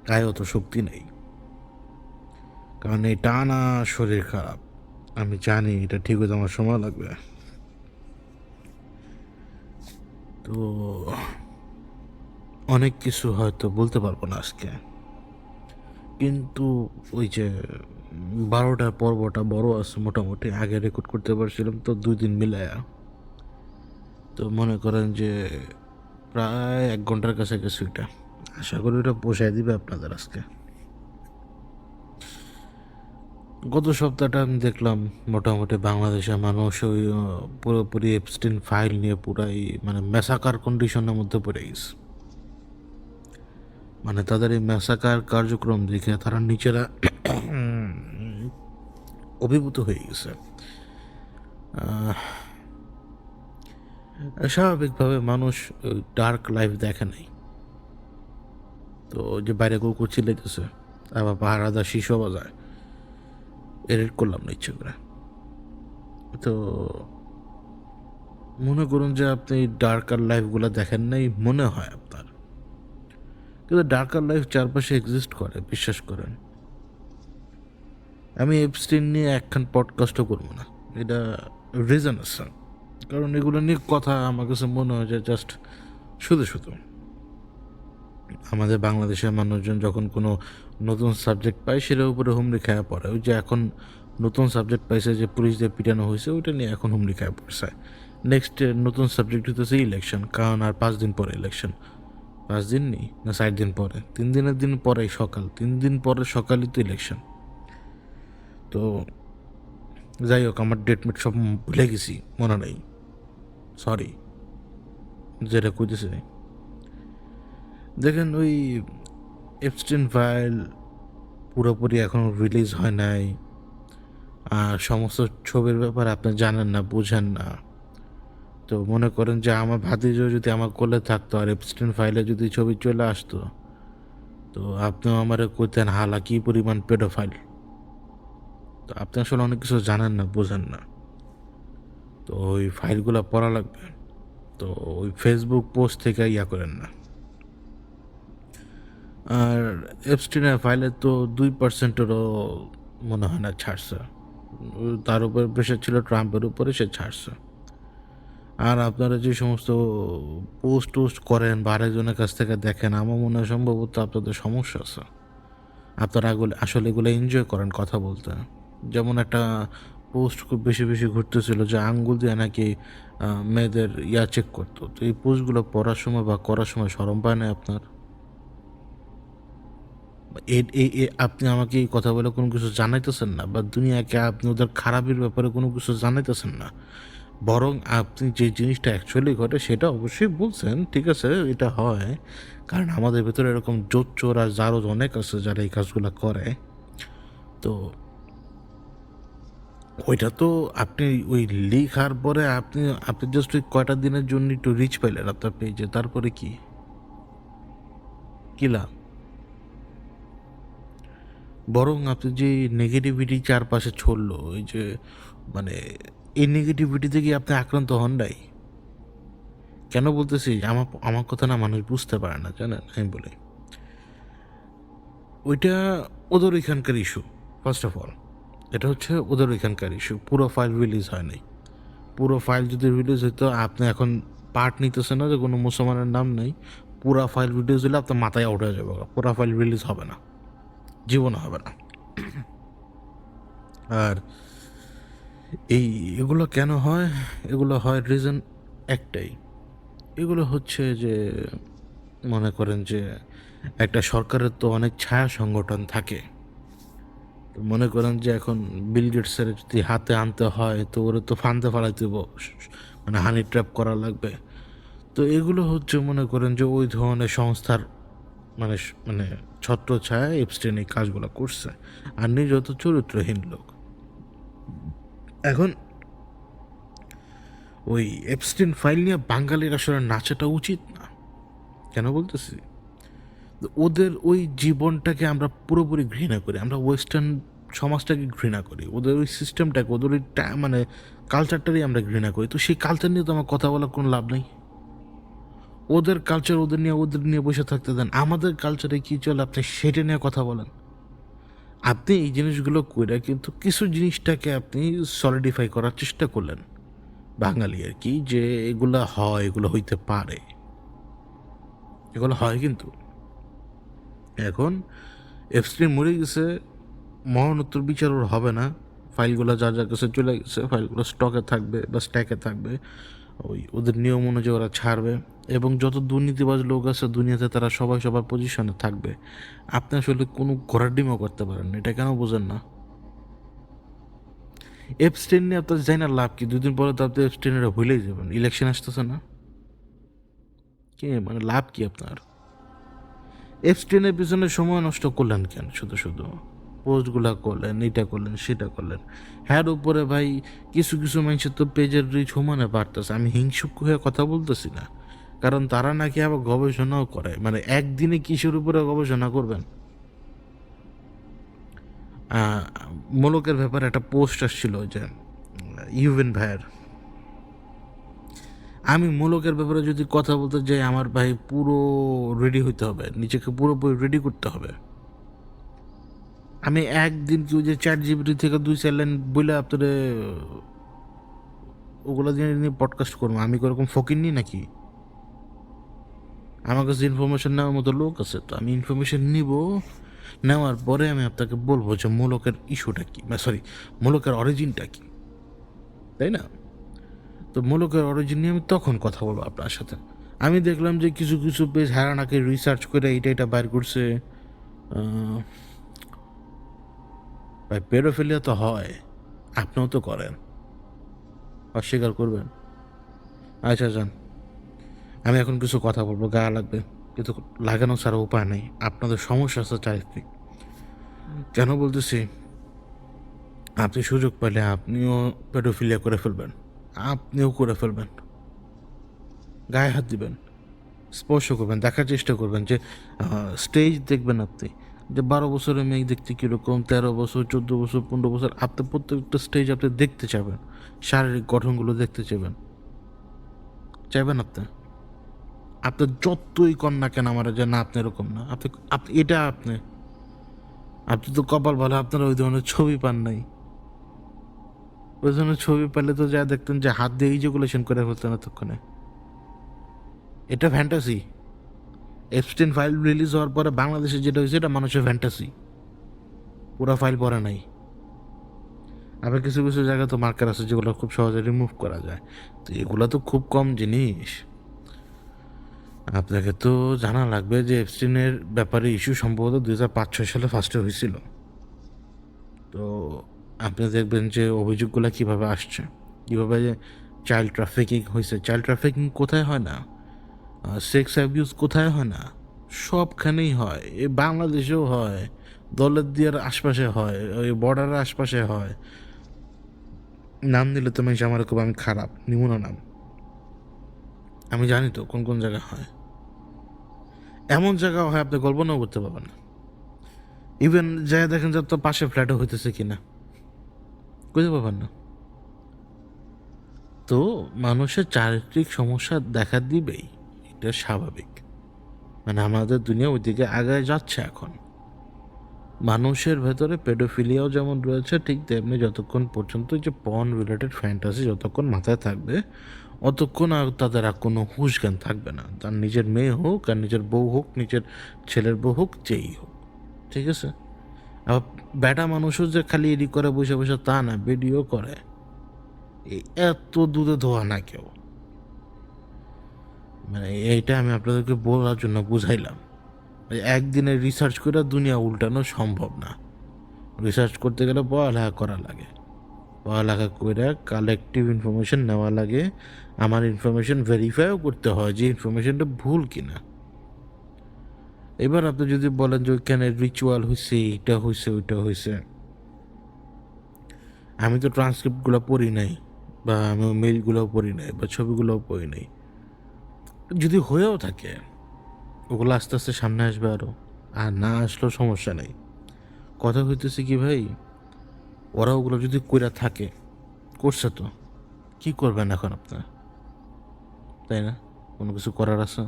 গায়ে অত শক্তি নেই, কারণ এই টানা শরীর খারাপ। আমি জানি এটা ঠিক হতে আমার সময় লাগবে। তো অনেক কিছু হয়তো বলতে পারবো না আজকে, কিন্তু ওই যে 12টার পর্বটা বড় আছে, মোটামুটি আগে রেকর্ড করতে পারছিলাম তো 2 দিন মিলায়া। তো মনে করেন যে প্রায় 1 ঘন্টার কাছাকাছি ওইটা। আশা করি ওটা পোষায় দিবে আপনাদের আজকে। গত সপ্তাহটা আমি দেখলাম মোটামুটি বাংলাদেশের মানুষ ওই পুরোপুরি এপস্টিন ফাইল নিয়ে পুরাই মানে ম্যাসাকার কন্ডিশনের মধ্যে পড়ে গেছে। মানে তাদের এই ম্যাসাকার কার্যক্রম দেখে তারা নিজেরা অভিভূত হয়ে গেছে। স্বাভাবিকভাবে মানুষ ডার্ক লাইফ দেখে নাই। তো যে বাইরে কুকুর চিল্লাইতেছে, আবার পাহারাদার শিশু বাজায়, এডিট করলাম না ইচ্ছে করে। তো মনে করুন যে আপনি ডার্কার লাইফগুলো দেখেন নাই মনে হয় আপনার, কিন্তু ডার্কার লাইফ চারপাশে এক্সিস্ট করে, বিশ্বাস করেন। আমি এপস্টিন নিয়ে একখান পডকাস্টও করবো না, এটা রিজন আছে। কারণ এগুলো নিয়ে কথা আমার কাছে মনে হয় যে জাস্ট শুধু শুধু আমাদের বাংলাদেশের মানুষজন যখন কোনো নতুন সাবজেক্ট পায় সেটার উপরে হুমড়ি খাওয়া পড়ে। ওই যে এখন নতুন সাবজেক্ট পাইছে যে পুলিশদের পিটানো হয়েছে, ওইটা নিয়ে এখন হুমড়ি খাওয়া পড়ছে। নেক্সট নতুন সাবজেক্ট হতেছে ইলেকশন, কারণ আর 5 দিন পরে ইলেকশন। 5 দিন নেই না, 60 দিন পরে, 3 দিনের দিন পরে সকাল, 3 দিন পরে সকালই তো ইলেকশন। তো যাই হোক, আমার ডেটমেট সব ভুলে গেছি, মনে নেই, সরি যেটা কইতেছি। দেখেন ওই এপস্টিন ফাইল পুরোপুরি এখনও রিলিজ হয় নাই, আর সমস্ত ছবির ব্যাপারে আপনি জানেন না, বুঝেন না। তো মনে করেন যে আমার ভাতিজা যদি আমার কোলে থাকতো আর এপস্টিন ফাইলে যদি ছবি চলে আসতো, তো আপনিও আমারে কইতেন হালা কি পরিমাণ পেডোফাইল। তো আপনি আসলে অনেক কিছু জানেন না, বোঝেন না। তো ওই ফাইলগুলো পড়া লাগবে। তো ওই ফেসবুক পোস্ট থেকে ইয়া করেন না। আর এপস্টিনের ফাইলে তো 2%-এরও মনে হয় না ছাড়ছে। তার উপর প্রেশার ছিল ট্রাম্পের উপরে, সে ছাড়ছে। আর আপনারা যে সমস্ত পোস্ট টোস্ট করেন বা আরেকজনের কাছ থেকে দেখেন, আমার মনে হয় সম্ভবত আপনাদের সমস্যা আছে। আপনারা আসলে এগুলো এনজয় করেন কথা বলতে। যেমন একটা পোস্ট খুব বেশি বেশি ঘুরতেছিল যে আঙ্গুল দিয়ে নাকি মেয়েদের ইয়া চেক করতো। তো এই পোস্টগুলো পড়ার সময় বা করার সময় শরম পায় না আপনার? আপনি আমাকে এই কথা বলে কোনো কিছু জানাইতেছেন না, বা দুনিয়াকে আপনি ওদের খারাপের ব্যাপারে কোনো কিছু জানাইতেছেন না। বরং আপনি যে জিনিসটা অ্যাকচুয়ালি ঘটে সেটা অবশ্যই বলছেন, ঠিক আছে, এটা হয়। কারণ আমাদের ভেতরে এরকম জোচ্চোর আর জারজ অনেক আছে যারা এই কাজগুলো করে। তো ওইটা তো আপনি ওই লেখার পরে আপনি আপনি জাস্ট ওই কয়টা দিনের জন্য একটু রিচ পাইলেন আপনার পেজে, তারপরে কি কি লাভ? বরং আপনি যে নেগেটিভিটি চারপাশে ছড়লো, ওই যে মানে এই নেগেটিভিটি থেকে আপনি আক্রান্ত হন নাই। কেন বলতেছি, আমার আমার কথা না মানুষ বুঝতে পারে না, জানেন, আমি বলি ওইটা ওদের ওইখানকার ইস্যু। ফার্স্ট অফ অল এটা হচ্ছে ওদের ওইখানকার ইস্যু, পুরো ফাইল রিলিজ হয় নাই। পুরো ফাইল যদি রিলিজ হইতো, আপনি এখন পার্ট নিতেছে না যে কোনো মুসলমানের নাম নেই, পুরা ফাইল রিলিজ হলে আপনার মাথায় উঠে যাবে, পুরা ফাইল রিলিজ হবে না, জীবনে হবে না। আর এই এগুলো কেন হয়? এগুলো হয় রিজন একটাই। এগুলো হচ্ছে যে মনে করেন যে একটা সরকারের তো অনেক ছায়া সংগঠন থাকে। তো মনে করেন যে এখন বিল গেটসের যদি হাতে আনতে হয় তো ওরা তো ফান্দে ফালাইতে মানে হানি ট্র্যাপ করা লাগবে। তো এগুলো হচ্ছে মনে করেন যে ওই ধরনের সংস্থার মানে মানে ছত্র ছায়া এপস্টেইন এই কাজগুলো করছে, আর নিজত চরিত্রহীন লোক। এখন ওই এপস্টেইন ফাইল নিয়ে বাঙালির আসলে নাচাটা উচিত না। কেন বলতেছি, ওদের ওই জীবনটাকে আমরা পুরোপুরি ঘৃণা করি, আমরা ওয়েস্টার্ন সমাজটাকে ঘৃণা করি, ওদের ওই সিস্টেমটাকে, ওদের ওই মানে কালচারটারই আমরা ঘৃণা করি। তো সেই কালচার নিয়ে তো আমার কথা বলার কোনো লাভ নেই। ওদের কালচার ওদের নিয়ে বসে থাকতে দেন। আমাদের কালচারে কী চলে আপনি সেটা নিয়ে কথা বলেন। আপনি এই জিনিসগুলো কইরা কিন্তু কিছু জিনিসটাকে আপনি সলিডিফাই করার চেষ্টা করলেন, বাঙালি আর কি, যে এগুলা হয়, এগুলো হইতে পারে, এগুলো হয় কিন্তু। এখন এফস্টিন মরে গেছে, মরণোত্তর বিচার ওর হবে না, ফাইলগুলো যার যার কাছে চলে গেছে, ফাইলগুলো স্টকে থাকবে বা স্ট্যাকে থাকবে, ওই ওদের নিয়ম অনুযায়ী ওরা ছাড়বে। এবং যত দুর্নীতিবাজ লোক আছে দুনিয়াতে তারা সবাই সবার পজিশনে থাকবে। আপনি আসলে কোনো ঘোড়ার ডিমও করতে পারেন না, এটা কেন বোঝেন না? এপস্টেন নিয়ে আপনার যাই না লাভ কি? 2 দিন পরে তো আপনি এপস্টেনের ভুলেই যাবেন, ইলেকশন আসতেছে না, কি মানে লাভ কি আপনার? এপস্টেনের পিছনে সময় নষ্ট করলেন কেন? শুধু শুধু পোস্টগুলা করলেন, এটা করলেন, সেটা করলেন। হ্যার উপরে ভাই কিছু কিছু মানুষের তো পেজের রিচ সমানে বাড়তেছে। আমি হিংসুক হয়ে কথা বলতেছি না, কারণ তারা নাকি আবার গবেষণাও করে। মানে একদিনে কিসের উপরে গবেষণা করবেন? মোলকের ব্যাপারে একটা পোস্ট আসছিল যে ইউভেন ভাইয়ের, আমি মোলকের ব্যাপারে যদি কথা বলতে যাই আমার ভাই পুরো রেডি হইতে হবে, নিজেকে পুরোপুরি রেডি করতে হবে। আমি একদিন কি ওই যে ChatGPT থেকে 2-4 লাইন বলে আপনার ওগুলো দিয়ে নিয়ে পডকাস্ট করবো? আমি কোরকম ফকির নি নাকি? আমার কাছে ইনফরমেশন নেওয়ার মতো লোক আছে, তো আমি ইনফরমেশন নিব, নেওয়ার পরে আমি আপনাকে বলবো যে মোলকের ইস্যুটা কি, সরি, মোলকের অরিজিনটা কি, তাই না? তো মোলকের অরিজিন নিয়ে আমি তখন কথা বলবো আপনার সাথে। আমি দেখলাম যে কিছু কিছু পেজ হারানাকে রিসার্চ করে এটা বাইর করছে। ভাই পেডোফিলিয়া তো হয়, আপনিও তো করেন, অস্বীকার করবেন? আচ্ছা যান, আমি এখন কিছু কথা বলবো, গায়ে লাগবে, কিন্তু লাগানো ছাড়া উপায় নেই। আপনাদের সমস্যা আছে চারিত্রিক। কেন বলতেছি? আপনি সুযোগ পেলে আপনিও পেডোফিলিয়া করে ফেলবেন, আপনিও করে ফেলবেন, গায়ে হাত দিবেন, স্পর্শ করবেন, দেখার চেষ্টা করবেন, যে স্টেজ দেখবেন আপনি, যে 12 বছরের মেয়ে দেখতে কীরকম, 13 বছর, 14 বছর, 15 বছর, আপনি প্রত্যেকটা স্টেজ আপনি দেখতে চাবেন, শারীরিক গঠনগুলো দেখতে চাইবেন, চাইবেন আপনি? আপনার যতই কন্যা কেন আমার যে না আপনি এরকম না, আপনি আপনি এটা আপনি আপনি তো কপাল ভালো, আপনার ওই ধরনের ছবি পান নাই। ওই ধরনের ছবি পেলে তো যা দেখতেন যে হাত দিয়ে ইজাকুলেশন করে ফেলতেন এতক্ষণে। এটা ফ্যান্টাসি। এপস্টিন ফাইল রিলিজ হওয়ার পরে বাংলাদেশে যেটা হয়েছে এটা মানুষের ফ্যান্টাসি, পুরো ফাইল পড়া নাই। আবার কিছু কিছু জায়গায় তো মার্কার আছে যেগুলো খুব সহজে রিমুভ করা যায়, তো এগুলো তো খুব কম জিনিস। আপনাকে তো জানা লাগবে যে এপস্টিনের ব্যাপারে ইস্যু সম্ভবত 2005-6 সালে ফার্স্টে হয়েছিল। তো আপনি দেখবেন যে অভিযোগগুলো কীভাবে আসছে, কীভাবে যে চাইল্ড ট্রাফিকিং হয়েছে। চাইল্ড ট্রাফিকিং কোথায় হয় না? সেক্স অ্যাবিউজ কোথায় হয় না? সবখানেই হয়, এ বাংলাদেশেও হয়, দৌলতদিয়ার আশপাশে হয়, ওই বর্ডারের আশপাশে হয়। নাম দিলে তো মানুষ আমার খুব, আমি খারাপ নিব না নাম, আমি জানি তো কোন কোন জায়গায় হয়। এমন জায়গা হয় আপনি কল্পনাও করতে পারবেন না। ইভেন যাই দেখেন যে তো পাশে ফ্ল্যাটও হইতেছে কিনা, বুঝতে পারবেন না। তো মানুষের চারিত্রিক সমস্যা দেখা দিবেই, এটা স্বাভাবিক। মানে আমাদের দুনিয়া ওইদিকে আগায় যাচ্ছে এখন। মানুষের ভেতরে পেডোফিলিয়াও যেমন রয়েছে, ঠিক তেমনি যতক্ষণ পর্যন্ত যে পর্ন রিলেটেড ফ্যান্টাসি যতক্ষণ মাথায় থাকবে অতক্ষণ আর তাদের আর কোনো হুঁশ জ্ঞান থাকবে না। তার নিজের মেয়ে হোক আর নিজের বউ হোক, নিজের ছেলের বউ হোক, যেই হোক, ঠিক আছে? আবার বেটা মানুষও যে খালি এডি করে বসে বসে তা না, ভিডিও করে। এই এত দুধে ধোয়া না কেউ, মানে এইটা আমি আপনাদেরকে বলার জন্য বুঝাইলাম। একদিনে রিসার্চ করে দুনিয়া উল্টানো সম্ভব না। রিসার্চ করতে গেলে পড়ালেখা করা লাগে, পড়ালেখা করে কালেকটিভ ইনফরমেশন নেওয়া লাগে, আমার ইনফরমেশন ভেরিফাইও করতে হয় যে ইনফরমেশনটা ভুল কিনা। এবার আপনি যদি বলেন যে ওইখানে রিচুয়াল হয়েছে, এটা হয়েছে, ওইটা হয়েছে, আমি তো ট্রান্সক্রিপ্টগুলো পড়ি নাই, বা আমি মেইলগুলোও পড়ি নাই, বা ছবিগুলোও পড়ি নাই। যদি হয়েও থাকে ওগুলো আস্তে আস্তে সামনে আসবে আরও, আর না আসলেও সমস্যা নেই। কথা হইতেছে কি ভাই, ওরা ওগুলো যদি কইরা থাকে, করছে তো, কি করবেন এখন আপনার, তাই না? কোনো কিছু করার আছে?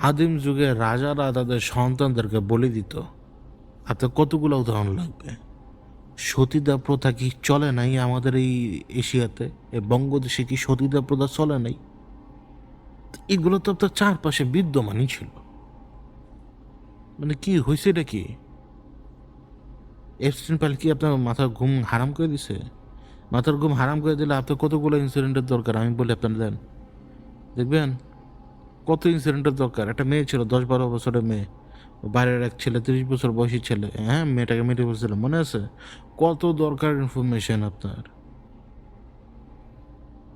আদিম যুগে রাজারা তাদের সন্তানদেরকে বলি দিত। আপনার কতগুলো উদাহরণ লাগবে? সতীদাহ প্রথা কি চলে নাই আমাদের এই এশিয়াতে? এই বঙ্গদেশে কি সতীদাহ প্রথা চলে নাই? এগুলো তো আপনার চারপাশে বিদ্যমানই ছিল। মানে কি হয়েছে এটা কি? এপস্টিন পাইল কি আপনার মাথার ঘুম হারাম করে দিছে? মাথার ঘুম হারাম করে দিলে আপনার কতগুলো ইনসিডেন্টের দরকার আমি বলি আপনার দেন, দেখবেন কত ইনসিডেন্টের দরকার। একটা মেয়ে ছিল 10-12 বছরের মেয়ে, বাইরের এক ছেলে 30 বছর বয়সী ছেলে, হ্যাঁ মেয়েটাকে মেরে ফেলছিল, মনে আছে? কত দরকার ইনফরমেশন আপনার।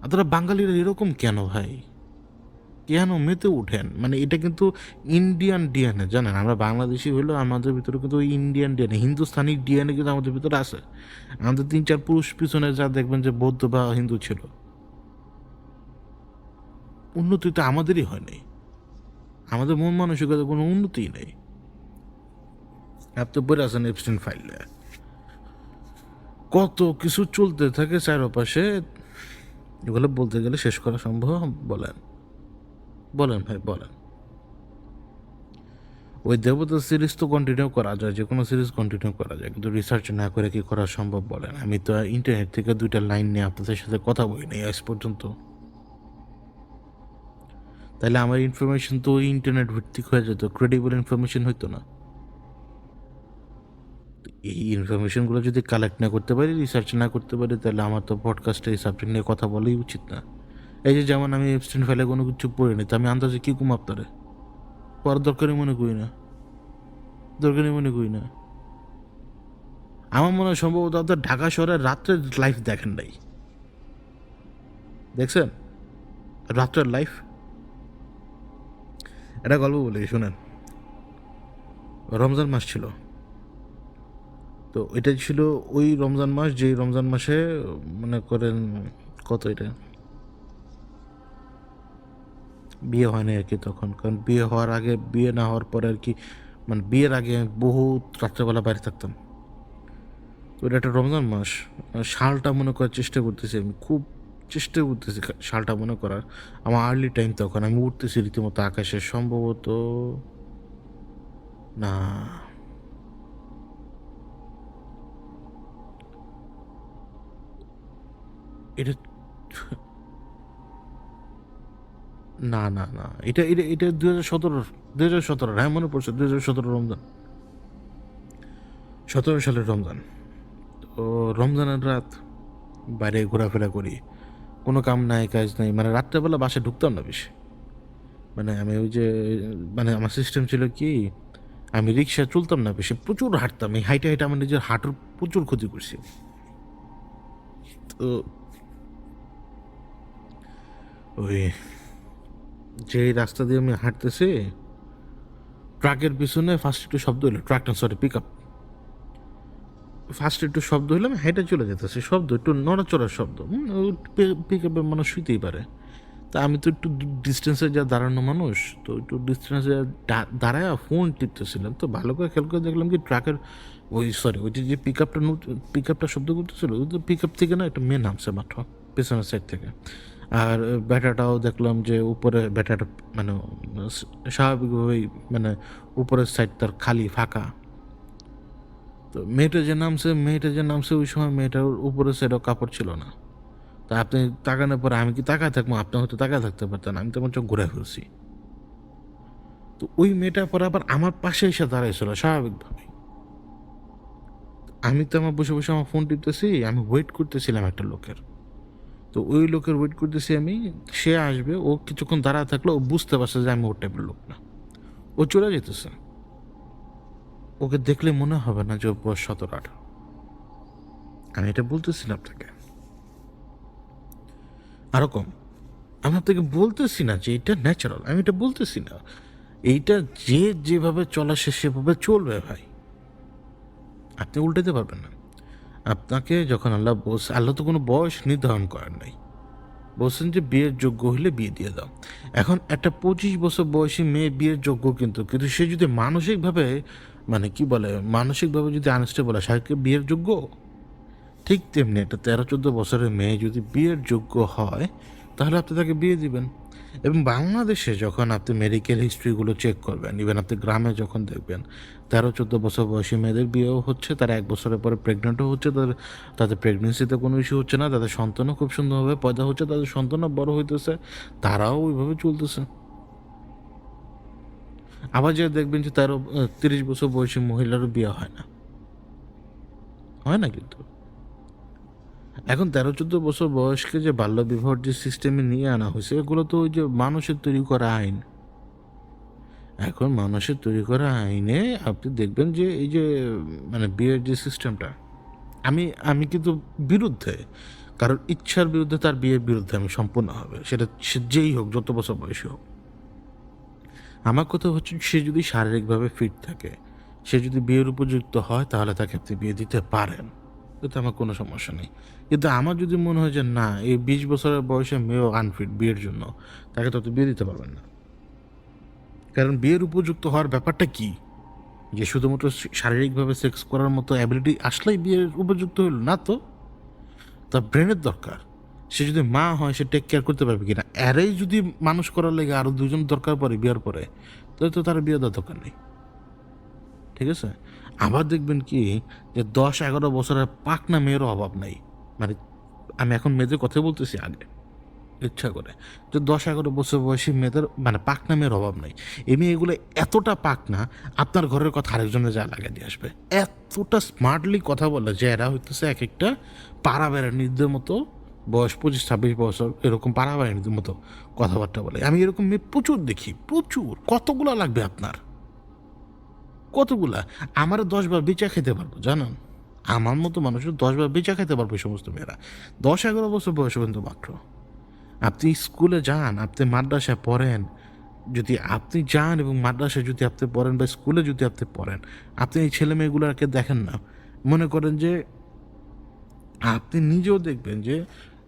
আপনারা বাঙালিরা এরকম কেন ভাই? কেন মেতে উঠেন? মানে এটা কিন্তু ইন্ডিয়ান ডিএনএ, জানেন? আমরা বাংলাদেশি হইলেও আমাদের ভিতরে কিন্তু ওই ইন্ডিয়ান ডিএনএ, হিন্দুস্তানি ডিএনএ কিন্তু আমাদের ভিতরে আছে। আমাদের 3-4 পুরুষ পিছনে যা দেখবেন যে বৌদ্ধ বা হিন্দু ছিল। উন্নতি তো আমাদেরই হয় নাই, আমাদের মন মানসিকতা কোনো উন্নতিই নেই। আপনি পড়ে আছেন এপস্টিন ফাইলে, কত কিছু চলতে থাকে চারপাশে। এগুলো বলতে গেলে শেষ করা সম্ভব? বলেন বলেন ভাই বলেন। ওই দেবতা সিরিজ তো কন্টিনিউ করা যায়, যে কোনো সিরিজ কন্টিনিউ করা যায়, কিন্তু রিসার্চ না করে কি করা সম্ভব বলেন? আমি তো ইন্টারনেট থেকে 2টা লাইন নিয়ে আপনাদের সাথে কথা বলি নাই আজ পর্যন্ত। তাহলে আমার ইনফরমেশন তো ওই ইন্টারনেট ভিত্তিক হয়ে যেত, ক্রেডিবল ইনফরমেশন হইতো না। এই ইনফরমেশনগুলো যদি কালেক্ট না করতে পারি, রিসার্চ না করতে পারি, তাহলে আমার তো পডকাস্টে এই সাবজেক্ট নিয়ে কথা বলাই উচিত না। এই যে যেমন আমি এপস্টিন ফাইলে কোনো কিছু পড়িনি, তো আমি আন্দাজে কী কম আপনারে পড়ার দরকারই মনে করি না, দরকারই মনে করি না। আমার মনে হয় সম্ভবত আপনার ঢাকা শহরের রাত্রের লাইফ দেখেন নাই, দেখছেন রাত্রের লাইফ? এটা গল্প বলি শুনেন। রমজান মাস ছিল, তো এটা ছিল ওই রমজান মাস, যেই রমজান মাসে মনে করেন কত এটা বিয়ে হয়নি আর কি তখন, কারণ বিয়ে হওয়ার আগে, বিয়ে না হওয়ার পরে আর কি, মানে বিয়ের আগে আমি বহুত রাত্রেবেলা বাইরে থাকতাম। তো এটা একটা রমজান মাস, সালটা মনে করার চেষ্টা করতেছি, আমি খুব চেষ্টা করতেছি সালটা মনে করার। আমার আর্লি টাইম তখন, আমি উঠতেছি রীতিমতো আকাশে, সম্ভবত না, এটা না না না, এটা এটা এটা 2017, 2017, হ্যাঁ মনে পড়ছে, 2017 রমজান, 17 সালের রমজান। তো রমজানের রাত, বাইরে ঘোরাফেরা করি, কোনো কাম নাই কাজ নাই, মানে রাত্রেবেলা বাসায় ঢুকতাম না বেশি। মানে আমি ওই যে, মানে আমার সিস্টেম ছিল কি, আমি রিক্সা চলতাম না বেশি, প্রচুর হাঁটতাম। এই হাইটে হাইটে আমার নিজের হাঁটুর প্রচুর ক্ষতি করছি। তো ওই যে রাস্তা দিয়ে আমি হাঁটতেছি, ট্রাকের পিছনে ফার্স্ট একটু শব্দ হলো, ট্রাক না সরি পিক আপ, ফার্স্ট একটু শব্দ হলো, আমি হেঁটে চলে যেতেছি, শব্দ একটু নড়াচড়ার শব্দ, পিক আপে মানুষ শুইতেই পারে। তা আমি তো একটু ডিস্টেন্সে যা দাঁড়ানো মানুষ, তো একটু ডিস্টেন্সে দাঁড়ায় ফোন টিপতেছিলাম, তো ভালো করে খেয়াল করে দেখলাম কি ট্রাকের ওই সরি ওই যে পিক আপটা শব্দ করতেছিল, ওই তো পিক আপ থেকে না একটা মেয়ে নামছে মাত্র পেছনের সাইড থেকে। আর ব্যাটাটাও দেখলাম যে উপরে ব্যাটাটা মানে স্বাভাবিকভাবেই মানে উপরের সাইড তার খালি ফাঁকা। তো মেয়েটা যে নামছে ওই সময় মেয়েটার উপরের সাইডেও কাপড় ছিল না। তা আপনি তাকানোর পরে আমি কি তাকায় থাকবো? আপনি হয়তো তাকায় থাকতে পারতেন, আমি তো আমার চোখ ঘুরে ফেলছি। তো ওই মেয়েটা পরে আবার আমার পাশে এসে দাঁড়াইছিল স্বাভাবিকভাবে। আমি তো আমার বসে বসে আমার ফোন টিপতেছি, আমি ওয়েট করতেছিলাম একটা লোকের। তো ওই লোকের ওয়েট করতেছি আমি, সে আসবে, ও কিছুক্ষণ দাঁড়ায় থাকলে ও বুঝতে পারছে যে আমি ওর টাইপের লোক না, ও চলে যেতেছে। ওকে দেখলে মনে হবে না যে ওর বয়স 17-18। আমি এটা বলতেছিলাম আপনাকে, আরো কম। আমি আপনাকে বলতেছি না যে এটা ন্যাচারাল, আমি এটা বলতেছি না। এইটা যে যেভাবে চলা সে সেভাবে চলবে ভাই, আপনি উল্টাতে পারবেন না। আপনাকে যখন আল্লাহ বলছে, আল্লাহ তো কোনো বয়স নির্ধারণ করেন নাই, বলছেন যে বিয়ের যোগ্য হলে বিয়ে দিয়ে দাও। এখন একটা 25 বছর বয়সী মেয়ে বিয়ের যোগ্য, কিন্তু কিন্তু সে যদি মানসিকভাবে মানে কি বলে, মানসিকভাবে যদি আনস্টেবল হয়, সে বিয়ের যোগ্য? ঠিক তেমনি একটা 13-14 বছরের মেয়ে যদি বিয়ের যোগ্য হয়, তাহলে আপনি তাকে বিয়ে দিবেন। এবং বাংলাদেশে যখন আপনি মেডিকেল হিস্ট্রিগুলো চেক করবেন, ইভেন আপনি গ্রামে যখন দেখবেন 13-14 বছর বয়সী মেয়েদের বিয়েও হচ্ছে, তারা 1 বছরের পরে প্রেগনেন্টও হচ্ছে, তাদের প্রেগনেন্সিতে কোনো ইস্যু হচ্ছে না, তাদের সন্তানও খুব সুন্দরভাবে পয়দা হচ্ছে, তাদের সন্তানও বড় হইতেছে, তারাও ওইভাবে চলতেছে। আবার যে দেখবেন যে 30 বছর বয়সী মহিলারও বিয়ে হয় না, হয় না কিন্তু। এখন 13-14 বছর বয়সকে যে বাল্যবিবাহর যে সিস্টেমে নিয়ে আনা হয়েছে, এগুলো তো ওই যে মানুষের তৈরি করা আইন। এখন মানুষের তৈরি করা আইনে আপনি দেখবেন যে এই যে মানে বিয়ের যে সিস্টেমটা, আমি আমি কিন্তু বিরুদ্ধে, কারণ ইচ্ছার বিরুদ্ধে তার বিয়ের বিরুদ্ধে আমি সম্পূর্ণ হবে, সেটা সে যেই হোক, যত বছর বয়সী হোক। আমার কথা হচ্ছে, সে যদি শারীরিকভাবে ফিট থাকে, সে যদি বিয়ের উপযুক্ত হয়, তাহলে তাকে আপনি বিয়ে দিতে পারেন, এতে আমার কোনো সমস্যা নেই। কিন্তু আমার যদি মনে হয় যে না, এই 20 বছরের বয়সে মেয়েও আনফিট বিয়ের জন্য, তাকে তো আপনি বিয়ে দিতে পারবেন না। কারণ বিয়ের উপযুক্ত হওয়ার ব্যাপারটা কি, যে শুধুমাত্র শারীরিকভাবে সেক্স করার মতো অ্যাবিলিটি আসলেই বিয়ের উপযুক্ত হইল না তো। তার ব্রেনের দরকার। সে যদি মা হয়, সে টেক কেয়ার করতে পারবে কিনা, এরাই যদি মানুষ করার লেগে আরও 2 জন দরকার পড়ে বিয়ের পরে, তাহলে তো তার বিয়ে দেওয়ার দরকার নেই। ঠিক আছে। আবার দেখবেন কি, যে 10-11 বছরের পাকনা মেয়েরও অভাব নাই। মানে আমি এখন মেয়েদের কথা বলতেছি, আগে ইচ্ছা করে, যে 10-11 বছর বয়সী মেয়েদের মানে পাকনা মেয়ের অভাব নাই। এমনি এগুলো এতটা পাকনা, আপনার ঘরের কথা আরেকজনের যা লাগিয়ে দিয়ে আসবে, এতটা স্মার্টলি কথা বলে যে এরা হইতেছে এক একটা পাড়া বেড়ানিদের মতো, বয়স 25-26 বছর, এরকম পাড়া বেড়ানিদের মতো কথাবার্তা বলে। আমি এরকম মেয়ে প্রচুর দেখি, প্রচুর। কতগুলা লাগবে আপনার? কতগুলা? আমার 10 বার বেচা খেতে পারবো, জানেন? আমার মতো মানুষের 10 বার বেচা খেতে পারবো এই সমস্ত মেয়েরা, 10-11 বছর বয়স কিন্তু মাত্র। আপনি স্কুলে যান, আপনি মাদ্রাসায় পড়েন, যদি আপনি যান এবং মাদ্রাসায় যদি আপনি পড়েন বা স্কুলে যদি আপনি পড়েন, আপনি এই ছেলে মেয়েগুলোকে দেখেন না, মনে করেন যে আপনি নিজেও দেখবেন যে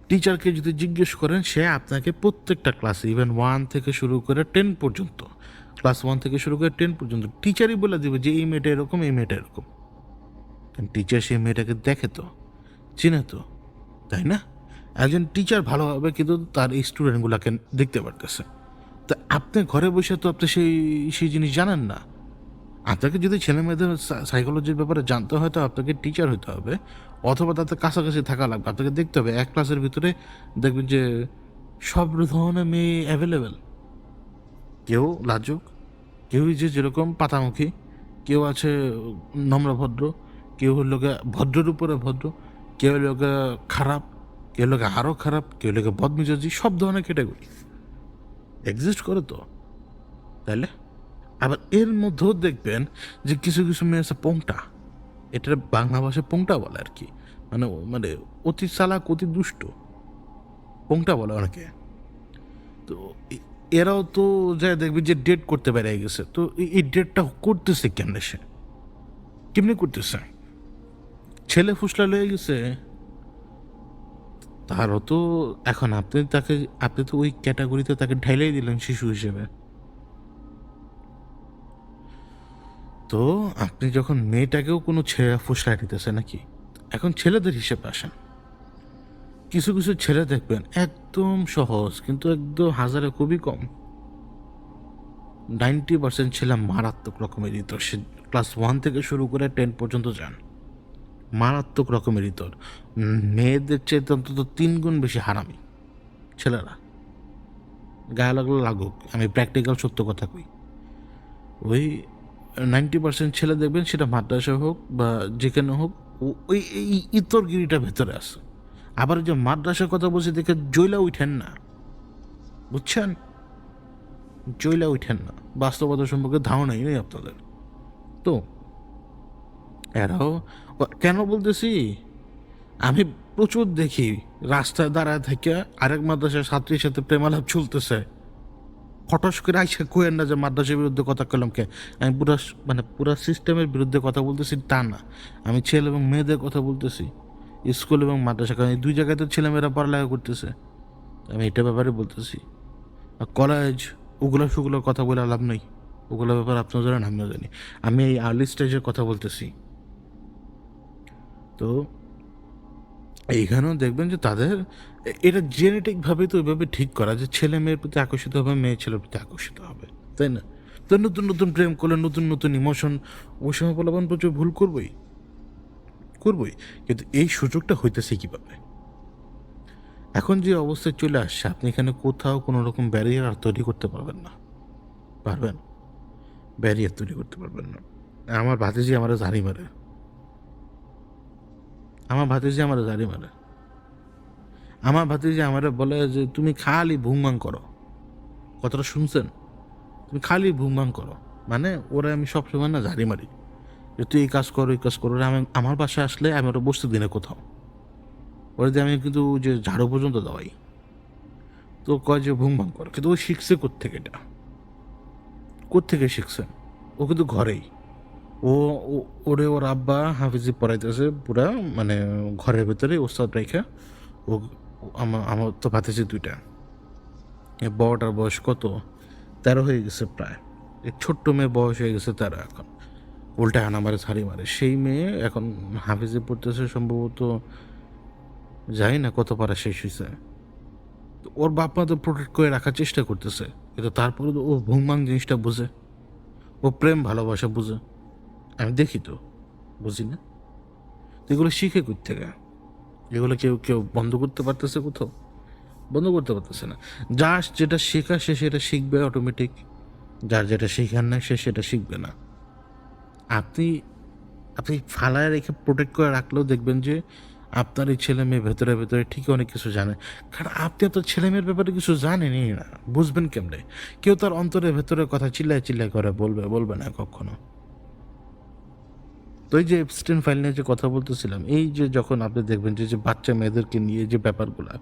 টিচারকে যদি জিজ্ঞেস করেন, সে আপনাকে প্রত্যেকটা ক্লাসে, ইভেন 1 থেকে শুরু করে 10 পর্যন্ত, ক্লাস 1 থেকে শুরু করে 10 পর্যন্ত টিচারই বলে দেবে যে এই মেয়েটা এরকম, এই মেয়েটা এরকম। কারণ টিচার সেই মেয়েটাকে দেখে তো, চিনে তো, তাই না? একজন টিচার ভালোভাবে কিন্তু তার এই স্টুডেন্টগুলোকে দেখতে পারতেছে। তা আপনি ঘরে বসে তো আপনি সেই সেই জিনিস জানেন না। আপনাকে যদি ছেলে মেয়েদের সাইকোলজির ব্যাপারে জানতে হয়, তো আপনাকে টিচার হতে হবে, অথবা তাদের কাছাকাছি থাকা লাগবে। আপনাকে দেখতে হবে এক ক্লাসের ভিতরে দেখবেন যে সব ধরনের মেয়ে অ্যাভেলেবেল। কেউ লাজুক, কেউ যে যেরকম পাতামুখী, কেউ আছে নম্রভদ্র, কেউ হলো গিয়ে ভদ্রের উপরে ভদ্র, কেউ হলো গিয়ে খারাপ, কেউ হলো গিয়ে আরও খারাপ, কেউ হলো গিয়ে বদমেজাজি, সব ধরনের ক্যাটাগরি এক্সিস্ট করে তো, তাইলে? আবার এর মধ্যেও দেখবেন যে কিছু কিছু মেয়ে আছে পোংটা, এটা বাংলা ভাষায় পোংটা বলে আর কি, মানে মানে অতি চালাক, অতি দুষ্ট, পোংটা বলে অনেকে। তো এরাও তো যা দেখবি যে ডেট করতে পেরে গেছে, তো এই ডেটটা করতেছে কেমনে, সে কেমনি করতেছে? ছেলে ফুসলা লয়ে গেছে, তারও তো এখন আপনি তো ওই ক্যাটাগরিতে তাকে ঢাইলাই দিলেন শিশু হিসেবে। তো আপনি যখন মেয়েটাকেও কোনো ছেলে ফুসলায় দিতেছে নাকি? এখন ছেলেদের হিসেবে আসেন। কিছু কিছু ছেলে দেখবেন একদম সহজ, কিন্তু একদম হাজারে খুবই কম। 90% ছেলে মারাত্মক রকমের ইতর, সে ক্লাস 1 থেকে শুরু করে 10 পর্যন্ত যান, মারাত্মক রকমের ইতর। মেয়েদের চেয়ে অন্তত 3 গুণ বেশি হারামি ছেলেরা। গায়ে লাগলে লাগুক, আমি প্র্যাকটিক্যাল সত্য কথা কই। ওই 90% ছেলে দেখবেন, সেটা মাদ্রাসায় হোক বা যেখানে হোক, ওই এই ইতরগিরিটা ভেতরে আছে। আবার যে মাদ্রাসার কথা বলছি দেখে জইলা উঠেন না, বুঝছেন? জইলা উঠেন না, বাস্তবতা সম্পর্কে ধারণাই নেই আপনাদের। তো এরাও, কেন বলতেছি, আমি প্রচুর দেখি রাস্তায় দাঁড়ায় থেকে আরেক মাদ্রাসার ছাত্রীর সাথে প্রেমালাপ চলতেছে, হঠাৎ করে আইসা কোয়েন না যে মাদ্রাসার বিরুদ্ধে কথা কলাম কে। আমি পুরা সিস্টেমের বিরুদ্ধে কথা বলতেছি তা না, আমি ছেলে এবং মেয়েদের কথা বলতেছি, স্কুল এবং মাদ্রাসা, কারণ এই দুই জায়গায় তো ছেলেমেয়েরা পড়ালেখা করতেছে, আমি এটা ব্যাপারে বলতেছি। আর কলেজ, ওগুলো সুগুলোর কথা বলে লাভ নেই, ওগুলোর ব্যাপারে আপনিও জানেন, আমিও জানি। আমি এই আর্লি স্টেজের কথা বলতেছি। তো এইখানেও দেখবেন যে তাদের এটা জেনেটিকভাবেই তো ওইভাবে ঠিক করা যে ছেলে মেয়ের প্রতি আকর্ষিত হবে, মেয়ে ছেলের প্রতি আকর্ষিত হবে, তাই না? তো নতুন নতুন প্রেম করলে নতুন নতুন ইমোশন, ওই সময় বলবেন প্রচুর ভুল করবই করবই, কিন্তু এই সুযোগটা হইতেছে কীভাবে? এখন যে অবস্থায় চলে আসছে, আপনি এখানে কোথাও কোনো রকম ব্যারিয়ার আর তৈরি করতে পারবেন না। পারবেন? ব্যারিয়ার তৈরি করতে পারবেন না। আমার ভাতিজি আমারে ঝাড়ি মারে। আমার ভাতিজি আমারে ঝাড়ি মারে। আমার ভাতিজি আমারে বলে যে, "তুমি খালি ভুং-ভাং করো।" কথাটা শুনছেন? তুমি খালি ভুং-ভাং করো। মানে ওরে আমি সবসময় না ঝাড়ি মারি। যে, "তুই এই কাজ কর, ওই কাজ কর।" ওরে আমি আমার বাসায় আসলে আমি ওরে বসতে দিই না কোথাও। ওরে দিয়ে আমি কিন্তু ওই যে ঝাড়ু পর্যন্ত দেওয়াই। তো কয় যে ভুং-ভাং করো। কিন্তু ও শিখছে কোত্থেকে এটা? কোত্থেকে শিখছে? ও কিন্তু ঘরেই। ও ও ওরে ওর আব্বা হাফিজি পড়াইতেছে পুরা, মানে ঘরের ভেতরে ওস্তাদ রাইখা। ও আমার তো ভাতিজি ২ টা। বড়টার বয়স কত? ১৩ হয়ে গেছে প্রায়। এই ছোট্ট মেয়ের বয়স হয়ে গেছে ১৩ এখন। উল্টা হানা মারে, ছাড়ি মারে। সেই মেয়ে এখন হাফিজে পড়তেছে সম্ভবত, জানি না কত পারা শেষ হইছে। তো ওর বাপ মা তো প্রোটেক্ট করে রাখার চেষ্টা করতেছে। কিন্তু তারপরে তো ও ভুং-ভাং জিনিসটা বুঝে। ও প্রেম ভালোবাসা বুঝে। আমি দেখি তো, বুঝি না? তো এগুলো শিখে কোত্থেকে? এগুলো কেউ বন্ধ করতে পারতেছে কোথাও? বন্ধ করতে পারতেছে না। যার যেটা শেখার সে সেটা শিখবে অটোমেটিক। যার যেটা শেখার নাই সে সেটা শিখবে না। আপনি আপনি ফালায় রেখে প্রোটেক্ট করে রাখলেও দেখবেন যে আপনার এই ছেলে মেয়ে ভেতরে ভেতরে ঠিকই অনেক কিছু জানে। কারণ আপনি তো ছেলে মেয়ের ব্যাপারে কিছু জানেনই না, বুঝবেন কেমনে? কেউ তার অন্তরের ভেতরের কথা চিল্লায় চিল্লায় করে বলবে না কখনো। তো এই যে এপস্টেইন ফাইল নিয়ে যে কথা বলতেছিলাম, এই যে যখন আপনি দেখবেন যে বাচ্চা মেয়েদেরকে নিয়ে যে ব্যাপারগুলা,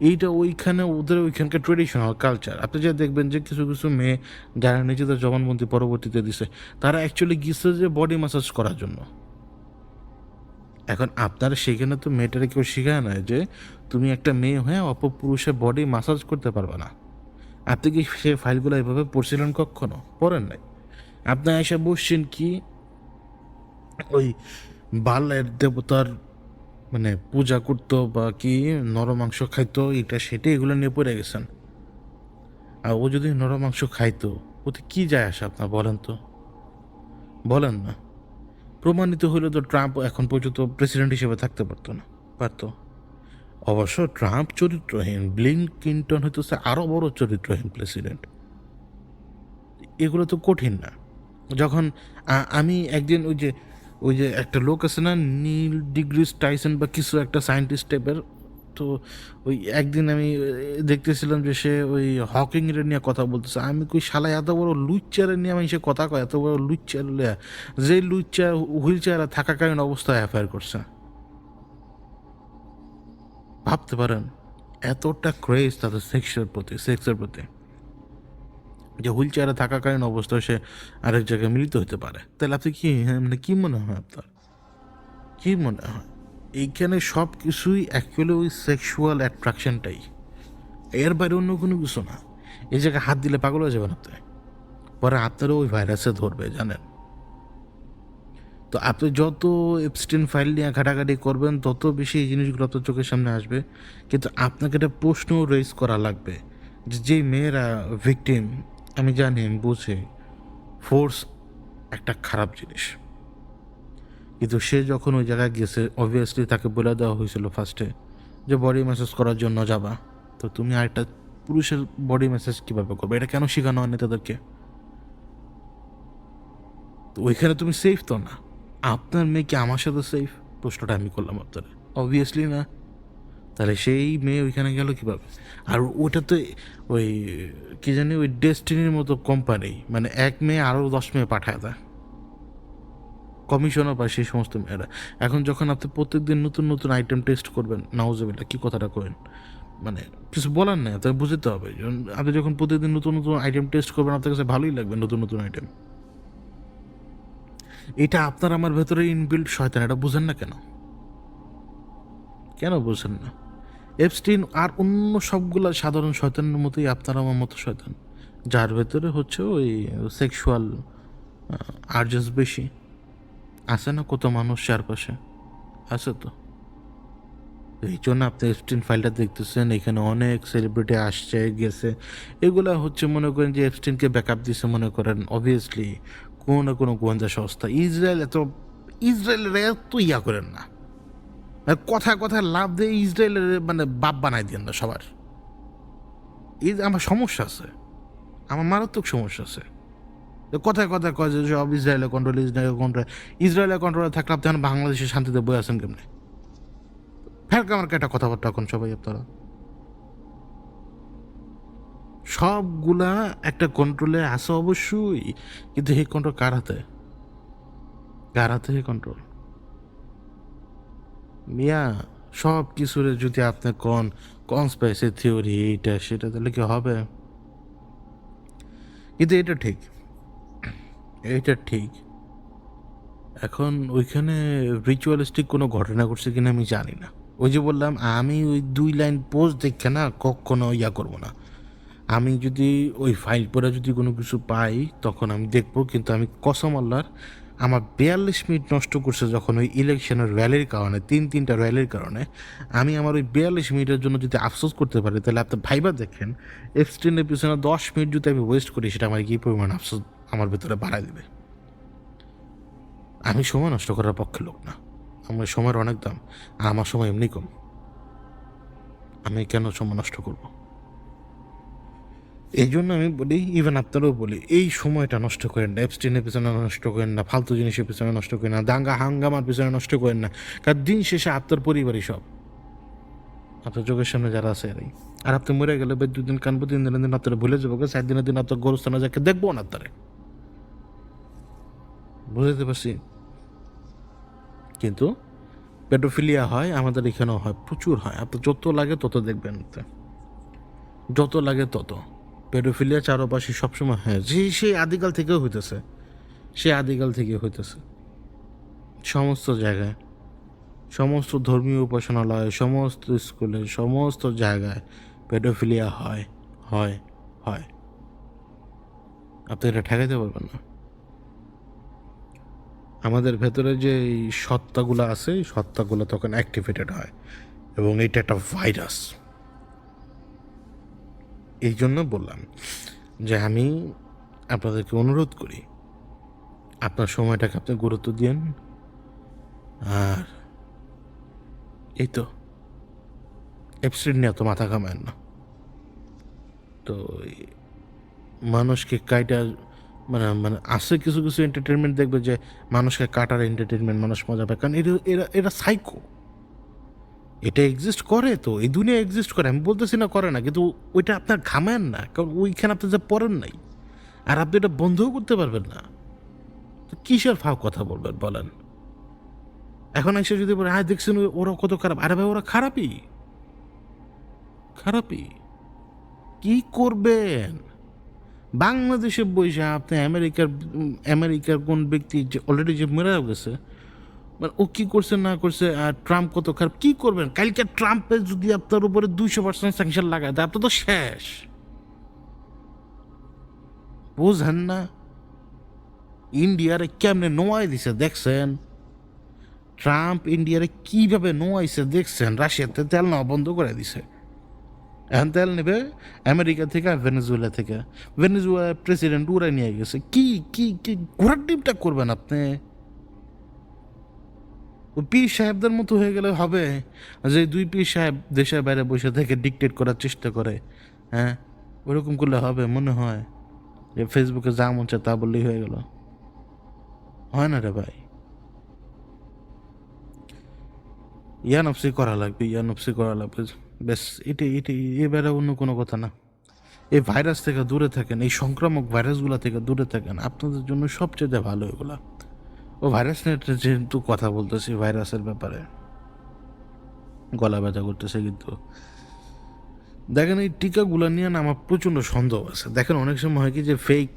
এইটা ওইখানে ওদের ওইখানকার ট্রেডিশনাল কালচার। আপনি যা দেখবেন যে কিছু কিছু মেয়ে যারা নিজেদের জবানবন্দি পরবর্তীতে দিছে, তারা অ্যাকচুয়ালি গিয়েছে যে বডি ম্যাসাজ করার জন্য। এখন আপনারা সেখানে তো মেয়েটারে কেউ শিখায় না যে তুমি একটা মেয়ে হয়ে অপপুরুষের বডি ম্যাসাজ করতে পারবে না। আপনি কি সে ফাইলগুলো এভাবে পড়ছিলেন কখনো? পড়েন নাই। আপনি এসে বসছেন কি ওই বালের দেবতার, মানে পূজা করতো বা কি নরমাংস খাইতো, এটা সেটা এগুলো নিয়ে পড়ে গেছেন। আর ও যদি নরমাংস খাইতো, ওতে কি যায় আসে আপনার বলেন তো? বলেন না। প্রমাণিত হলে তো ট্রাম্প এখন পর্যন্ত প্রেসিডেন্ট হিসেবে থাকতে পারতো না? পারতো। অবশ্য ট্রাম্প চরিত্রহীন, বিল ক্লিনটন হইতেছে আরও বড় চরিত্রহীন প্রেসিডেন্ট। এগুলো তো কঠিন না। যখন আমি একদিন ওই যে একটা লোক আছে না, নীল ডিগ্রিস টাইসন বা কিছু একটা সায়েন্টিস্ট টাইপের, তো ওই একদিন আমি দেখতেছিলাম যে সে ওই হকিং এর নিয়ে কথা বলতেছে। আমি কই শালা এত বড় লুইচ্চারে নিয়ে আমি সে কথা কয়, এত বড় লুইচ্চার লিয়া, যে লুইচ্চা হুইল চেয়ারে থাকাকালীন অবস্থায় অ্যাফায়ার করছে। ভাবতে পারেন এতটা ক্রেজ তাদের সেক্সের প্রতি যে হুইল চেয়ারে থাকাকালীন অবস্থায় সে আরেক জায়গায় মিলিত হতে পারে। তাহলে আপনি কি, হ্যাঁ, মানে কি মনে হয় আপনার? কি মনে হয়? এইখানে সব কিছুই অ্যাকচুয়ালি ওই সেক্সুয়াল অ্যাট্রাকশনটাই, এর বাইরে অন্য কোনো কিছু না। এই জায়গায় হাত দিলে পাগল হয়ে যাবেন আপনি, পরে আপনারও ওই ভাইরাসে ধরবে, জানেন? তো আপনি যত এপস্টিন ফাইল নিয়ে ঘাটাঘাটি করবেন তত বেশি এই জিনিসগুলো আপনার চোখের সামনে আসবে। কিন্তু আপনাকে একটা প্রশ্ন রেজ করা লাগবে যে যেই মেয়েরা ভিকটিম, আমি জানি, আমি বুঝি ফোর্স একটা খারাপ জিনিস, কিন্তু সে যখন ওই জায়গায় গেছে অবভিয়াসলি তাকে বলে দেওয়া হয়েছিল ফার্স্টে যে বডি ম্যাসাজ করার জন্য যাবা, তো তুমি আরেকটা পুরুষের বডি ম্যাসাজ কীভাবে করবে? এটা কেন শেখানো হয়নি তাদেরকে? তো ওইখানে তুমি সেফ তো না। আপনার মেয়ে কি আমার সাথে সেফ? প্রশ্নটা আমি করলাম আপনার। অবভিয়াসলি না। তাহলে সেই মেয়ে ওইখানে গেল কীভাবে? আর ওটা তো ওই কী জানি ওই ডেস্টিনির মতো কোম্পানি, মানে এক মেয়ে আরও 10 মেয়ে পাঠায় দেয়, কমিশনও পায় সেই সমস্ত মেয়েরা। এখন যখন আপনি প্রত্যেকদিন নতুন নতুন আইটেম টেস্ট করবেন, নাউজুবিল্লাহ কী কথাটা করেন, মানে কিছু বলার নেই, আপনাকে বুঝতে হবে। আপনি যখন প্রতিদিন নতুন নতুন আইটেম টেস্ট করবেন আপনার কাছে ভালোই লাগবে নতুন নতুন আইটেম। এটা আপনার আমার ভেতরে ইনবিল্ট শয়তান, এটা বুঝেন না কেন? কেন বুঝেন না? এপস্টিন আর অন্য সবগুলা সাধারণ শয়তানের মতোই আপনার আমার মতো শয়তান, যার ভেতরে হচ্ছে ওই সেক্সুয়াল আর্জেস বেশি। আছে না কত মানুষ চারপাশে, আছে তো। এই জন্য আপনি এপস্টিন ফাইলটা দেখতেছেন, এখানে অনেক সেলিব্রিটি আসছে গেছে। এগুলা হচ্ছে মনে করেন যে এপস্টিনকে ব্যাকআপ দিছে মনে করেন অবভিয়াসলি কোনো না কোনো গোয়েন্দা সংস্থা। ইসরায়েলের এত ইয়া করেন না, কথায় কথায় লাভ দিয়ে ইসরায়েলের মানে বাপ বানাই দেন না সবার। এই আমার সমস্যা আছে, আমার মারাত্মক সমস্যা আছে। কথায় কথায় কয় যে সব ইসরায়েলের কন্ট্রোল, ইসরায়েলের কন্ট্রোলে থাকলে আপনি এখন বাংলাদেশে শান্তিতে বই আছেন কেমনি? ফের আমার একটা কথাবার্তা এখন সবাই আপনারা সবগুলা একটা কন্ট্রোলে আছে অবশ্যই, কিন্তু এই কন্ট্রোল কার হাতে? কার হাতে এই কন্ট্রোল? মিয়া সব কিছুর যদি আপনি কনস্পাইরেসি থিওরি এইটা সেটা তাহলে কি হবে? কিন্তু এটা ঠিক এখন ওইখানে রিচুয়ালিস্টিক কোনো ঘটনা ঘটছে কিনা আমি জানি না। ওই যে বললাম আমি ওই 2 লাইন পোস্ট দেখে না কখনো ইয়া করবো না। আমি যদি ওই ফাইল পরে যদি কোনো কিছু পাই তখন আমি দেখবো, কিন্তু আমি কসম আল্লাহর আমার 42 মিনিট নষ্ট করছে যখন ওই ইলেকশনের র্যালির কারণে, তিনটা র্যালির কারণে আমি আমার ওই 42 মিনিটের জন্য যদি আফসোস করতে পারি, তাহলে আপনি ভাইবা দেখেন এপস্টিনের পিছনে 10 মিনিট যদি আমি ওয়েস্ট করি সেটা আমার কি পরিমাণ আফসোস আমার ভিতরে বাড়াই দেবে। আমি সময় নষ্ট করার পক্ষে লোক না, আমার সময়ের অনেক দাম, আর আমার সময় এমনি কম, আমি কেন সময় নষ্ট করব? এই জন্য আমি বলি, ইভেন আপনারাও বলি, এই সময়টা নষ্ট করেন না, এপস্টিনের পিছনে নষ্ট করেন না, ফালতু জিনিসের পিছনে নষ্ট করেন না, দাঙ্গা হাঙ্গামার পিছনে নষ্ট করেন না। কারণ দিন শেষে আপনার পরিবারই সব, আপনার চোখের সামনে যারা আছে এরাই। আর আপনি মরে গেলে 2 দিন কানবো, 3 দিনের দিন আপনারা ভুলে যাবো, 4 দিনের দিন আপনার গোরস্থানে যাকে দেখবো না তারে, বুঝতে পারছি। কিন্তু পেডোফিলিয়া হয় আমাদের এখানেও হয়, প্রচুর হয়। আপনার যত লাগে তত দেখবেন, যত লাগে তত পেডোফিলিয়া চারপাশে সবসময় হয়, সেই আদিকাল থেকেও হইতেছে, সে আদিকাল থেকে হইতেছে সমস্ত জায়গায়, সমস্ত ধর্মীয় উপাসনালয়, সমস্ত স্কুলে, সমস্ত জায়গায় পেডোফিলিয়া হয় হয় হয়। আপনি এটা ঠেকাইতে পারবেন না। আমাদের ভেতরে যে এই সত্তাগুলো আছে, এই সত্তাগুলো তখন অ্যাক্টিভেটেড হয়, এবং এটা একটা ভাইরাস। এই জন্য বললাম যে আমি আপনাদেরকে অনুরোধ করি আপনার সময়টাকে আপনি গুরুত্ব দিন। আর এই তো এপস্টিন নিয়ে তো মাথা ঘামায়েন না। তো মানুষকে কাইটা মানে মানে আছে কিছু কিছু এন্টারটেনমেন্ট দেখবে যে মানুষকে কাটার এন্টারটেনমেন্ট, মানুষ মজা পায়, কারণ এরা এরা এরা সাইকো। এটা এক্সিস্ট করে, তো এই দুনিয়া এক্সিস্ট করে, আমি বলতেছি না করে না, কিন্তু ওইটা আপনার ঘামেন না, কারণ ওইখানে আপনি যা পড়েন নাই, আর আপনি এটা বন্ধও করতে পারবেন না। তো কিসের ফাও কথা বলবেন বলেন? এখন এসে যদি বলে হ্যাঁ দেখছেন ওরা কত খারাপ, আরে ভাই ওরা খারাপই, খারাপই। কি করবেন বাংলাদেশে বসে আপনি? আমেরিকার কোন ব্যক্তি যে অলরেডি যে মেরে গেছে, মানে ও কি করছে না করছে, আর ট্রাম্প কত খারাপ, কি করবেন? কালকে ট্রাম্পের যদি আপনার উপরে 200% স্যাংশন লাগায় দেয়, আপনার তো শেষ। বুঝেন না? ইন্ডিয়ারে কেমনে নোয়াই দিছে দেখছেন? ট্রাম্প ইন্ডিয়ারে কিভাবে নোয়াইছে দেখছেন? রাশিয়াতে তেল নেওয়া বন্ধ করে দিছে, এখন তেল নেবে আমেরিকা থেকে আর ভেনেজুয়েলা থেকে। ভেনেজুয়েলার প্রেসিডেন্ট উড়াই নিয়ে গেছে। কি কি কি ঘোরার ডিপটা করবেন আপনি? পীর সাহেবদের মতো হয়ে গেলে হবে, যে 2 পীর সাহেব দেশের বাইরে বসে থেকে ডিকটেট করার চেষ্টা করে, হ্যাঁ ওরকম করলে হবে মনে হয়? যে ফেসবুকে যা মন চায় তা বললেই হয়ে গেল? হয় না রে ভাই, ইয়ানফসি করা লাগবে, ইয়ানফসি করা লাগবে। বেশ, এটি এবারে অন্য কোনো কথা না। এই ভাইরাস থেকে দূরে থাকেন, এই সংক্রামক ভাইরাসগুলো থেকে দূরে থাকেন, আপনাদের জন্য সবচেয়ে ভালো এগুলা। ও ভাইরাস নিয়ে যেহেতু কথা বলতেছি, ভাইরাসের ব্যাপারে গলা ব্যথা করতেছে, কিন্তু দেখেন এই টিকাগুলো নিয়ে না আমার প্রচণ্ড সন্দেহ আছে। দেখেন অনেক সময় হয় কি যে ফেক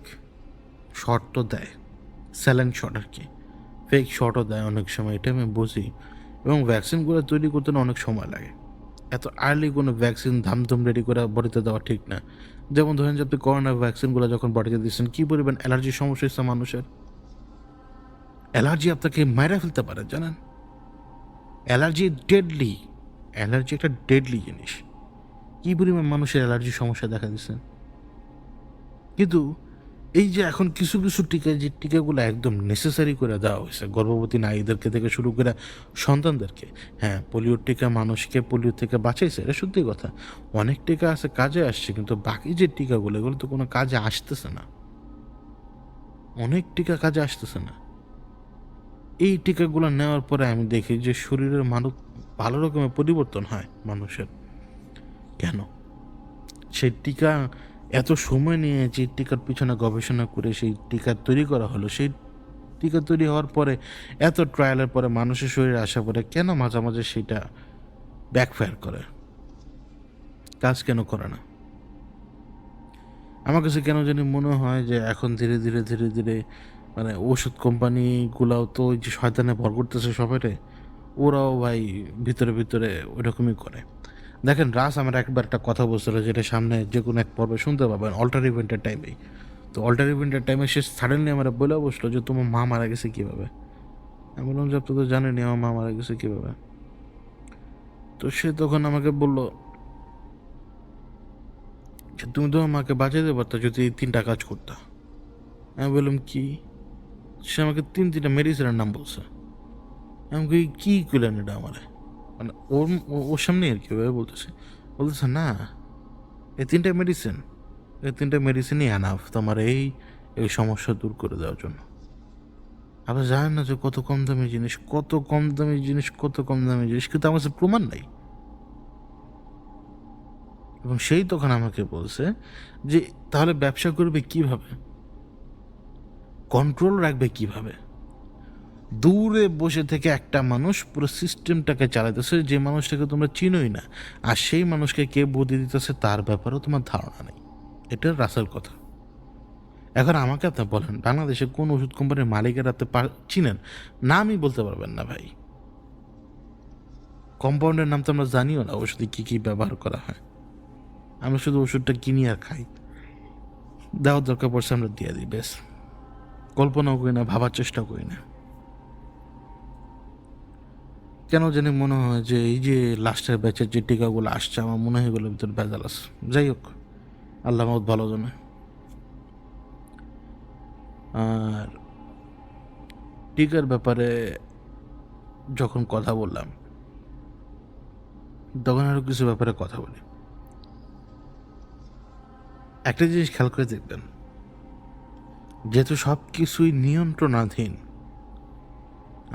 শট তো দেয়, স্যালাইন শট আর কি, ফেক শটও দেয় অনেক সময়, এটা আমি বুঝি। এবং ভ্যাকসিনগুলো তৈরি করতে না অনেক সময় লাগে। এত আর্লি কোনো ভ্যাকসিন ধামধুম রেডি করে বডিতে দেওয়া ঠিক না। যেমন ধরেন যে আপনি করোনা ভ্যাকসিনগুলো যখন বডিতে দিচ্ছেন, কী পরিমাণ অ্যালার্জির সমস্যা হচ্ছে মানুষের। অ্যালার্জি আপনাকে মাইরা ফেলতে পারে জানেন, অ্যালার্জি ডেডলি। অ্যালার্জি একটা ডেডলি জিনিস। কী পরিমাণ মানুষের অ্যালার্জির সমস্যা দেখা দিচ্ছে। কিন্তু এই যে এখন কিছু কিছু টিকা, যে টিকাগুলো একদম নেসেসারি করে দেওয়া হয়েছে গর্ভবতী নারীদেরকে থেকে শুরু করে সন্তানদেরকে। হ্যাঁ, পোলিওর টিকা মানুষকে পোলিও থেকে বাঁচাইছে, এটা সত্যি কথা। অনেক টিকা আছে কাজে আসছে, কিন্তু বাকি যে টিকাগুলো এগুলো তো কোনো কাজে আসতেছে না। অনেক টিকা কাজে আসতেছে না। এই টিকাগুলো নেওয়ার পরে আমি দেখি যে শরীরের ভালো রকমের পরিবর্তন হয় মানুষের। কেন? সেই টিকা এত সময় নিয়ে যে টিকার পিছনে গবেষণা করে সেই টিকা তৈরি করা হলো, সেই টিকা তৈরি হওয়ার পরে এত ট্রায়ালের পরে মানুষের শরীরে আসার পরে কেন মাঝে মাঝে সেটা ব্যাকফায়ার করে, কাজ কেন করে না? আমার কাছে কেন জানি মনে হয় যে এখন ধীরে ধীরে ধীরে ধীরে মানে ওষুধ কোম্পানিগুলাও তো ওই যে শয়তানে ভর করতেছে সবাইরে, ওরাও ভাই ভিতরে ভিতরে ওইরকমই করে। দেখেন, রাস আমার একবার একটা কথা বলছিল, যেটা সামনে যে কোনো এক পর্বে শুনতে পাবেন অল্টার ইভেন্টের টাইমেই। তো অল্টার ইভেন্টের টাইমে সে সাডেনলি আমার বলে বসলো যে তোমার মা মারা গেছে কীভাবে। আমি বললাম যে আপনি তো জানেনি আমার মা মারা গেছে কীভাবে। তো সে তখন আমাকে বললো যে তুমি তোমার মাকে বাঁচাতে পারতো যদি এই 3টা কাজ করতা। আমি বললাম কি? সে আমাকে 3টা মেডিসিনের নাম বলছে। আমি কী করলেন এটা আমারে, মানে ওর সামনে আর কি বলতেছে না, এই 3টা মেডিসিনই অ্যানাফ তোমার এই এই সমস্যা দূর করে দেওয়ার জন্য। আপনি জানেন না যে কত কম দামি জিনিস, কত কম দামি জিনিস, কত কম দামি জিনিস, কিন্তু আমার কাছে প্রমাণ নাই। এবং সেই তখন আমাকে বলছে যে তাহলে ব্যবসা করবে কিভাবে, কন্ট্রোল রাখবে কিভাবে? দূরে বসে থেকে একটা মানুষ পুরো সিস্টেমটাকে চালাইতেছে, যে মানুষটাকে তোমরা চিনোই না, আর সেই মানুষকে কে বুদ্ধি দিতেছে তার ব্যাপারেও তোমার ধারণা নেই। এটা রাসেল কথা। এখন আমাকে আপনি বলেন, বাংলাদেশে কোন ওষুধ কোম্পানির মালিকের আপনি চিনেন? নামই বলতে পারবেন না ভাই। কম্পাউন্ডের নাম তো আমরা জানিও না, ওষুধে কী কী ব্যবহার করা হয়। আমরা শুধু ওষুধটা কিনি আর খাই, দেওয়ার দরকার পড়ছে আমরা দিয়ে দিই, বেশ। কল্পনাও করি না, ভাবার চেষ্টা করি না। কেন জানি মনে হয় যে এই যে লাস্টের ব্যাচের যে টিকাগুলো আসছে, আমার মনে হয় এগুলোর ভিতরে ভেজাল আছে। যাই হোক, আল্লাহ বহুত ভালো জানে। আর টিকার ব্যাপারে যখন কথা বললাম, তখন আরও কিছু ব্যাপারে কথা বলি। একটা জিনিস খেয়াল করে দেখবেন, যেহেতু সব কিছুই নিয়ন্ত্রণাধীন,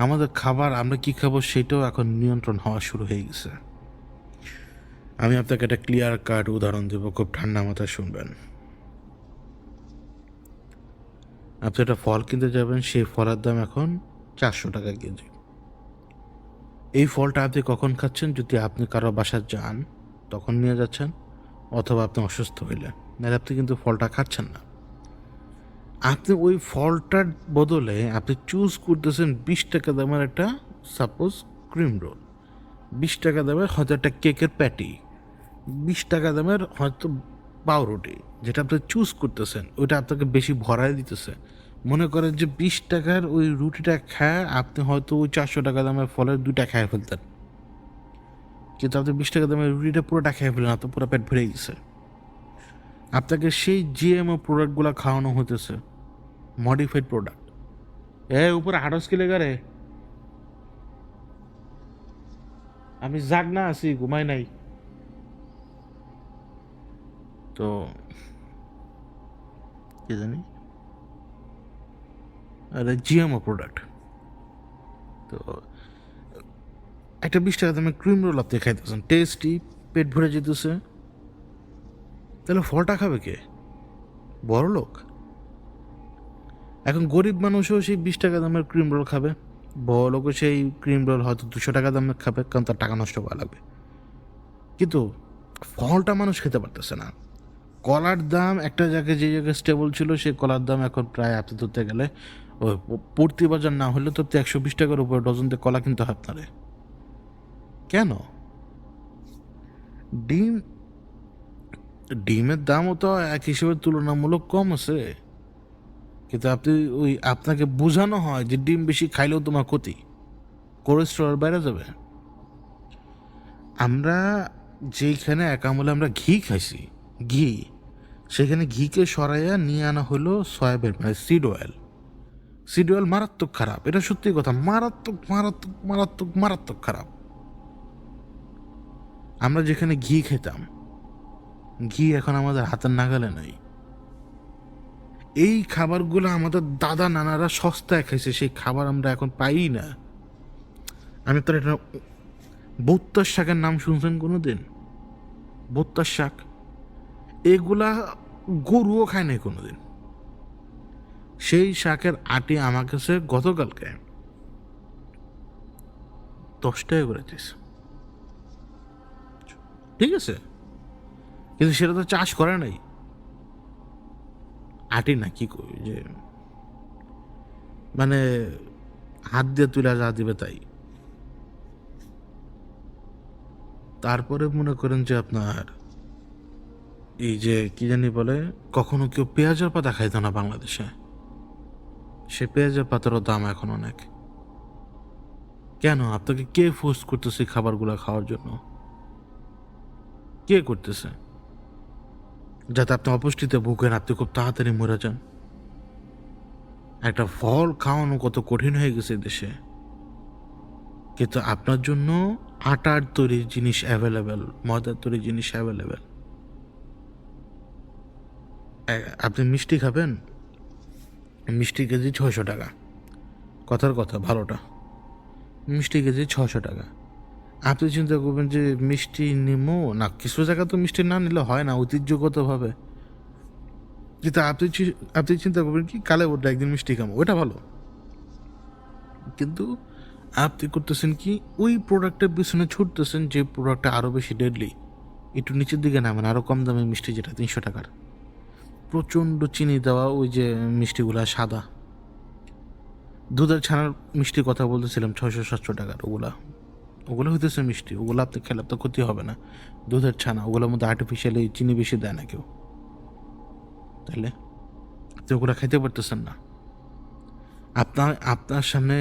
আমাদের খাবার আমরা কি খাবো সেটাও এখন নিয়ন্ত্রণ হওয়া শুরু হয়ে গেছে। আমি আপনাকে একটা ক্লিয়ার কাট উদাহরণ দেব, খুব ঠান্ডা মাথায় শুনবেন। আপনি একটা ফল কিনতে যাবেন, সেই ফলের দাম এখন 400 টাকা কেজি। এই ফলটা আপনি কখন খাচ্ছেন? যদি আপনি কারো বাসায় যান তখন নিয়ে যাচ্ছেন, অথবা আপনি অসুস্থ হইলে, নাহলে আপনি কিন্তু ফলটা খাচ্ছেন না। আপনি ওই ফলটার বদলে আপনি চুজ করতেছেন 20 টাকা দামের একটা সাপোজ ক্রিম রোল, 20 টাকা দামের হয়তো একটা কেকের প্যাটি, 20 টাকা দামের হয়তো পাউরুটি। যেটা আপনি চুজ করতেছেন ওইটা আপনাকে বেশি ভরায় দিতেছে। মনে করেন যে 20 টাকার ওই রুটিটা খায় আপনি হয়তো ওই 400 টাকা দামের ফলের 2টা খায় ফেলতেন, কিন্তু আপনি 20 টাকা দামের রুটিটা পুরোটা খেয়ে ফেলেন, আপনার পুরো পেট ভরে গেছে। আপনাকে সেই জিএমও প্রোডাক্টগুলো খাওয়ানো হতেছে, মডিফাইড প্রোডাক্ট। উপরে 28 কিলো গারে আমি জাগ না আছি, ঘুমাই নাই। তো কি জানি, আরে জিএমও প্রোডাক্ট। তো একটা 20 টাকা দামের ক্রিম রোল আপনি খাইতেছেন, টেস্টি, পেট ভরে যেতেছে, তাহলে ফলটা খাবে কে? বড় লোক। এখন গরিব মানুষও সেই 20 টাকা দামের ক্রিম রোল খাবে, বড় লোকও সেই ক্রিম রোল হয়তো 200 টাকা দামের খাবে, কারণ তার টাকা নষ্ট করা লাগবে। কিন্তু ফলটা মানুষ খেতে পারতেছে না। কলার দাম একটা জায়গায়, যে জায়গায় স্টেবল ছিল, সেই কলার দাম এখন প্রায় আপনি ধরতে গেলে ওই পূর্তি বাজার না হলে তো 120 টাকার উপরে ডজন দিয়ে কলা কিনতে হয় আপনারে। কেন? ডিম, ডিমের দামও তো এক হিসেবে তুলনামূলক কম আছে, কিন্তু আপনি ওই আপনাকে বোঝানো হয় যে ডিম বেশি খাইলেও তোমার ক্ষতি, কোলেস্টেরল বেড়ে যাবে। আমরা যেইখানে এক আমলে আমরা ঘি খাইছি, ঘি, সেখানে ঘিকে সরাইয়া নিয়ে আনা হলো সয়াবিন মানে সিড অয়েল। সিড অয়েল মারাত্মক খারাপ, এটা সত্যি কথা, মারাত্মক মারাত্মক মারাত্মক মারাত্মক খারাপ। আমরা যেখানে ঘি খেতাম, ঘি এখন আমাদের হাতের নাগালে নাই। এই খাবারগুলো আমাদের দাদা নানারা সস্তায় খাইছে, সেই খাবার আমরা এখন পাই না। আমি তো এটা, বৌত্তার শাকের নাম শুনছেন কোনো দিন? বৌত্তার শাক, এগুলা গরুও খায় নাই কোনো দিন। সেই শাকের আটি আমার কাছে গতকালকে 10 টাকা করে দিয়েছে, ঠিক আছে, কিন্তু সেটা তো চাষ করে নাই। আটি না কি কই যে মানে হাত দিয়ে তুলে যা দিবে তাই। তারপরে মনে করেন যে আপনার এই যে কি জানি বলে, কখনো কেউ পেঁয়াজের পাতা খাইতো না বাংলাদেশে, সে পেঁয়াজের পাতারও দাম এখন অনেক। কেন? আপনাকে কে ফোর্স করতেছে খাবারগুলো খাওয়ার জন্য? কে করতেছে? যাতে আপনি অপুষ্টিতে ভুগেন, আপনি খুব তাড়াতাড়ি মরে যান। একটা ফল খাওয়ানো কত কঠিন হয়ে গেছে দেশে, কিন্তু আপনার জন্য আটার তৈরি জিনিস অ্যাভেলেবেল, ময়দার তৈরি জিনিস অ্যাভেলেবেল। আপনি মিষ্টি খাবেন, মিষ্টি কেজি 600 টাকা, কথার কথা ভালোটা, মিষ্টি কেজি 600 টাকা। আপনি চিন্তা করবেন যে মিষ্টি নিমো না, কিছু জায়গা তো মিষ্টি না নিলে হয় না ঐতিহ্যগতভাবে, কিন্তু আপনি চিন্তা করবেন কি কালে ওটা একদিন মিষ্টি খাবো, ওটা ভালো। কিন্তু আপনি করতেছেন কি, ওই প্রোডাক্টের পিছনে ছুটতেছেন যে প্রোডাক্টটা আরও বেশি ডেডলি, একটু নিচের দিকে নামেন, আরও কম দামে মিষ্টি, যেটা 300 টাকার, প্রচণ্ড চিনি দেওয়া ওই যে মিষ্টিগুলা সাদা, দুধের ছানার মিষ্টির কথা বলতেছিলাম, 600-700 টাকার, ওগুলো হইতেছে মিষ্টি, ওগুলো আপনি খেলে আপনার ক্ষতি হবে না। দুধের ছানা, ওগুলোর মধ্যে আর্টিফিশিয়ালি চিনি বেশি দেয় না কেউ, তাইলে আপনি ওগুলো খাইতে পারতেছেন না। আপনার সামনে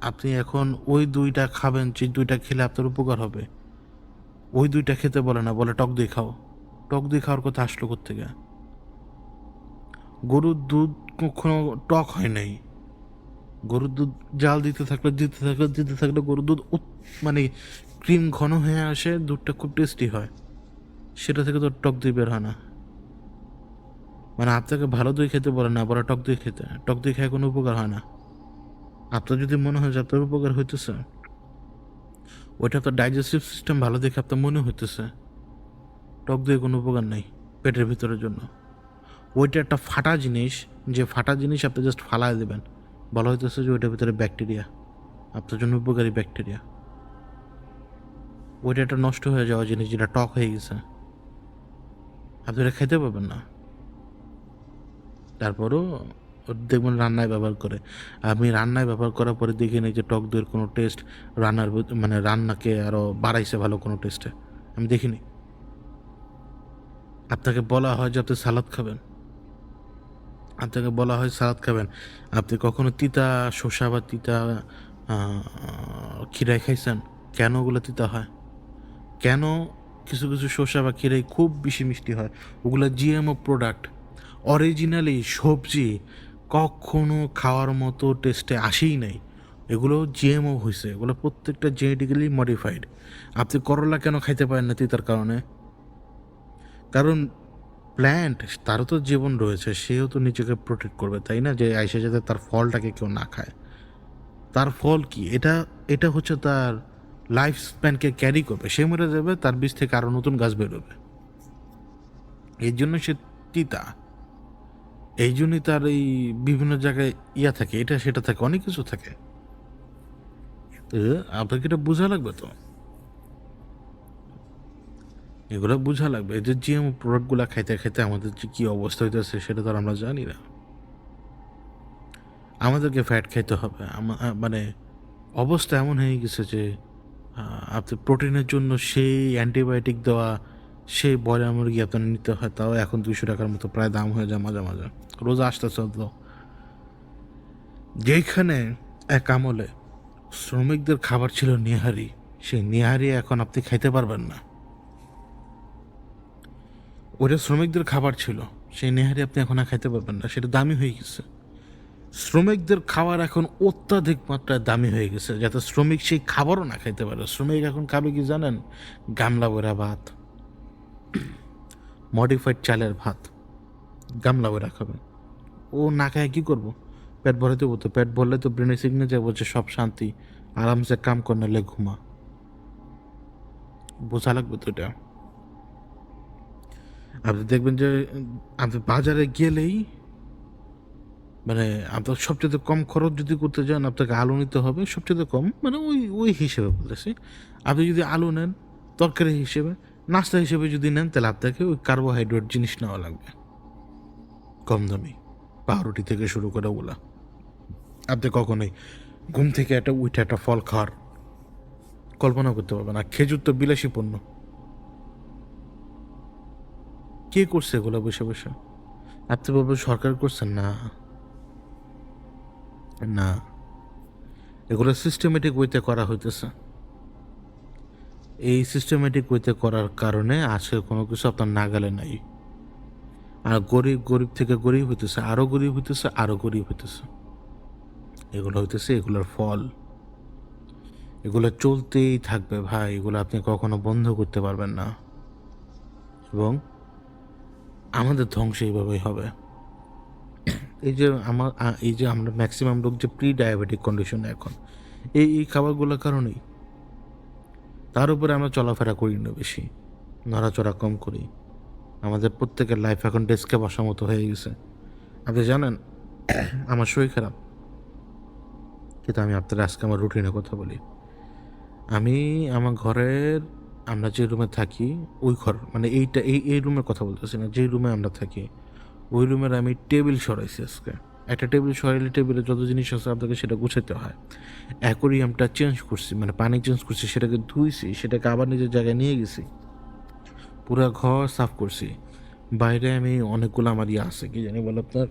আপনি এখন ওই দুইটা খাবেন, যে দুইটা খেলে আপনার উপকার হবে, ওই দুইটা খেতে বলে না, বলে টক দই খাও। টক দই খাওয়ার কথা আসলো কোত্থেকে? গরুর দুধ কখনো টক হয় নাই। গরুর দুধ জাল দিতে থাকলে গরুর দুধ মানে ক্রিম ঘন হয়ে আসে, দুধটা খুব টেস্টি হয়, সেটা থেকে তো টক দই বের হয় না। মানে আপনাকে ভালো দই খেতে বলে না, বলে টক দই খেতে, টক দই খেয়ে কোনো উপকার হয় না। আপনার যদি মনে হয় যে আপনার উপকার হইতেছে, ওইটা তো ডাইজেস্টিভ সিস্টেম ভালো দেখে আপনার মনে হইতেছে, টক দই কোনো উপকার নেই পেটের ভিতরের জন্য। ওইটা একটা ফাটা জিনিস, যে ফাটা জিনিস আপনি জাস্ট ফালায় দেবেন, বলা হইতেছে যে ওইটার ভিতরে ব্যাকটেরিয়া, আপনার জন্য উপকারী ব্যাকটেরিয়া। ওইটা একটা নষ্ট হয়ে যাওয়া জিনিস, যেটা টক হয়ে গেছে, আপনি এটা খেতে পারবেন না। তারপরও দেখবেন রান্নায় ব্যবহার করে, আমি রান্নায় ব্যবহার করার পরে দেখি না যে টক দইয়ের কোনো টেস্ট মানে রান্নাকে আরও বাড়াইছে ভালো কোনো টেস্টে, আমি দেখিনি। আপনাকে বলা হয় যে আপনি সালাদ খাবেন, আপনি কখনো তিতা শসা বা তিতা খিরাই খাইছেন? কেন ওগুলো তিতা হয়? কেন কিছু কিছু শসা বা খিরাই খুব বেশি মিষ্টি হয়? ওগুলো জিএমও প্রোডাক্ট, অরিজিনালি সবজি কখনো খাওয়ার মতো টেস্টে আসেই নাই, এগুলো জিএমও হয়েছে, এগুলো প্রত্যেকটা জেনেটিক্যালি মডিফাইড। আপনি করলা কেন খাইতে পারেন না তিতার কারণে? কারণ প্ল্যান্ট, তারও তো জীবন রয়েছে, সেও তো নিজেকে প্রোটেক্ট করবে, তাই না? যে আইসে যাতে তার ফলটাকে কেউ না খায়। তার ফল কি, এটা এটা হচ্ছে তার লাইফ স্প্যানকে ক্যারি করবে, সে মরে যাবে, তার বীজ থেকে আরও নতুন গাছ বেরোবে, এই জন্য সে তিতা, এই জন্যই তার এই বিভিন্ন জায়গায় থাকে, এটা সেটা থাকে, অনেক কিছু থাকে। আপনাকে এটা বোঝা লাগবে তো, এগুলো বোঝা লাগবে। এই যে জিএমও প্রোডাক্টগুলো খাইতে খাইতে আমাদের যে কী অবস্থা হইতেছে সেটা তো আর আমরা জানি না। আমাদেরকে ফ্যাট খাইতে হবে, মানে অবস্থা এমন হয়ে গেছে যে আপনি প্রোটিনের জন্য সেই অ্যান্টিবায়োটিক দেওয়া, সেই ব্রয়লার মুরগি আপনার নিতে হয়, তাও এখন 200 টাকার মতো প্রায় দাম হয়ে যায় মাঝে মাঝে, রোজ আসতেছে তো। যেখানে এক আমলে শ্রমিকদের খাবার ছিল নেহারি, সেই নেহারি এখন আপনি খাইতে পারবেন না। ওটা শ্রমিকদের খাবার ছিল, সেই নেহারি আপনি এখন আর খাইতে পারবেন না, সেটা দামি হয়ে গেছে। শ্রমিকদের খাবার এখন অত্যাধিক মাত্রায় দামি হয়ে গেছে, যাতে শ্রমিক সেই খাবারও না খাইতে পারে। শ্রমিক এখন খাবে কি জানেন? গামলা ভরা ভাত, মডিফাইড চালের ভাত গামলা ভরা খাবে। ও না খায় কী করবো? পেট ভরাতে বলতো, পেট ভরলে তো ব্রেনে সিগনেচার বলছে সব শান্তি, আরামসে কাম করলে ঘুমা। বোঝা লাগবে তো এটা। আপনি দেখবেন যে আপনি বাজারে গেলেই মানে আপনার সবচেয়ে কম খরচ যদি করতে যান, আপনাকে আলু নিতে হবে সবচেয়ে কম, মানে ওই ওই হিসেবে বলতেছি। আপনি যদি আলু নেন তরকারি হিসেবে, নাস্তা হিসেবে যদি নেন, তাহলে আপনাকে ওই কার্বোহাইড্রেট জিনিস নেওয়া লাগবে কম দামি, পাউরুটি থেকে শুরু করে ওগুলা। আপনি কখনোই ঘুম থেকে উঠে একটা ফল খাওয়ার কল্পনা করতে পারবেন না। খেজুর তো বিলাসী পণ্য। কে করছে এগুলো বসে বসে? আপনি বলবেন সরকার করছেন? না না, এগুলো সিস্টেমেটিক ওয়েতে করা হইতেছে। এই সিস্টেমেটিক ওয়েতে করার কারণে আজকে কোনো কিছু আপনার নাগালে নাই। আর গরিব গরিব থেকে গরিব হইতেছে, আরও গরিব হইতেছে, আরও গরিব হইতেছে। এগুলো হইতেছে এগুলোর ফল। এগুলো চলতেই থাকবে ভাই, এগুলো আপনি কখনো বন্ধ করতে পারবেন না, এবং আমাদের ধ্বংস এইভাবেই হবে। এই যে আমরা ম্যাক্সিমাম লোক যে প্রি ডায়াবেটিক কন্ডিশনে এখন, এই খাবারগুলোর কারণেই। তার উপরে আমরা চলাফেরা করি না বেশি, নড়াচড়া কম করি। আমাদের প্রত্যেকের লাইফ এখন ডেস্কে বসার মতো হয়ে গেছে। আপনি জানেন আমার শরীর খারাপ, কিন্তু আমি আপনার আজকে আমার রুটিনের কথা বলি। আমি আমার ঘরের, আমরা যে রুমে থাকি ওই ঘর, মানে এই রুমের কথা বলতেছি না, যে রুমে আমরা থাকি ওই রুমের আমি টেবিল সরাইছি আজকে। একটা টেবিল সরাইলে টেবিলে যত জিনিস আছে আপনাকে সেটা গুছাতে হয়। অ্যাকোরিয়ামটা চেঞ্জ করছি, মানে পানি চেঞ্জ করছি, সেটাকে ধুইছি, সেটাকে আবার নিজের জায়গায় নিয়ে গেছি, পুরো ঘর সাফ করছি। বাইরে আমি অনেকগুলো আমার আছে, কি জানি বলে আপনার,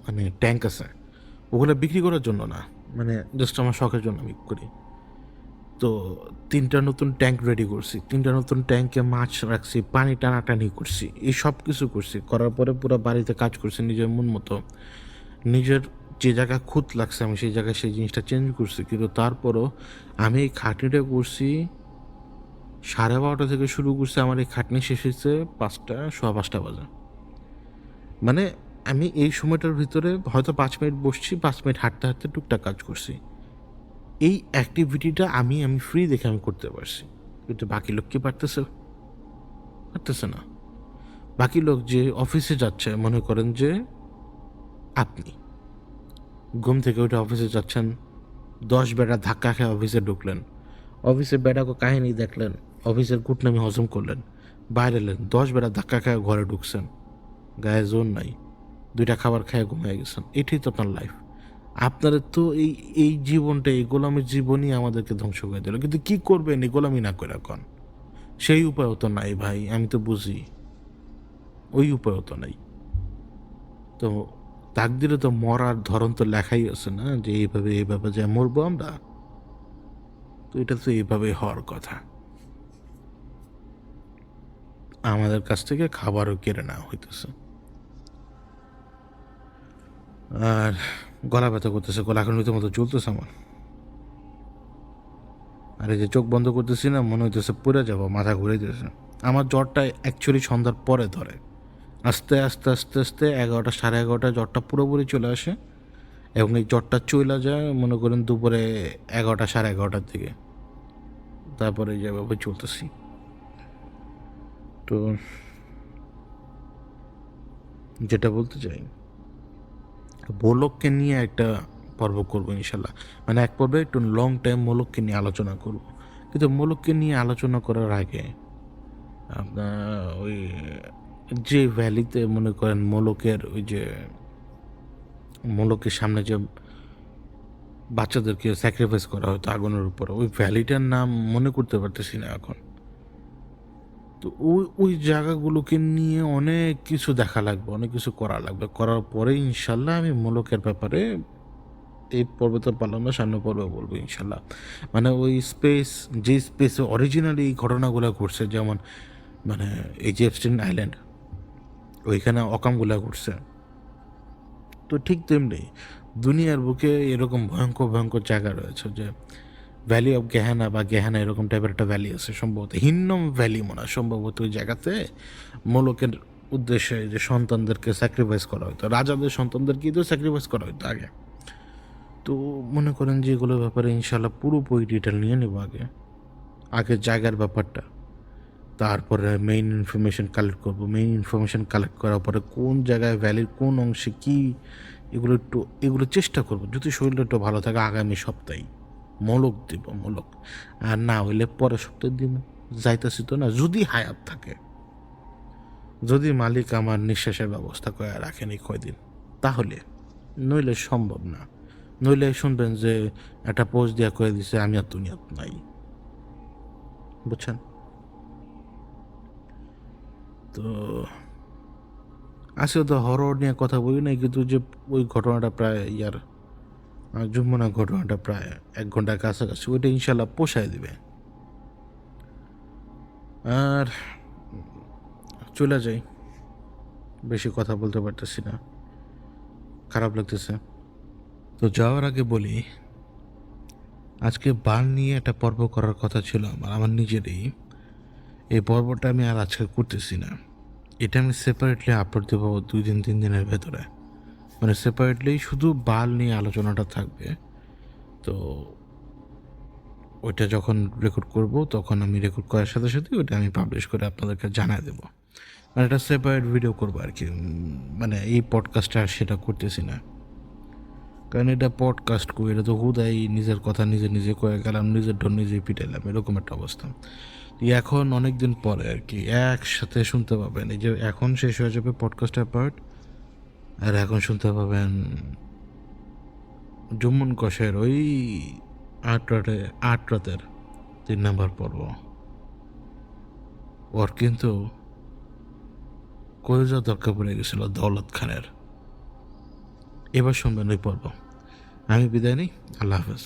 মানে ট্যাঙ্ক আছে, ওগুলো বিক্রি করার জন্য না, মানে জাস্ট আমার শখের জন্য আমি করি। তো 3টা নতুন ট্যাঙ্ক রেডি করছি, 3টা নতুন ট্যাঙ্কে মাছ রাখছি, পানি টানাটানি করছি, এই সব কিছু করছি। করার পরে পুরো বাড়িতে কাজ করছি নিজের মন মতো। নিজের যে জায়গায় খুঁত লাগছে আমি সেই জায়গায় সেই জিনিসটা চেঞ্জ করছি, কিন্তু তারপরও আমি এই খাটনিটা করছি 12:30 থেকে শুরু করছি। আমার এই খাটনি শেষ হয়েছে 5টা, 5:15 বাজে। মানে আমি এই সময়টার ভিতরে হয়তো 5 মিনিট বসছি, 5 মিনিট হাঁটতে হাঁটতে টুকটাক কাজ করছি। এই অ্যাক্টিভিটিটা আমি ফ্রি দেখে আমি করতে পারছি, কিন্তু বাকি লোক কি পারতেছে? পারতেছে না। বাকি লোক যে অফিসে যাচ্ছে, মনে করেন যে আপনি ঘুম থেকে উঠে অফিসে যাচ্ছেন, 10 বেড়া ধাক্কা খেয়ে অফিসে ঢুকলেন, অফিসে বেড়াকে কাহিনী দেখলেন, অফিসের কুটনামি হজম করলেন, বাইরে এলেন, 10 বেড়া ধাক্কা খেয়ে ঘরে ঢুকছেন, গায়ে জোর নাই, 2টা খাবার খেয়ে ঘুমিয়ে গেছেন। এটাই তো আপনার লাইফ। আপনাদের তো এই জীবনটা, এই গোলামের জীবনই আমাদেরকে ধ্বংস করে দিল। কিন্তু কি করবেন এই গোলামি না করে এখন? সেই উপায়ও তো নাই ভাই, আমি তো বুঝি ওই উপায়ও তো নাই। তো তাকদিরে তো মরার ধরন তো লেখাই আছে না, যে এইভাবে যে মরবো আমরা। তো এটা তো এইভাবে হওয়ার কথা। আমাদের কাছ থেকে খাবারও কেড়ে নেওয়া হইতেছে, আর গলা ব্যথা করতেছে, গলা এখন মতো চলতেছে আমার। আর এই যে চোখ বন্ধ করতেছি না, মনে হইতেছে পড়ে যাবো, মাথা ঘুরে দিতেছে। আমার জ্বরটা অ্যাকচুয়ালি সন্ধ্যার পরে ধরে, আস্তে আস্তে আস্তে আস্তে 11টা, 11:30 জ্বরটা পুরোপুরি চলে আসে, এবং এই জ্বরটা চলে যায় মনে করেন দুপুরে 11টা, 11:30 দিকে। তারপরে যেভাবে চলতেছি। তো যেটা বলতে চাই, মোলককে নিয়ে একটা পর্ব করবো ইনশাল্লাহ, মানে এক পর্বে একটু লং টাইম মোলককে নিয়ে আলোচনা করব। কিন্তু মোলককে নিয়ে আলোচনা করার আগে আপনার ওই যে ভ্যালিতে মনে করেন মোলকের ওই যে মোলকের সামনে যে বাচ্চাদেরকে স্যাক্রিফাইস করা হতো আগুনের উপরে, ওই ভ্যালিটার নাম মনে করতে পারতেছি না এখন। তো ওই জায়গাগুলোকে নিয়ে অনেক কিছু দেখা লাগবে, অনেক কিছু করা লাগবে। করার পরে ইনশাল্লাহ আমি মোলকের ব্যাপারে এই পর্বে তো পারলাম না, সামনে পর্বে বলবো ইনশাল্লাহ। মানে ওই স্পেস, যে স্পেসে অরিজিনালি এই ঘটনাগুলো ঘটছে, যেমন মানে এই যে এপস্টাইন আইল্যান্ড, ওইখানে অকামগুলা ঘটছে, তো ঠিক তেমনি দুনিয়ার বুকে এরকম ভয়ঙ্কর ভয়ঙ্কর জায়গা রয়েছে, যে ভ্যালি অফ গেহানা বা গেহানা এরকম টাইপের একটা ভ্যালি আছে, সম্ভবত হিন্নম ভ্যালি মনে হয়, সম্ভবত ওই জায়গাতে মোলকের উদ্দেশ্যে যে সন্তানদেরকে স্যাক্রিফাইস করা হতো, রাজাদের সন্তানদেরকেই তো স্যাক্রিফাইস করা হতো আগে। তো মনে করেন যে এগুলোর ব্যাপারে ইনশাল্লাহ পুরোপুরি ডিটেল নিয়ে নেব আগে, আগে জায়গার ব্যাপারটা, তারপরে মেইন ইনফরমেশন কালেক্ট করব। মেইন ইনফরমেশন কালেক্ট করার পরে কোন জায়গায় ভ্যালির কোন অংশে কী, এগুলো চেষ্টা করব, যদি শরীরটা একটু ভালো থাকে আগামী সপ্তাহে মলক দিব, মলক। আর না হইলে পরের সপ্তাহে দিব, যাইতেছি তো না, যদি হায়াত থাকে, যদি মালিক আমার নিঃশ্বাসের ব্যবস্থা করে রাখেনি কয়দিন, তাহলে। নইলে সম্ভব না। নইলে শুনবেন যে একটা পোস্ট দিয়া করে দিছে আমি আর দুনিয়াত নাই, বুঝছেন? তো আজকে তো হরর নিয়ে কথা বলি নাই, কিন্তু যে ওই ঘটনাটা প্রায় যমুনা ঘটনাটা প্রায় 1 ঘন্টার কাছাকাছি, ওইটা ইনশাল্লাহ পোষায় দিবে। আর চলে যাই, বেশি কথা বলতে পারতেছি না, খারাপ লাগতেছে। তো যাওয়ার আগে বলি, আজকে বান নিয়ে একটা পর্ব করার কথা ছিল আমার নিজেরই। এই পর্বটা আমি আর আজকে করতেছি না, এটা আমি সেপারেটলি আপলোড দেবো 2-3 দিনের ভেতরে। মানে সেপারেটলি শুধু বাল নিয়ে আলোচনাটা থাকবে। তো ওইটা যখন রেকর্ড করব, তখন আমি রেকর্ড করার সাথে সাথে ওইটা আমি পাবলিশ করে আপনাদেরকে জানাই দেবো। মানে এটা সেপারেট ভিডিও করবো আর কি। মানে এই পডকাস্টটা আর সেটা করতেছি না, কারণ এটা পডকাস্ট করি, এটা তো হুদাই নিজের কথা নিজে নিজে করে গেলাম, নিজের ঢোল নিজেই পিটাইলাম, এরকম একটা অবস্থা। এখন অনেক দিন পরে আর কি একসাথে শুনতে পাবেন, এই যে এখন শেষ হয়ে যাবে পডকাস্টের পার্ট, আর এখন শুনতে পাবেন জুম্মন কষের ওই 8 রাতের 3 নম্বর পর্ব। ওর কিন্তু কলেজা দরকার পড়ে গেছিল দৌলত খানের। এবার শুনবেন ওই পর্ব। আমি বিদায় নিই, আল্লাহ হাফেজ।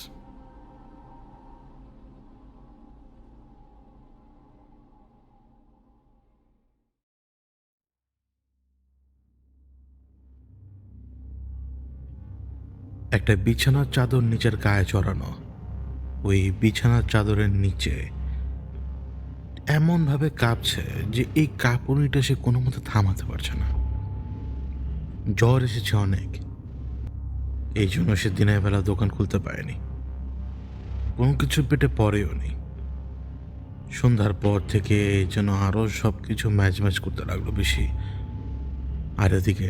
একটা বিছানার চাদর নিচের গায়ে চড়ানো, ওই বিছানার চাদরের নিচে এমনভাবে কাঁপছে যে এই কাঁপুনিটা সে কোনো মতে থামাতে পারছে না। জ্বর এসেছে অনেক, এই জন্য সে দিনের বেলা দোকান খুলতে পারেনি, কোনো কিছু পেটে পড়েও নি। সন্ধ্যার পর থেকে যেন আরও সব কিছু ম্যাচ ম্যাচ করতে লাগলো বেশি। আর এদিকে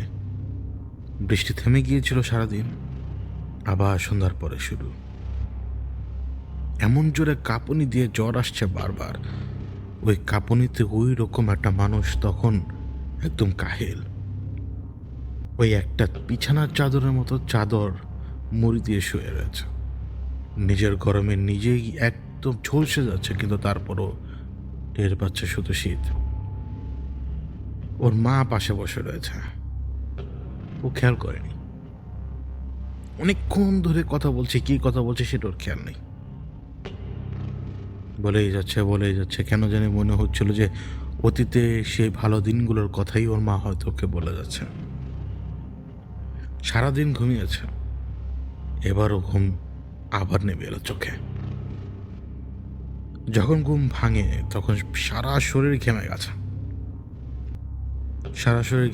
বৃষ্টি থেমে গিয়েছিল সারাদিন, আবার সন্ধ্যার পরে শুরু। এমন জোরে কাঁপুনি দিয়ে জ্বর আসছে বারবার। ওই কাঁপুনিতে ওই রকম একটা মানুষ তখন একদম কাহেল, ওই একটা বিছানার চাদরের মতো চাদর মুড়ি দিয়ে শুয়ে রয়েছে। নিজের গরমে নিজেই একদম ঝলসে যাচ্ছে, কিন্তু তারপরও টের পাচ্ছে শুধু শীত। ওর মা পাশে বসে রয়েছে, ও খেয়াল করেনি। অনেকক্ষণ ধরে কথা বলছে, কি কথা বলছে সেটা ওর খেয়াল নেই। বলেই যাচ্ছে, কেন জানি মনে হচ্ছিল যে অতীতে সেই ভালো দিনগুলোর কথাই ওর মা হয়তো ওকে বলে যাচ্ছে। সারাদিন ঘুমিয়েছে, এবারও ঘুম আবার নেমে এলো চোখে। যখন ঘুম ভাঙে তখন সারা শরীর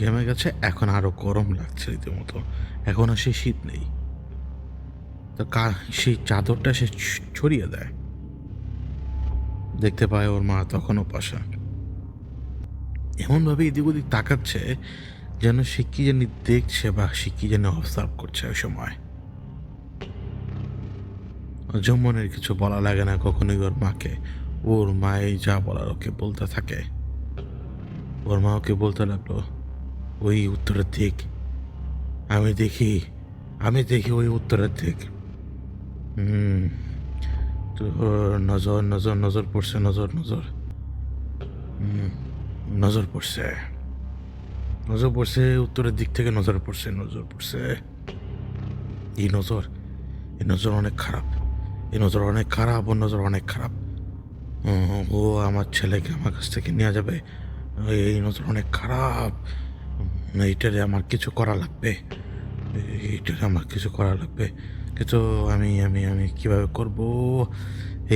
ঘেমে গেছে, এখন আরো গরম লাগছে রীতিমতো। এখন আর সে শীত নেই, তো সেই চাদরটা সে ছড়িয়ে দেয়। দেখতে পায় ওর মা তখনও পাশা, এমনভাবে এদিক ওদিক তাকাচ্ছে যেন সে কি জানি দেখছে বা সে কি জানি অবজার্ভ করছে। ওই সময় যমনের কিছু বলা লাগে না কখনোই ওর মাকে। ওর মাই যা বলার ওকে বলতে থাকে। ওর মা ওকে বলতে লাগলো, ওই উত্তরের দিক, আমি দেখি ওই উত্তরের দিক। তো নজর নজর নজর পড়ছে, নজর পড়ছে উত্তরের দিক থেকে, নজর পড়ছে। এই নজর এই নজর অনেক খারাপ, এই নজর অনেক খারাপ, ওর নজর অনেক খারাপ। ও আমার ছেলেকে আমার কাছ থেকে নিয়ে যাবে, এই নজর অনেক খারাপ। এইটারে আমার কিছু করা লাগবে, এইটারে আমার কিছু করা লাগবে। কিন্তু আমি আমি আমি কীভাবে করব?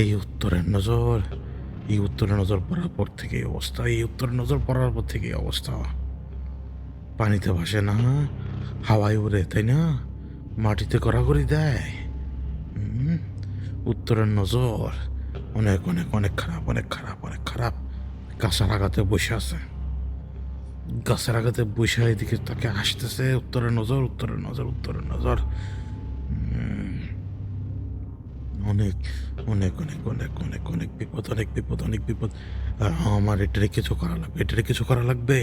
এই উত্তরের নজর, এই উত্তরের নজর পড়ার পর থেকে এই অবস্থা, এই উত্তরের নজর পড়ার পর থেকে এই অবস্থা। পানিতে ভাসে না, হাওয়ায় উড়ে, তাই না? মাটিতে গড়াগড়ি দেয়। উত্তরের নজর অনেক অনেক অনেক খারাপ, অনেক খারাপ, অনেক খারাপ। গাছের আঘাতে বসে আছে, গাছের আঘাতে বসে এদিকে তাকে আসতেছে উত্তরের নজর, উত্তরের নজর, উত্তরের নজর। অনেক অনেক অনেক অনেক অনেক অনেক বিপদ, অনেক বিপদ, অনেক বিপদ। আমার এটারে কিছু করা লাগবে, এটারে কিছু করা লাগবে।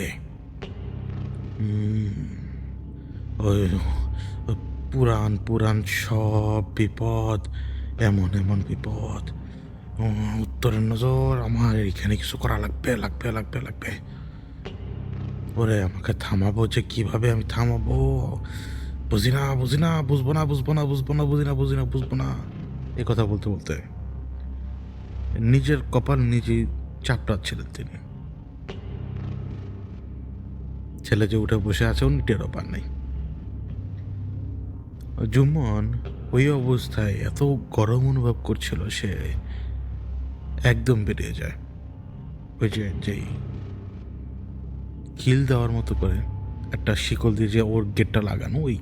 ওই পুরাণ পুরাণ সব বিপদ, এমন এমন বিপদ। উত্তরের নজর, আমার এখানে কিছু করা লাগবে, লাগবে, লাগবে, লাগবে। ওরে আমাকে থামাবো যে কিভাবে আমি থামাবো? বুঝি না, বুঝি না, বুঝবো না, বুঝবো না, বুঝবো না, বুঝি না, বুঝি না, বুঝবো না। এ কথা বলতে বলতে নিজের কপাল নিজেই চাপড়াচ্ছিলেন তিনি। ছেলে যে উঠে বসে আছে উনি টেরও পান নাই। জুম্মন ওই অবস্থায় এত গরম অনুভব করছিল, সে একদম বেরিয়ে যায়। ওই যে যেই কিল দেওয়ার মতো করে একটা শিকল দিয়ে যে ওর গেটটা লাগানো, ওই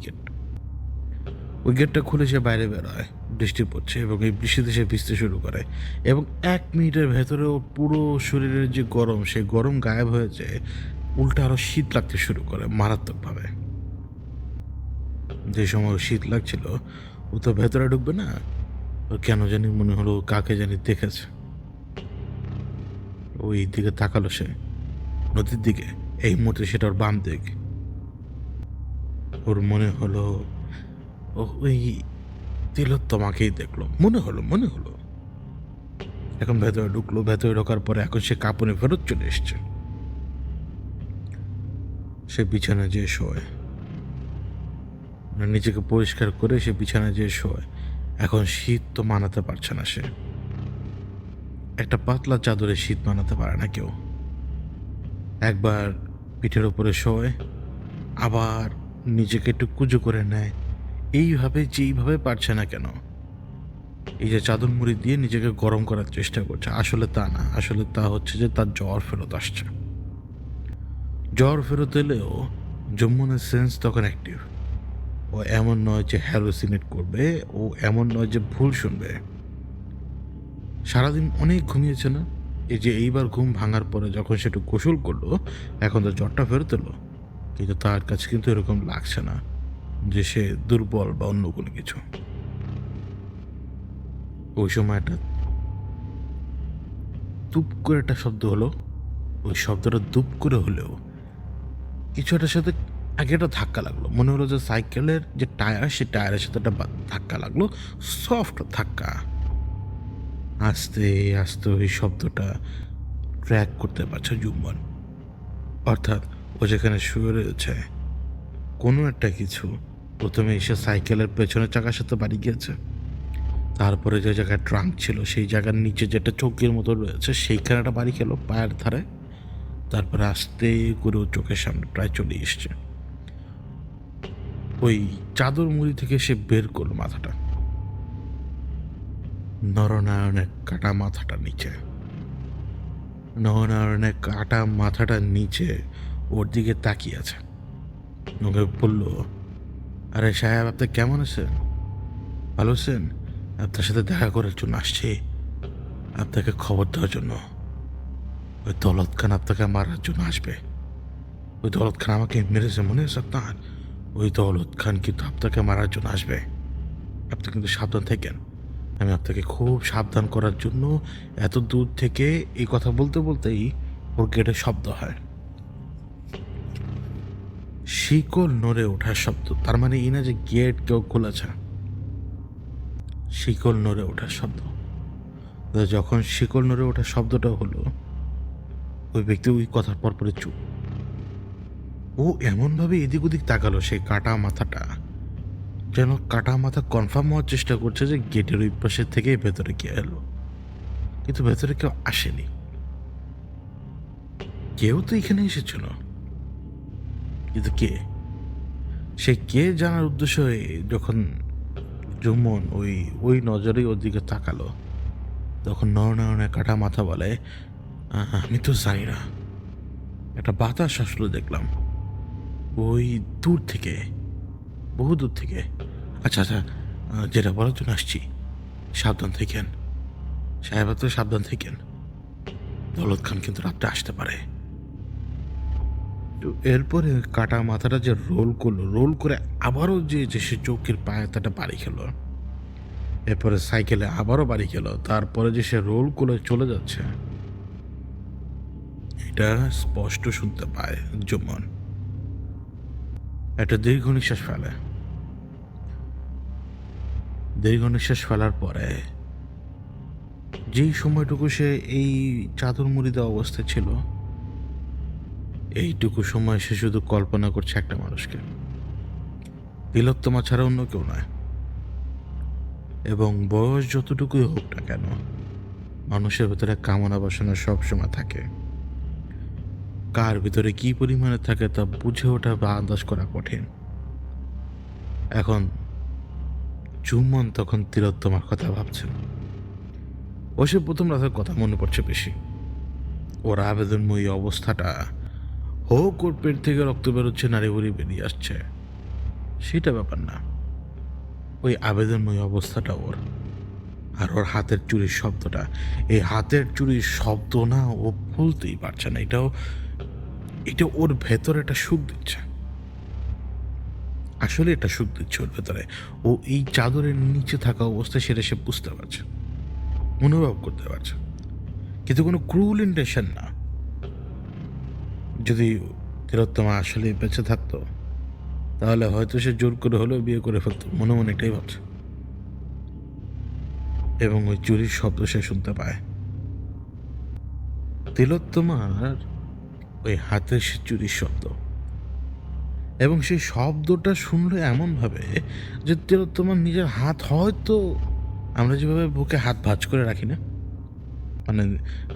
গেটটা খুলে সে বাইরে বেরোয়। বৃষ্টি পড়ছে এবং এই বৃষ্টিতে সে ভিজতে শুরু করে এবং 1 মিনিটের ভেতরে ওর পুরো শরীরের যে গরম, সেই গরম গায়েব হয়ে যায়। উল্টা আরো শীত লাগতে শুরু করে মারাত্মকভাবে। যে সময় শীত লাগছিল, ও তো ভেতরে ঢুকবে না, ওর কেন জানি মনে হলো কাকে জানি দেখেছে। ওই দিকে তাকালো সে, নদীর দিকে। এই মুহূর্তে সেটা ওর বাম দিক। ওর মনে হলো ওই তিলোত্তমাকেই দেখলো, মনে হলো। এখন ভেতরে ঢুকলো, ভেতরে ঢোকার পরে এখন সে কাঁপুনে ফেরত চলে এসছে। সে বিছানায় যেয়ে শোয়, নিজেকে পরিষ্কার করে সে বিছানায় যেয়ে শোয়। এখন শীত তো মানাতে পারছে না সে, একটা পাতলা চাদরে শীত মানাতে পারে না কেউ। একবার পিঠের উপরে শোয়, আবার নিজেকে একটু কুজো করে নেয়। এইভাবে যেইভাবে পারছে না কেন, এই যে চাদর মুড়ি দিয়ে নিজেকে গরম করার চেষ্টা করছে, আসলে তা না, আসলে তা হচ্ছে যে তার জ্বর ফেরত আসছে। জ্বর ফেরত এলেও যৌবনের সেন্স তখন অ্যাক্টিভ। ও এমন নয় যে হ্যালোসিনেট করবে, ও এমন নয় যে ভুল শুনবে। সারাদিন অনেক ঘুমিয়েছে না, এই যে এইবার ঘুম ভাঙার পরে যখন সে একটু গোসল করলো, এখন তো জ্বরটা ফেরত এলো। কিন্তু তার কাছে কিন্তু এরকম লাগছে না যে সে দুর্বল বা অন্য কোনো কিছু। ওই সময় একটা তুপ করে একটা শব্দ হলো। ওই শব্দটা দুপ করে হলেও কিছু একটার সাথে আগে একটা ধাক্কা লাগলো। মনে হলো যে সাইকেলের যে টায়ার, সে টায়ারের সাথে একটা ধাক্কা লাগলো, সফট ধাক্কা। আস্তে আস্তে ওই শব্দটা ট্র্যাক করতে পারছে জুম্মন। অর্থাৎ ও যেখানে শুয়ে রয়েছে, কোনো একটা কিছু প্রথমে এসে সাইকেলের পেছনের চাকার সাথে বাড়ি গিয়েছে, তারপরে যে জায়গায় ট্রাঙ্ক ছিল সেই জায়গার নিচে যেটা চৌকির মতো রয়েছে সেইখানে একটা বাড়ি খেলো পায়ের ধারে। তারপরে আস্তে করে ও চোখের সামনে প্রায় চলে এসছে। ওই চাদর মুড়ি থেকে সে বের করলো মাথাটা, নরনারায়ণের কাটা মাথাটা নিচে, নরনারায়ণের কাটা মাথাটা নিচে ওর দিকে তাকিয়ে আছে। ওকে বলল, আরে সাহেব, আপনি কেমন আছেন? ভালো আছেন? আপনার সাথে দেখা করার জন্য আসছি, আপনাকে খবর দেওয়ার জন্য। ওই দৌলত খান আপনাকে মারার জন্য আসবে। ওই দৌলত খান আমাকে মেরেছে, মনে আছে আপনার? ওই দৌলত খান কিন্তু আপনাকে মারার জন্য আসবে। আপনি কিন্তু সাবধান থাকেন। আমি আপনাকে খুব সাবধান করার জন্য এত দূর থেকে এই কথা বলতে বলতেই ওর গেটে শব্দ হয়, শিকল নড়ে ওঠার শব্দ। তার মানে এই না যে গেট কেউ খুলেছে, শিকল নড়ে ওঠার শব্দ। যখন শিকল নড়ে ওঠার শব্দটা হলো, ওই ব্যক্তি ওই কথার পরপরে চুপ। ও এমনভাবে এদিক ওদিক তাকালো, সেই কাটা মাথাটা যেন কাটা মাথা কনফার্ম হওয়ার চেষ্টা করছে যে গেটের ওই পাশের থেকেই ভেতরে কে এলো, কিন্তু ভেতরে কেউ আসেনি। কেউ তো এখানে এসেছিল, কিন্তু কে? সে কে জানার উদ্দেশ্য হয়ে যখন জুম্মন ওই ওই নজরেই ওর দিকে তাকালো, তখন নরনারায়ণে কাটা মাথা বলে, আমি তো জানি না, একটা বাতাস আসলো দেখলাম ওই দূর থেকে, বহু দূর থেকে। আচ্ছা আচ্ছা, যেটা বলার জন্য আসছি, সাবধান থাকেন সাহেব, তো সাবধান থাকেন। দৌলত খান কিন্তু রাত্রে আসতে পারে। তো এরপরে কাটা মাথাটা যে রোল করলো, রোল করে আবারও যে সে চৌকির পায়াটাটা বাড়ি খেলো, এরপরে সাইকেলে আবারও বাড়ি খেলো, তারপরে যে সে রোল করে চলে যাচ্ছে, এটা স্পষ্ট শুনতে পায় জুম্মন। একটা দীর্ঘ নিঃশ্বাস ফেলে। দীর্ঘ নিঃশ্বাস ফেলার পরে যেই সময়টুকু সে এই চাদর মুড়ি দেওয়া অবস্থায় ছিল, এইটুকু সময় সে শুধু কল্পনা করছে একটা মানুষকে, তিলোত্তমা ছাড়া অন্য কেউ নয়। এবং বয়স যতটুকুই হোক না কেন, মানুষের ভেতরে কামনা বাসনা সবসময় থাকে। কার ভিতরে কি পরিমাণে থাকে তা বুঝে ওঠা বা আন্দাজ করা কঠিন। এখন জুম্মন তখন তিলোত্তমার কথা ভাবছেন। ও সে প্রথম রাতের কথা মনে পড়ছে বেশি। ওর আবেদনময়ী অবস্থাটা, হোক ওর পেট থেকে রক্ত বেরোচ্ছে, নারী বুড়ি বেরিয়ে আসছে, সেটা ব্যাপার না। ওই আবেদনময়ী অবস্থাটা ওর, আর ওর হাতের চুরির শব্দটা, এই হাতের চুরির শব্দ না ও ভুলতেই পারছে না। এটা ওর ভেতরে একটা সুখ দিচ্ছে, আসলে এটা সুখ দিচ্ছে ওর ভেতরে। ও এই চাদরের নিচে থাকা অবস্থায় সেটা সে বুঝতে পারছে, অনুভব করতে পারছে, কিন্তু কোনো ক্রুল ইন্টেনশন না। যদি তিলোত্তমা আসলে বেঁচে থাকতো, তাহলে হয়তো সে জোর করে হলেও বিয়ে করে ফেলতো, মনে মনে এটাই ভাবছে। এবং ওই চুরির শব্দ সে শুনতে পায়, তিলোত্তমার ওই হাতের সে চুরির শব্দ। এবং সেই শব্দটা শুনলে এমনভাবে যে তিলোত্তমার নিজের হাত, হয়তো আমরা যেভাবে বুকে হাত ভাঁজ করে রাখি না, মানে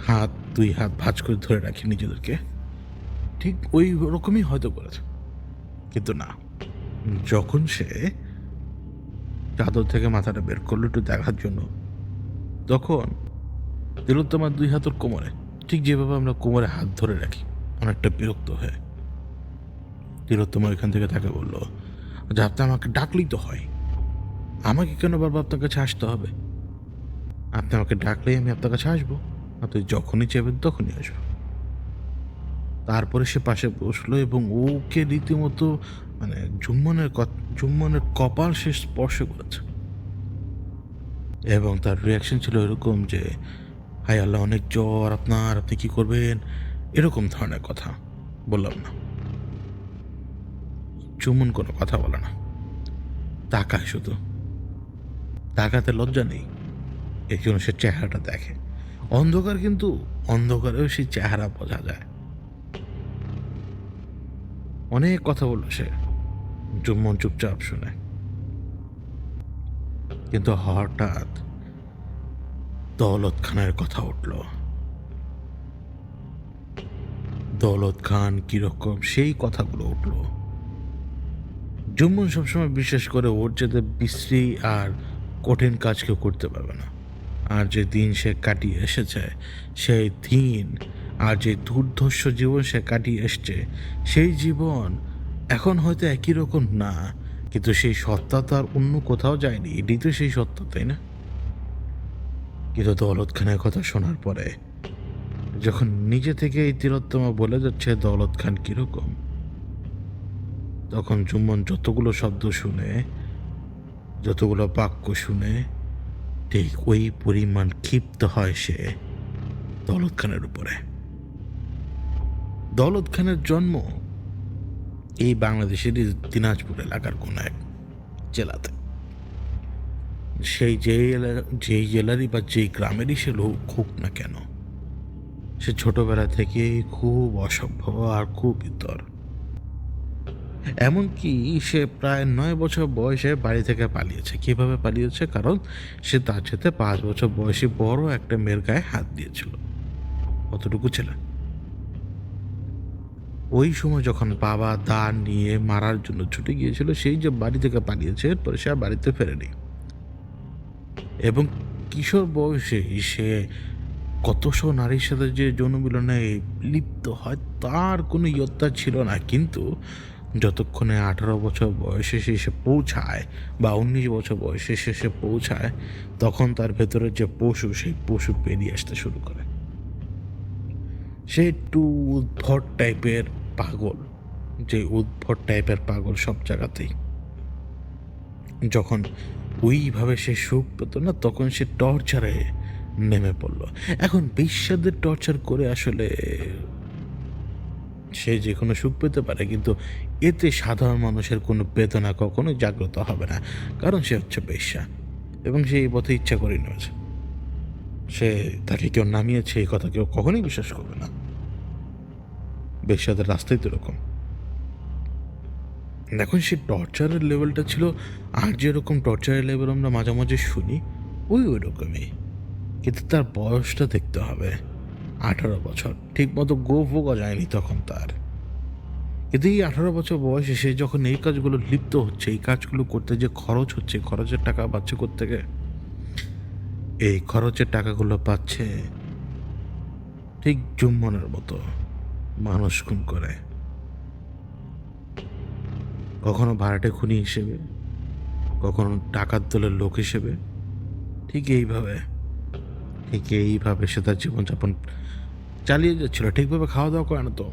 হাত, দুই হাত ভাঁজ করে ধরে রাখি নিজেদেরকে, ঠিক ওই রকমই হয়তো করেছে। কিন্তু না, যখন সে চাদর থেকে মাথাটা বের করলো একটু দেখার জন্য, তখন তিলোত্তমার দুই হাত ওর কোমরে, ঠিক যেভাবে আমরা কোমরে হাত ধরে রাখি, অনেকটা বিরক্ত হয়ে তিলোত্তমা এখান থেকে তাকে বললো যে আপনি আমাকে ডাকলেই তো হয়, আমাকে কেন বারবার আপনার কাছে আসতে হবে? আপনি আমাকে ডাকলেই আমি আপনার কাছে আসবো, আপনি যখনই চাইবেন তখনই আসবো। তারপরে সে পাশে বসলো এবং ওকে রীতিমতো, মানে জুম্মনের কপাল সে স্পর্শ করেছে। এবং তার রিয়াকশন ছিল এরকম যে, হাই আল্লাহ, অনেক জ্বর আপনার, আপনি কি করবেন, এরকম ধরনের কথা। বললাম না, চুমন কোনো কথা বলে না, তাকায় শুধু। তাকাতে লজ্জা নেই, এই জন্য সে চেহারাটা দেখে। অন্ধকার, কিন্তু অন্ধকারেও সেই চেহারা বোঝা যায়। অনেক কথা বলল সে, জুম্মন চুপচাপ শুনে। কিন্তু হঠাৎ দৌলত খানের কথা উঠল। দৌলত খান কিরকম, সেই কথাগুলো উঠল। জুম্মন সবসময় বিশ্বাস করে ওর যাতে বিশ্রী আর কঠিন কাজ কেউ করতে পারবে না। আর যে দিন সে কাটিয়ে এসেছে, সেই দিন আর যে দুর্ধর্ষ জীবন সে কাটিয়ে এসছে, সেই জীবন এখন হয়তো একই রকম না, কিন্তু সেই সত্তা তো আর অন্য কোথাও যায়নি, এটি তো সেই সত্তা, তাই না? কিন্তু দৌলত খানের কথা শোনার পরে, যখন নিজে থেকে এই তিলোত্তমা বলে যাচ্ছে দৌলত খান কিরকম, তখন জুম্মন যতগুলো শব্দ শুনে, যতগুলো বাক্য শুনে, ঠিক ওই পরিমাণ ক্ষিপ্ত হয় সে দৌলত খানের উপরে। দৌলত খানের জন্ম এই বাংলাদেশের দিনাজপুর এলাকার কোন এক জেলাতে। সেই যেই জেলারই বা যেই গ্রামেরই সে লোক হোক না কেন, সে ছোটবেলা থেকেই খুব অসভ্য আর খুব ইতর। এমনকি সে প্রায় ৯ বছর বয়সে বাড়ি থেকে পালিয়েছে। কিভাবে পালিয়েছে? কারণ সে তার চাইতে ৫ বছর বয়সী বড় একটা মেয়ের গায়ে হাত দিয়েছিল। কতটুকু ছিলেন? ওই সময় যখন বাবা দা নিয়ে মারার জন্য ছুটে গিয়েছিল, সেই যে বাড়ি থেকে পালিয়েছে, এরপরে সে আর বাড়িতে ফেরেনি। এবং কিশোর বয়সেই সে কতশো নারীর সাথে যে যৌন মিলনে লিপ্ত হয় তার কোনো ইয়ত্তা ছিল না। কিন্তু যতক্ষণে ১৮ বছর বয়সে সে পৌঁছায় বা ১৯ বছর বয়সে সে পৌঁছায়, তখন তার ভেতরে যে পশু, সেই পশু বেরিয়ে আসতে শুরু করে। সে একটু উদ্ভট টাইপের পাগল, যে উদ্ভট টাইপের পাগল সব জায়গাতেই। যখন ওইভাবে সে সুখ পেত না, তখন সে টর্চারে নেমে পড়ল। এখন বেশ্যাদের টর্চার করে আসলে সে যে কোনো সুখ পেতে পারে, কিন্তু এতে সাধারণ মানুষের কোনো বেদনা কখনোই জাগ্রত হবে না, কারণ সে হচ্ছে বেশ্যা এবং সে এই পথে ইচ্ছা করে নেমেছে। সে তাকে কেউ নামিয়েছে এই কথা কেউ কখনোই বিশ্বাস করবে না। বেশ্যাদের রাস্তাই তো এরকম। এখন সে টর্চারের লেভেলটা ছিল আর যেরকম টর্চারের লেভেল আমরা মাঝে মাঝে শুনি, ওই রকমই। কিন্তু তার বয়সটা দেখতে হবে ১৮ বছর। ঠিকমতো গোঁফও গজায়নি তখন তার। কিন্তু এই ১৮ বছর বয়সে সে যখন এই কাজগুলো লিপ্ত হচ্ছে, এই কাজগুলো করতে যে খরচ হচ্ছে, খরচের টাকা পাচ্ছে কোত্থেকে? এই খরচের টাকাগুলো পাচ্ছে ঠিক জুম্মনের মতো মানুষ খুন করে। কখনো ভাড়াটে খুনি হিসেবে, কখনো ডাকাত দলের লোক হিসেবে। ঠিক এইভাবে ঠিক এইভাবে সে তার জীবনযাপন চালিয়ে যাচ্ছিল। ঠিকভাবে খাওয়া দাওয়া করে না তো।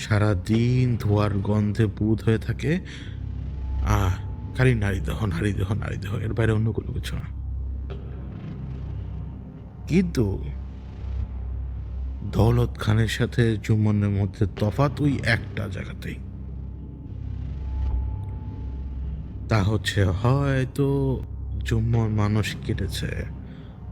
সারাদিন ধোঁয়ার গন্ধে বুঁদ হয়ে থাকে আর খালি নারীদেহ, নারীদেহ, নারীদেহ, এর বাইরে অন্য কোনো কিছু না। কিন্তু দৌলত খানের সাথে জুম্মনের মধ্যে তফাৎ ওই একটা জায়গাতেই। তা হচ্ছে হয়তো জুম্মন মানুষ কেটেছে,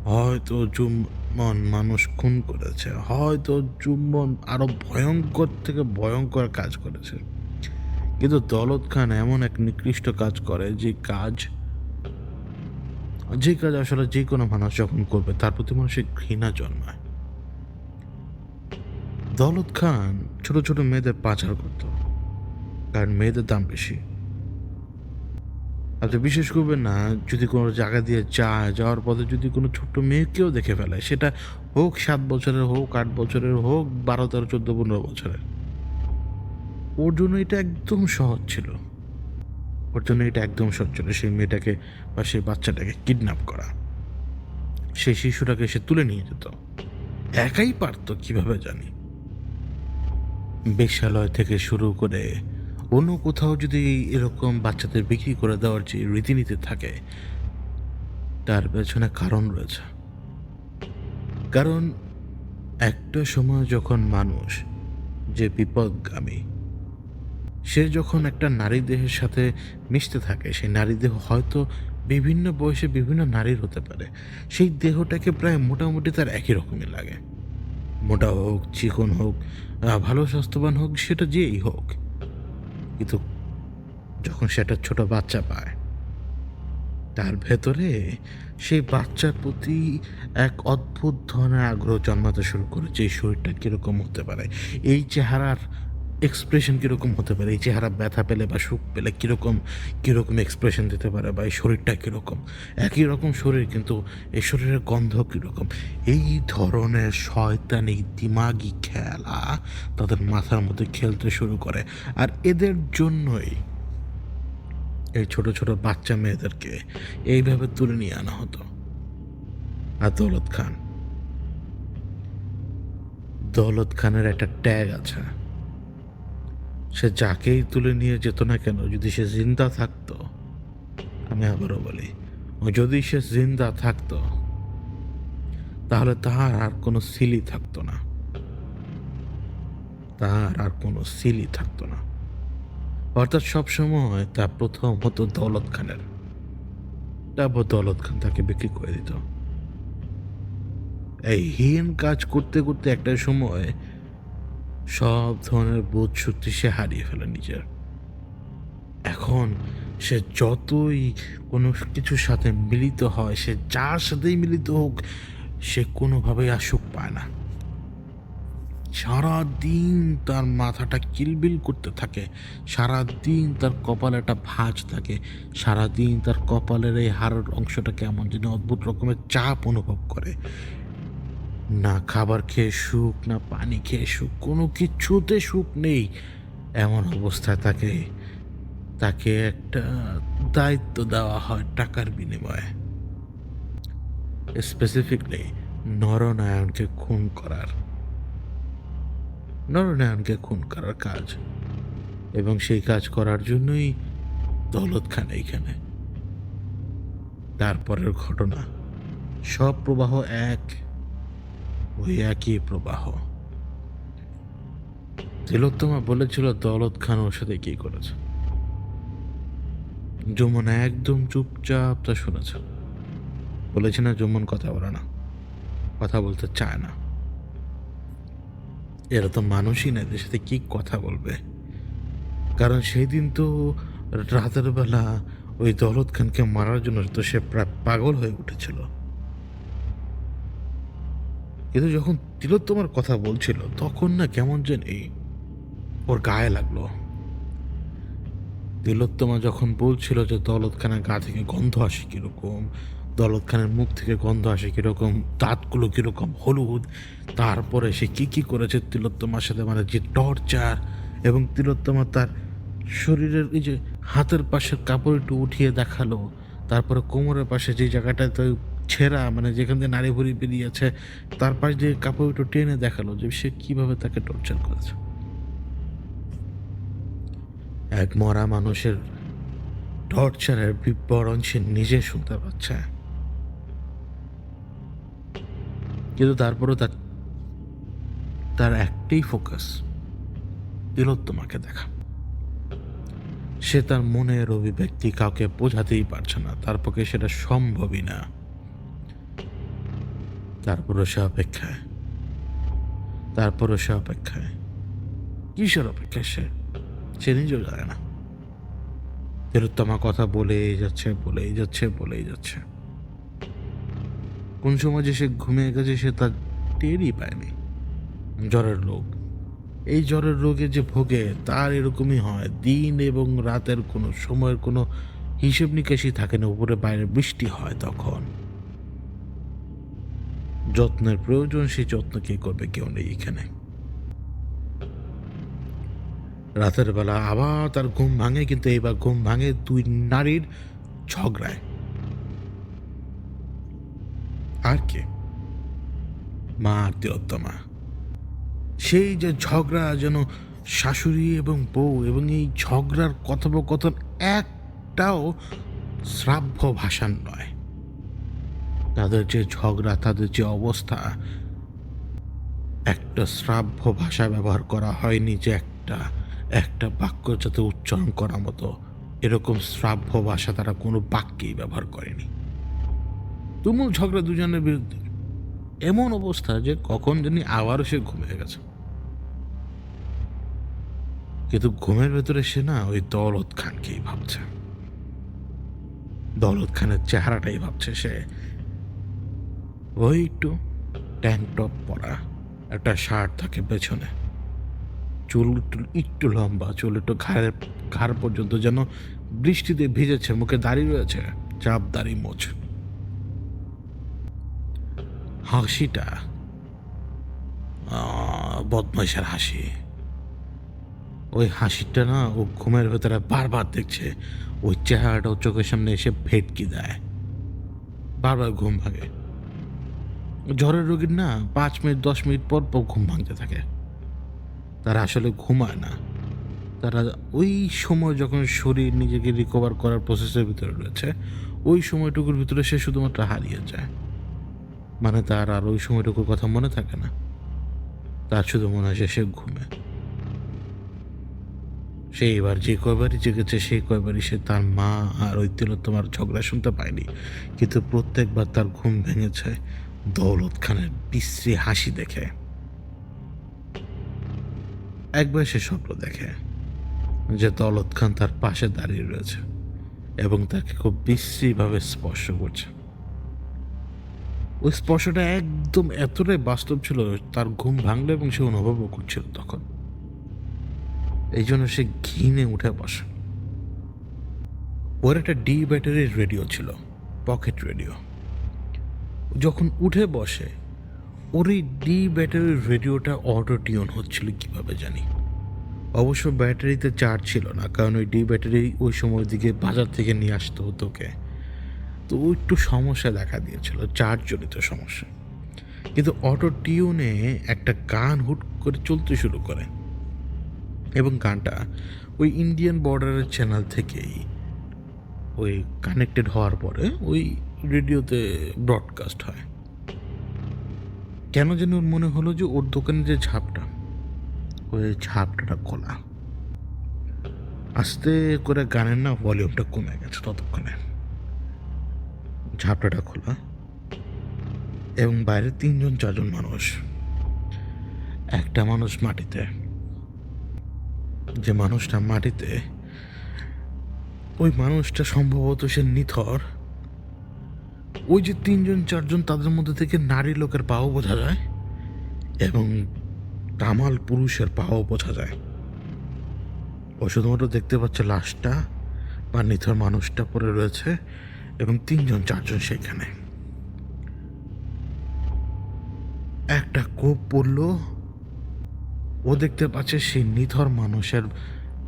হয়তো জুম্মন মানুষ খুন করেছে, হয়তো জুম্মন আরো ভয়ঙ্কর থেকে ভয়ঙ্কর কাজ করেছে। কিন্তু দৌলত খান এমন এক নিকৃষ্ট কাজ করে, যে কাজ আসলে যে কোনো মানুষ যখন করবে তার প্রতি মানুষের ঘৃণা জন্মায়। দৌলত খান ছোট ছোট মেয়েদের পাচার করত, কারণ মেয়েদের দাম বেশি। আপনি বিশ্বাস করবেন না, যদি কোনো জায়গা দিয়ে যাওয়ার পথে যদি কোনো ছোট্ট মেয়েকেও দেখে ফেলে, সেটা হোক ৭ বছরের, হোক ৮ বছরের, হোক ১২, ১৩, ১৪, ১৫ বছরের, ওর জন্য এটা একদম সহজ ছিল। ওর জন্য এটা একদম সহজ ছিল সেই মেয়েটাকে বা সেই বাচ্চাটাকে কিডন্যাপ করা। সেই শিশুটাকে সে তুলে নিয়ে যেত। একাই পারতো কিভাবে জানি। বেশ্যালয় থেকে শুরু করে অন্য কোথাও যদি এরকম বাচ্চাদের বিক্রি করে দেওয়ার যে রীতিনীতি থাকে, তার পেছনে কারণ রয়েছে। কারণ একটা সময় যখন মানুষ যে বিপদগামী, সে যখন একটা নারী দেহের সাথে মিশতে থাকে, সেই নারী দেহ হয়তো বিভিন্ন বয়সে বিভিন্ন নারীর হতে পারে। সেই দেহটাকে প্রায় মোটামুটি তার একই রকমই লাগে। মোটা হোক, চিকন হোক, ভালো স্বাস্থ্যবান হোক, সেটা যেই হোক। কিন্তু যখন সে একটা ছোট বাচ্চা পায়, তার ভেতরে সেই বাচ্চার প্রতি এক অদ্ভুত ধরনের আগ্রহ জন্মাতে শুরু করে, যে এই শরীরটা কীরকম হতে পারে, এই চেহারার এক্সপ্রেশন কীরকম হতে পারে, এই চেহারা ব্যথা পেলে বা সুখ পেলে কীরকম কীরকম এক্সপ্রেশন দিতে পারে, বা এই শরীরটা কীরকম, একই রকম শরীর কিন্তু এই শরীরের গন্ধ কীরকম। এই ধরনের শয়তানি দিমাগি খেলা তাদের মাথার মধ্যে খেলতে শুরু করে। আর এদের জন্যই এই ছোট ছোট বাচ্চা মেয়েদেরকে এইভাবে তুলে নিয়ে আনা হতো। আর দৌলত খানের একটা ট্যাগ আছে। সে যাকেই তুলে নিয়ে যেত না কেন, যদি সে জিন্দা থাকতো, আমি আবারও বলি, যদি সে জিন্দা থাকতো, তাহলে তাহার আর কোনো সিলি থাকতো না। তার আর কোনো সিলি থাকতো না। অর্থাৎ সবসময় তা প্রথম হতো দৌলত খানের। তারপর দৌলত খান তাকে বিক্রি করে দিত। এই হীন কাজ করতে করতে একটা সময় সব ধরনের বোধ শক্তি সে হারিয়ে ফেলে নিজের। এখন সে যতই কোনো কিছুর সাথে মিলিত হয়, সে যার সাথেই মিলিত হোক, সে কোনোভাবেই আর সুখ পায় না। সারাদিন তার মাথাটা কিলবিল করতে থাকে, সারাদিন তার কপালে একটা ভাঁজ থাকে, সারাদিন তার কপালের এই হাড়ের অংশটা কেমন যেন অদ্ভুত রকমের চাপ অনুভব করে। না খাবার খেয়ে সুখ, না পানি খেয়ে সুখ, কোনো কিছুতে সুখ নেই। এমন অবস্থায় তাকে তাকে একটা দায়িত্ব দেওয়া হয় টাকার বিনিময়ে, স্পেসিফিকলি নরনারায়ণকে খুন করার, নরনারায়ণকে খুন করার কাজ। এবং সেই কাজ করার জন্যই দৌলত খান এইখানে। তারপরের ঘটনা, সব প্রবাহ এক, ওই একই প্রবাহ। তিলোত্তমা বলেছিল দৌলত খান ওর সাথে কি করেছে। যমুনা একদম চুপচাপ তা শুনেছে। বলেছে না যমুন কথা বলে না, কথা বলতে চায় না। এরা তো মানুষই না, এদের সাথে কি কথা বলবে। কারণ সেই দিন তো রাতের বেলা ওই দৌলত খানকে মারার জন্য তো সে প্রায় পাগল হয়ে উঠেছিল। কিন্তু যখন তিলোত্তমার কথা বলছিল তখন না কেমন জানি ওর গায়ে লাগলো। তিলোত্তমা যখন বলছিল যে দৌলত খানের গা থেকে গন্ধ আসে কিরকম, দৌলত খানের মুখ থেকে গন্ধ আসে কিরকম, দাঁতগুলো কিরকম হলুদ, তারপরে সে কি কি করেছে তিলোত্তমার সাথে, মানে যে টর্চার, এবং তিলোত্তমা তার শরীরের এই যে হাতের পাশের কাপড় একটু উঠিয়ে দেখালো, তারপরে কোমরের পাশে যে জায়গাটাতে ছেঁড়া, মানে যেখান দিয়ে নাড়ি ভুড়ি বেরিয়েছে, তার পাশ দিয়ে কাপড় একটু টেনে দেখালো যে সে কিভাবে তাকে টর্চার করেছে। এক মরা মানুষের টর্চারের বিবরণ সে নিজে শুনতে পাচ্ছে। কিন্তু তারপরেও তার তার একটাই ফোকাস, তিলোত্তমাকে দেখা। সে তার মনের অভিব্যক্তি কাউকে বোঝাতেই পারছে না, তার পক্ষে সেটা সম্ভবই না। তারপরও সে অপেক্ষায়, তারপরও সে অপেক্ষায়। কিসের অপেক্ষায় সে নিজেও জানে না। তিলোত্তমা কথা বলেই যাচ্ছে, বলেই যাচ্ছে, বলেই যাচ্ছে। কোন সময় যে সে ঘুমিয়ে গেছে সে তার টেরই পায়নি। জ্বরের রোগ, এই জ্বরের রোগে যে ভোগে তার এরকমই হয়। দিন এবং রাতের কোনো সময়ের কোনো হিসেব নিকাশই থাকে না। উপরে বাইরে বৃষ্টি হয়, তখন যত্নের প্রয়োজন, সেই যত্ন কে করবে? কেউ নেই এখানে। রাতের বেলা আবার তার ঘুম ভাঙে, কিন্তু এইবার ঘুম ভাঙে দুই নারীর ঝগড়ায়। আর কে? মা আর তিলোত্তমা। সেই যে ঝগড়া, যেন শাশুড়ি এবং বউ, এবং এই ঝগড়ার কথোপকথন একটাও শ্রাব্য ভাষার নয়। তাদের যে ঝগড়া, তাদের যে অবস্থা, একটা শ্রাব্য ভাষা ব্যবহার করা হয়নি যে একটা একটা বাক্য যাতে উচ্চারণ করার মতো, এরকম শ্রাব্য ভাষা তারা কোনো বাক্যেই ব্যবহার করেনি। তুমুল ঝগড়া দুজনের বিরুদ্ধে, এমন অবস্থা যে কখন জানি আবারও সে ঘুমিয়ে গেছে। কিন্তু ঘুমের ভেতরে সে না ওই দৌলত খানকেই ভাবছে, দৌলত খানের চেহারাটাই ভাবছে সে। ওই একটু ট্যাঙ্ক টপ পরা, একটা শার্ট থাকে পেছনে, চুল একটু লম্বা, চুল একটু ঘাড় পর্যন্ত যেন বৃষ্টিতে ভিজেছে, মুখে দাড়ি রয়েছে, চাপ দাড়ি মোচ। হাসিটা বদমাইশের হাসি। ওই হাসিটা না ও ঘুমের ভেতরে বারবার দেখছে। ওই চেহারাটা ওর চোখের সামনে এসে ভেটকি দেয়, বারবার ঘুম ভাঙে। জ্বরের রোগীর না 5 মিনিট 10 মিনিট পর পর ঘুম ভাঙতে থাকে। তারা আসলে ঘুমায় না, তারা ওই সময় যখন শরীর নিজেকে রিকভার করার প্রসেসের ভিতরে রয়েছে, ওই সময়টুকুর ভিতরে সে শুধুমাত্র হারিয়ে যায়। মানে তার আর ওই সময়টুকুর কথা মনে থাকে না, তার শুধু মনে হয় সে ঘুমে। সে এবার যে কয়বারই জেগেছে সেই কয়বারই সে তার মা আর ওই তিলোত্তমার ঝগড়া শুনতে পায়নি, কিন্তু প্রত্যেকবার তার ঘুম ভেঙেছে দৌলত খানের বিশ্রী হাসি দেখে। একবার সে স্বপ্ন দেখে যে দৌলত খান তার পাশে দাঁড়িয়ে রয়েছে এবং তাকে খুব বিশ্রীভাবে স্পর্শ করছে। ওই স্পর্শটা একদম এতটাই বাস্তব ছিল, তার ঘুম ভাঙলো এবং সে অনুভবও করছিল তখন। এই জন্য সে ঘিনে উঠে বসে। ওর একটা ডি ব্যাটারির রেডিও ছিল, পকেট রেডিও। যখন উঠে বসে ওর এই ডি ব্যাটারির রেডিওটা অটো টিউন হচ্ছিল কিভাবে জানি। অবশ্য ব্যাটারিতে চার্জ ছিল না, কারণ ওই ডি ব্যাটারি ওই সময়ের দিকে বাজার থেকে নিয়ে আসতে হতো ওকে। তো ও একটু সমস্যা দেখা দিয়েছিল, চার্জজনিত সমস্যা। কিন্তু অটো টিউনে একটা গান হুট করে চলতে শুরু করে এবং গানটা ওই ইন্ডিয়ান বর্ডারের চ্যানেল থেকেই ওই কানেক্টেড হওয়ার পরে ওই রেডিওতে ব্রডকাস্ট হয়। কেন যেন ওর মনে হলো যে ওর দোকানে যে ঝাপটা, ওই ঝাপটাটা খোলা। আস্তে করে গানের না ভলিউমটা কমে গেছে ততক্ষণে। ঝাপটাটা খোলা এবং বাইরে 3-4জন মানুষ। একটা মানুষ মাটিতে, যে মানুষটা মাটিতে, ওই মানুষটা সম্ভবত সে নিথর। ওই যে 3-4জন, তাদের মধ্যে থেকে নারী লোকের পাও বোঝা যায় এবং কামাল পুরুষের পাও বোঝা যায়। ও শুধুমাত্র দেখতে পাচ্ছে লাশটা বা নিথর মানুষটা পড়ে রয়েছে এবং 3-4জন সেখানে। একটা কোপ পড়ল, ও দেখতে পাচ্ছে সেই নিথর মানুষের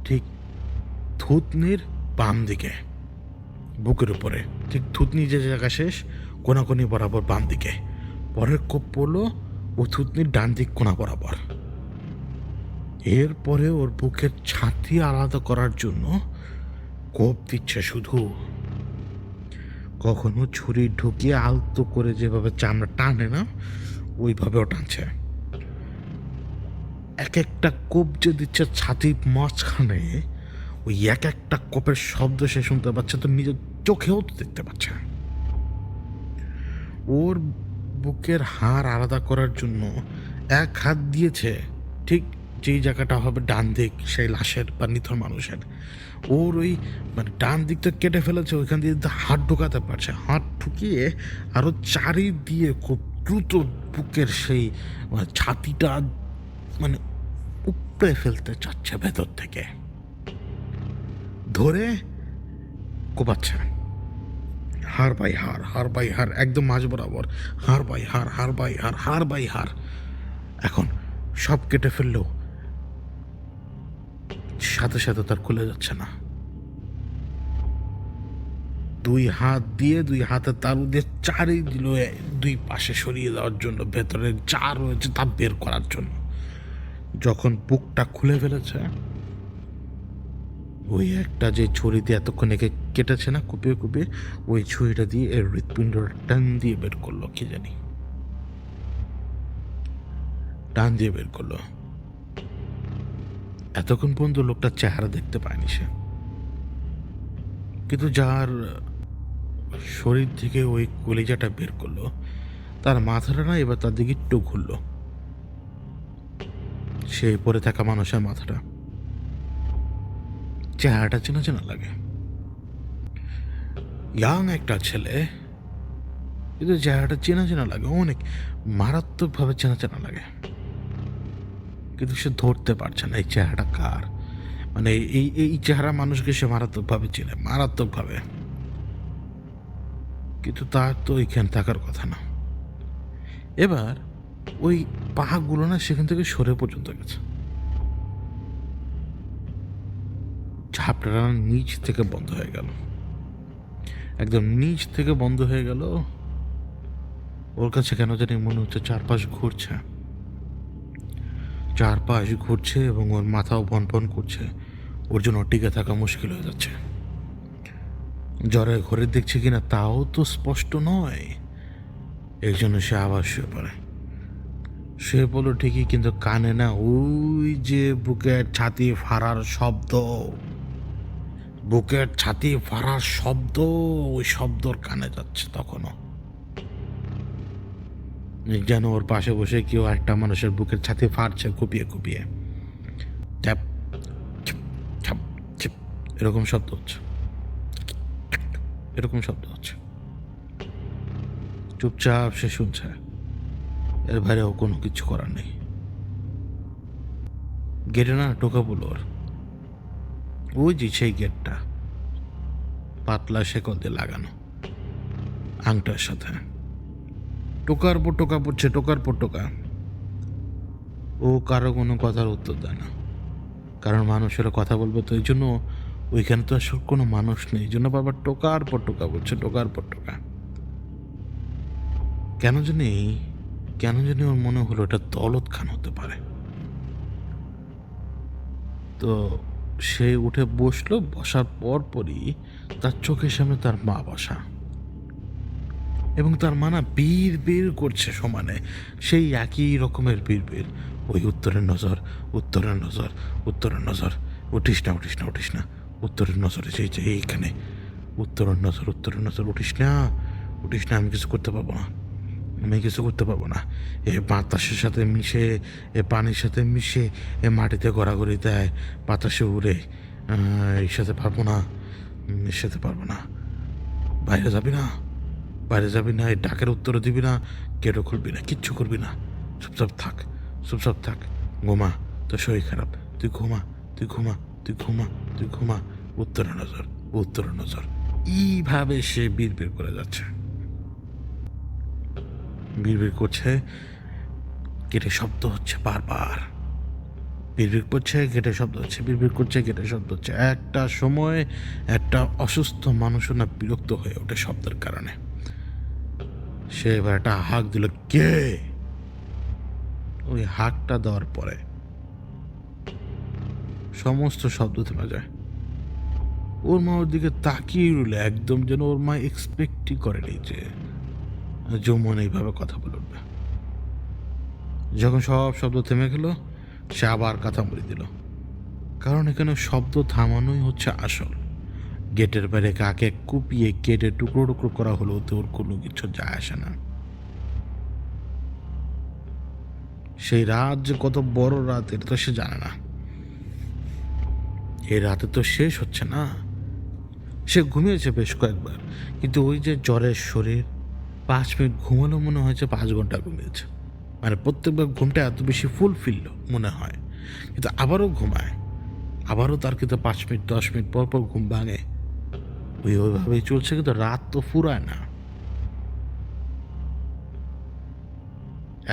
ঠিক থুতনির বাম দিকে, বুকের উপরে, ঠিক থুতনি যে জায়গা শেষ কোনাকুনি বরাবর বাম দিকে। পরের কোপ পড়লো ও থুতনির ডান দিক কোনা বরাবর। এরপরে ওর বুকের ছাতি আলাদা করার জন্য কোপ দিচ্ছে শুধু। কখনো ছুরি ঢুকিয়ে আলতো করে যেভাবে চামড়া টানে না, ওইভাবেও টানছে। এক একটা কোপ যে দিচ্ছে ছাতির মাঝখানে, ওই এক একটা কোপের শব্দ সে শুনতে পাচ্ছে, তো নিজের চোখেও তো দেখতে পাচ্ছে। ওর বুকের হাড় আলাদা করার জন্য এক হাত দিয়েছে ঠিক যেই জায়গাটা হবে ডান দিক সেই লাশের বা নিথর মানুষের। ওর ওই মানে ডান দিকটা কেটে ফেলেছে, ওইখান দিয়ে হাত ঢুকাতে পারছে। হাত ঢুকিয়ে আরও চারি দিয়ে খুব দ্রুত বুকের সেই ছাতিটা মানে উপড়ে ফেলতে চাচ্ছে ভেতর থেকে, ধরে কোপাচ্ছে হার বাই হার, হার বাই হার, একদম মাঝ বরাবর, হার বাই হার, হার বাই হার, হার বাই হার। এখন সব কেটে ফেললেও সাথে সাথে তার খুলে যাচ্ছে না। দুই হাত দিয়ে, দুই হাতে তালু দিয়ে চারি দিল দুই পাশে সরিয়ে দেওয়ার জন্য, ভেতরে যা রয়েছে তা বের করার জন্য। যখন বুকটা খুলে ফেলেছে, ওই একটা যে ছুরি দিয়ে এতক্ষণ একে কেটেছে না কুপিয়ে কুপিয়ে, ওই ছুরিটা দিয়ে এর হৃৎপিণ্ডটা টান দিয়ে বের করলো, কি জানি টান দিয়ে বের করলো। এতক্ষণ পর্যন্ত লোকটার চেহারা দেখতে পায়নি সে, কিন্তু যার শরীর থেকে ওই কলিজাটা বের করলো, তার মাথাটা না এবার তার দিকে একটু ঘুরলো। সে পড়ে থাকা মানুষের মাথাটা, চেহারাটা চেনা চেনা লাগে। ইয়াং একটা ছেলে, কিন্তু চেহারাটা চেনা চেনা লাগে, অনেক মারাত্মকভাবে চেনা চেনা লাগে। কিন্তু সে ধরতে পারছে না এই চেহারাটা কার। মানে এই এই চেহারা মানুষকে সে মারাত্মকভাবে চেনে, মারাত্মকভাবে। কিন্তু তার তো এইখানে থাকার কথা না। এবার ওই পাগুলো না সেখান থেকে সরে পর্যন্ত গেছে। ঝাপটা নিচ থেকে বন্ধ হয়ে গেল, একদম নিচ থেকে বন্ধ হয়ে গেল। ওর কাছে কেন জানি মনে হচ্ছে চারপাশ ঘুরছে, চারপাশ ঘুরছে এবং ওর মাথাও ভনভন করছে। ওর জন্য টিকে থাকা মুশকিল হয়ে যাচ্ছে। জ্বরে ঘরে দেখছে কিনা তাও তো স্পষ্ট নয়। এই জন্য সে আবার শুয়ে পড়ে। শুয়ে পড়লো ঠিকই, কিন্তু কানে না ওই যে বুকের ছাতি ফাড়ার শব্দ, বুকের ছাতি ফাড়ার শব্দ, ওই শব্দর কানে যাচ্ছে তখনও। যেন ওর পাশে বসে কেউ একটা মানুষের বুকের ছাতি ফাড়ছে কুপিয়ে কুপিয়ে। ট্যাপ ছ্যাপ ছ্যাপ এরকম শব্দ হচ্ছে, এরকম শব্দ হচ্ছে। চুপচাপ সে শুনছে, এর বাইরেও কোনো কিছু করার নেই। গেটে না টোকা বলো ওর, ওই যে সেই গেটটা পাতলা শেকল দিয়ে লাগানো আংটার সাথে, টোকার পর টোকা পড়ছে, টোকার পর টোকা। ও কারো কোনো কথার উত্তর দেয় না, কারণ মানুষেরা কথা বলবে, তো এই জন্য ওইখানে তো আসলে কোনো মানুষ নেই, এই জন্য বারবার টোকার পর টোকা পড়ছে, টোকার পর টোকা। কেন জানি ওর মনে হলো এটা দৌলত খান হতে পারে। তো সে উঠে বসলো, বসার পর পরই তার চোখের সামনে তার মা বসা, এবং তার মা না বীর করছে সমানে, সেই একই রকমের বীর। ওই উত্তরের নজর, উত্তরের নজর, উত্তরের নজর, উঠিস না উঠিস না উঠিস না, উত্তরের নজর এই যে এইখানে, উত্তরের নজর, উত্তরের নজর, উঠিস না উঠিস না, আমি কিছু করতে পারবো না, আমি কিছু করতে পারবো না। এ বাতাসের সাথে মিশে, এ পানির সাথে মিশে, এ মাটিতে গড়াগড়ি দেয়, বাতাসে উড়ে, এর সাথে পারবো না, এর সাথে পারবো না। বাইরে যাবি না, বাইরে যাবি না, এই ডাকের উত্তরও দিবি না, গেটও খুলবি না, কিচ্ছু করবি না, চুপচাপ থাক, চুপচাপ থাক, ঘুমা, তোর শরীর খারাপ, তুই ঘুমা, তুই ঘুমা, তুই ঘুমা, তুই ঘুমা, উত্তরের নজর, উত্তরের নজর। এইভাবে সে বিড় করে যাচ্ছে, বিড় করছে, গেটে শব্দ হচ্ছে বারবার, বিড় করছে, গেটে শব্দ হচ্ছে, বিড় করছে, গেটে শব্দ হচ্ছে। একটা সময় একটা অসুস্থ মানুষও না বিরক্ত হয়ে ওঠে শব্দের কারণে। সে এবার একটা হাঁক দিল, কে? ওই হাঁকটা দেওয়ার পরে সমস্ত শব্দ থেমে যায়। ওর মা ওর দিকে তাকিয়ে রইল, একদম যেন ওর মা এক্সপেক্টই করেনি যে যৌমন এইভাবে কথা বলে উঠবে। যখন সব শব্দ থেমে গেল, সে আবার কথা বলে দিল, কারণ এখানে শব্দ থামানোই হচ্ছে আসল। গেটের বাইরে কাকে কুপিয়ে কেটে টুকরো টুকরো করা হলো, ওতে ওর কোনো কিছু যায় আসে না। সেই রাত যে কত বড় রাত এটা তো সে জানে না। এই রাতে তো শেষ হচ্ছে না। সে ঘুমিয়েছে বেশ কয়েকবার, কিন্তু ওই যে জ্বরের শরীর, 5 মিনিট ঘুমালো মনে হয়েছে 5 ঘন্টা ঘুমিয়েছে। মানে প্রত্যেকবার ঘুমটা এত বেশি ফুলফিল মনে হয়, কিন্তু আবারও ঘুমায়, আবারও তার কিন্তু 5 মিনিট 10 মিনিট পর পর ঘুম ভাঙে। ওইভাবেই চলছে, কিন্তু রাত তো ফুরায় না।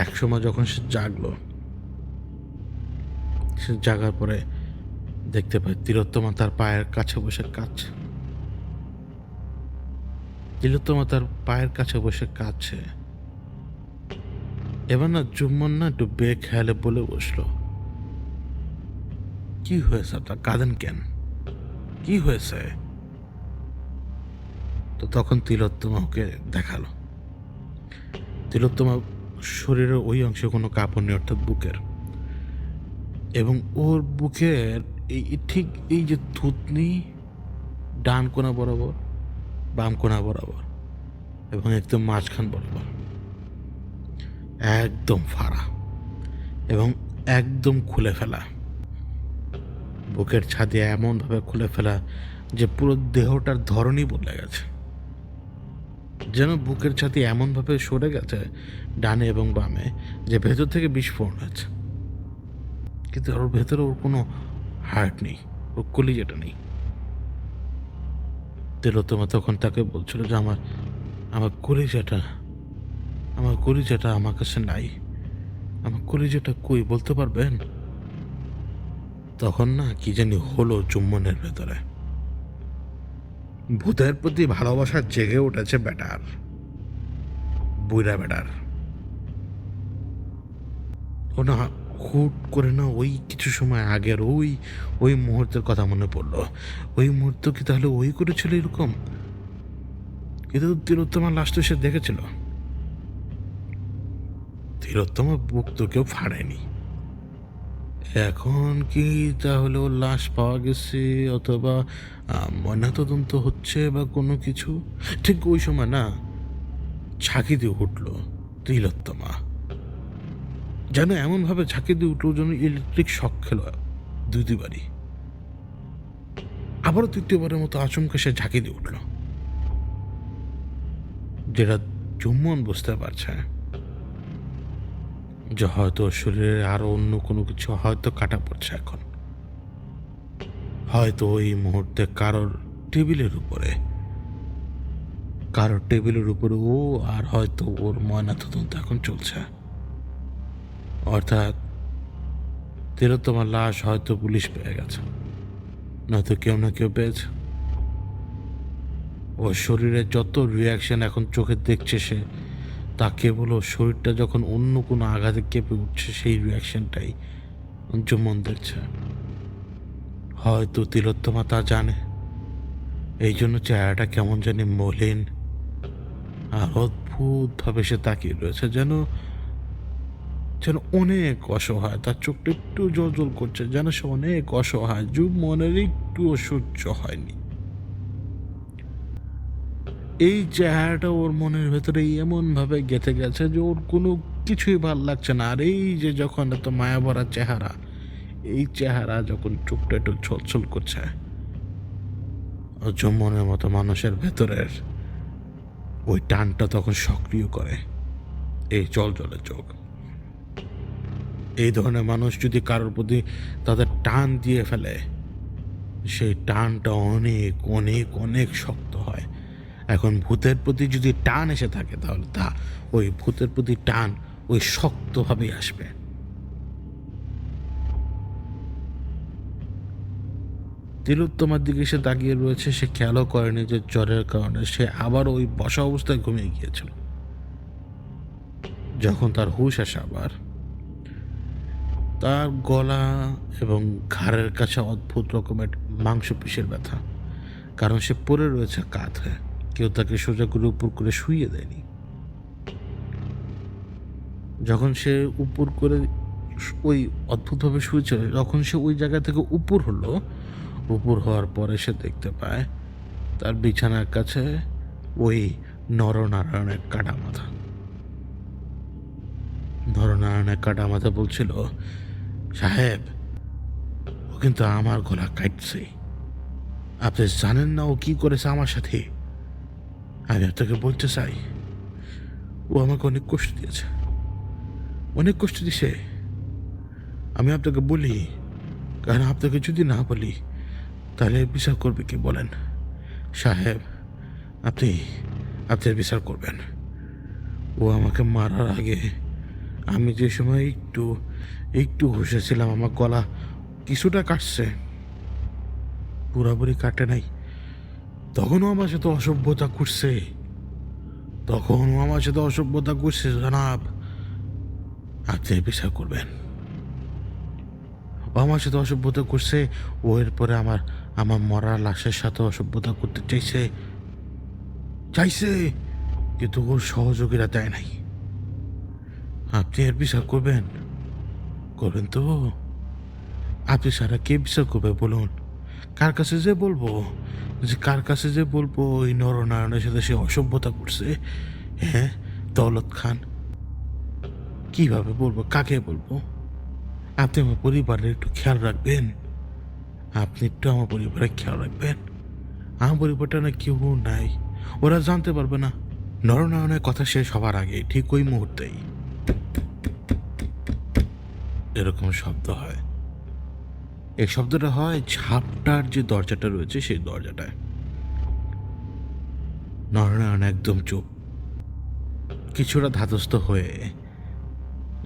এক সময় যখন সে জাগলো, সে জাগার পরে দেখতে পায় তিলোত্তমা তার পায়ের কাছে বসে কাঁদছে। তিলোত্তমা তার পায়ের কাছে বসে কাঁদছে। এবার না জুম্মন না একটু বেখেয়ালে বলে বসলো, কি হয়েছে আপনার, কাঁদেন কেন, কি হয়েছে? তো তখন তিলোত্তমা ওকে দেখালো। তিলোত্তমা শরীরের ওই অংশে কোনো কাপড় নেই, অর্থাৎ বুকের, এবং ওর বুকের এই ঠিক এই যে থুতনি, ডান কোনা বরাবর, বাম কোনা বরাবর, এবং একদম মাঝখান বরাবর একদম ফাড়া এবং একদম খুলে ফেলা। বুকের ছাদি এমনভাবে খুলে ফেলা যে পুরো দেহটার ধরনই বদলে গেছে, যেন বুকের ছাতি এমনভাবে সরে গেছে ডানে এবং বামে যে ভেতর থেকে বিস্ফোরণ হয়েছে, কিন্তু ওর ভেতরে ওর কোনো হার্ট নেই, ওর কলিজাটা নেই। তিলোত্তমা তখন তাকে বলছিল যে আমার আমার কলিজাটা আমার কাছে নাই, আমার কলিজাটা কই, বলতে পারবেন? তখন না কি জানি হলো জুম্মনের ভেতরে, ভূতের প্রতি ভালোবাসা জেগে উঠেছে বেটার, বুইরা বেটার। ও না হুট করে না ওই কিছু সময় আগের ওই মুহূর্তের কথা মনে পড়লো। ওই মুহূর্ত কি তাহলে ওই করেছিল এরকম? কিন্তু তিলোত্তমার লাশ তো সে দেখেছিল। তিলোত্তমা বুক তো কেউ ফাড়েনি। এখন কি তাহলে ওর লাশ পাওয়া গেছে, অথবা ময়নাতদন্ত হচ্ছে বা কোনো কিছু? ঠিক ওই সময় না ঝাঁকি দিয়ে উঠল তিলোত্তমা, যেন এমনভাবে ঝাঁকি দিয়ে উঠলো যেন ইলেকট্রিক শক খেলো দুইবারই। আবারও তৃতীয়বারের মতো আচমকা সে ঝাঁকি দিয়ে উঠল, যেটা জুম্মন বুঝতে পারছে যে হয়তো শরীরে আরো অন্য কোনো কিছু হয়তো কাটা পড়ছে এখন। হয়তো ওই মুহূর্তে কারোর টেবিলের উপরে ও আর হয়তো ওর ময়নাতদন্ত এখন চলছে। অর্থাৎ তিলোত্তমার লাশ হয়তো পুলিশ পেয়ে গেছে, নয়তো কেউ না কেউ পেয়েছে। ওর শরীরের যত রিয়াকশন এখন চোখে দেখছে সে, তা কেবল ওর শরীরটা যখন অন্য কোনো আঘাতে কেঁপে উঠছে সেই রিয়াকশনটাই জুম্মন দেখছে। হয়তো তিলোত্তমা তা জানে, এই জন্য চেহারাটা কেমন জানি মলিন আর অদ্ভুতভাবে সে তাকিয়ে রয়েছে, যেন যেন অনেক অসহায়। তার চোখটা একটু জল করছে, যেন সে অনেক অসহায়। মনের একটুও সহ্য হয়নি এই চেহারাটা ওর মনের ভেতরে এমনভাবে গেঁথে গেছে যে ওর কোনো কিছুই ভাল লাগছে না। আর এই যে যখন এত মায়া ভরা চেহারা, এই চেহারা যখন চোখটা একটু ছলছল করছে, মনের মতো মানুষের ভেতরের ওই টানটা তখন সক্রিয় করে এই জলে চোখ। এই ধরনের মানুষ যদি কারোর প্রতি তাদের টান দিয়ে ফেলে, সেই টানটা অনেক অনেক অনেক শক্ত হয়। এখন ভূতের প্রতি যদি টান এসে থাকে, তাহলে ওই ভূতের প্রতি টান ওই শক্তভাবেই আসবে। তিলোত্তমার দিকে সে তাকিয়ে রয়েছে। সে খেয়ালও করেনি যে জ্বরের কারণে সে আবার ওই বসা অবস্থায় ঘুমিয়ে গিয়েছিল। যখন তার হুঁশ আসে আবার, তার গলা এবং ঘাড়ের কাছে অদ্ভুত রকমের মাংসপেশির ব্যথা, কারণ সে পড়ে রয়েছে কাঁধে। কেউ তাকে সোজা করে উপর করে শুইয়ে দেয়নি। যখন সে উপর করে ওই অদ্ভুতভাবে শুয়েছিল, যখন সে ওই জায়গা থেকে উপর হওয়ার পরে সে দেখতে পায় তার বিছানার কাছে ওই নরনারায়ণের কাটা মাথা। নরনারায়ণের কাটা মাথা বলছিল, সাহেব, ও কিন্তু আমার গলা কাটছে। আপনি জানেন না ও কি করেছে আমার সাথে? আমি আপনাকে বলতে চাই, ও আমাকে অনেক কষ্ট দিয়েছে, অনেক কষ্ট দিছে। আমি আপনাকে বলি, কারণ আপনাকে যদি না বলি তাহলে বিচার করবে কি বলেন? সাহেব, আপনি বিচার করবেন। ও আমাকে মারার আগে আমি যে সময় একটু হুঁশেছিলাম, আমার গলা কিছুটা কাটছে, পুরাপুরি কাটে নাই, তখনও আমার সাথে অসভ্যতা করছে। জনাব, আপনি বিচার করবেন। ও আমার সাথে অসভ্যতা করছে। ও এরপরে আমার মরা লাশের সাথে অসভ্যতা করতে চাইছে, কিন্তু ওর সহযোগীরা দেয় নাই। আপনি এর বিচার করবেন তো? আপনি সারা কে বিচার করবে বলুন? কার কাছে যে বলবো ওই নরনারায়ণের সাথে সে অসভ্যতা করছে? হ্যাঁ, দৌলত খান। কিভাবে বলবো, কাকে বলবো? আপনি আমার পরিবারের একটু খেয়াল রাখবেন। আমার পরিবারটা না কেউ নাই, ওরা জানতে পারবে না। নরনারায়ণের কথা শেষ হবার আগে ঠিক ওই মুহূর্তেই এরকম শব্দ হয়। এই শব্দটা হয় ঝাপটার যে দরজাটা রয়েছে সেই দরজাটায়। নরনারায়ণ একদম চুপ, কিছুটা ধাতস্থ হয়ে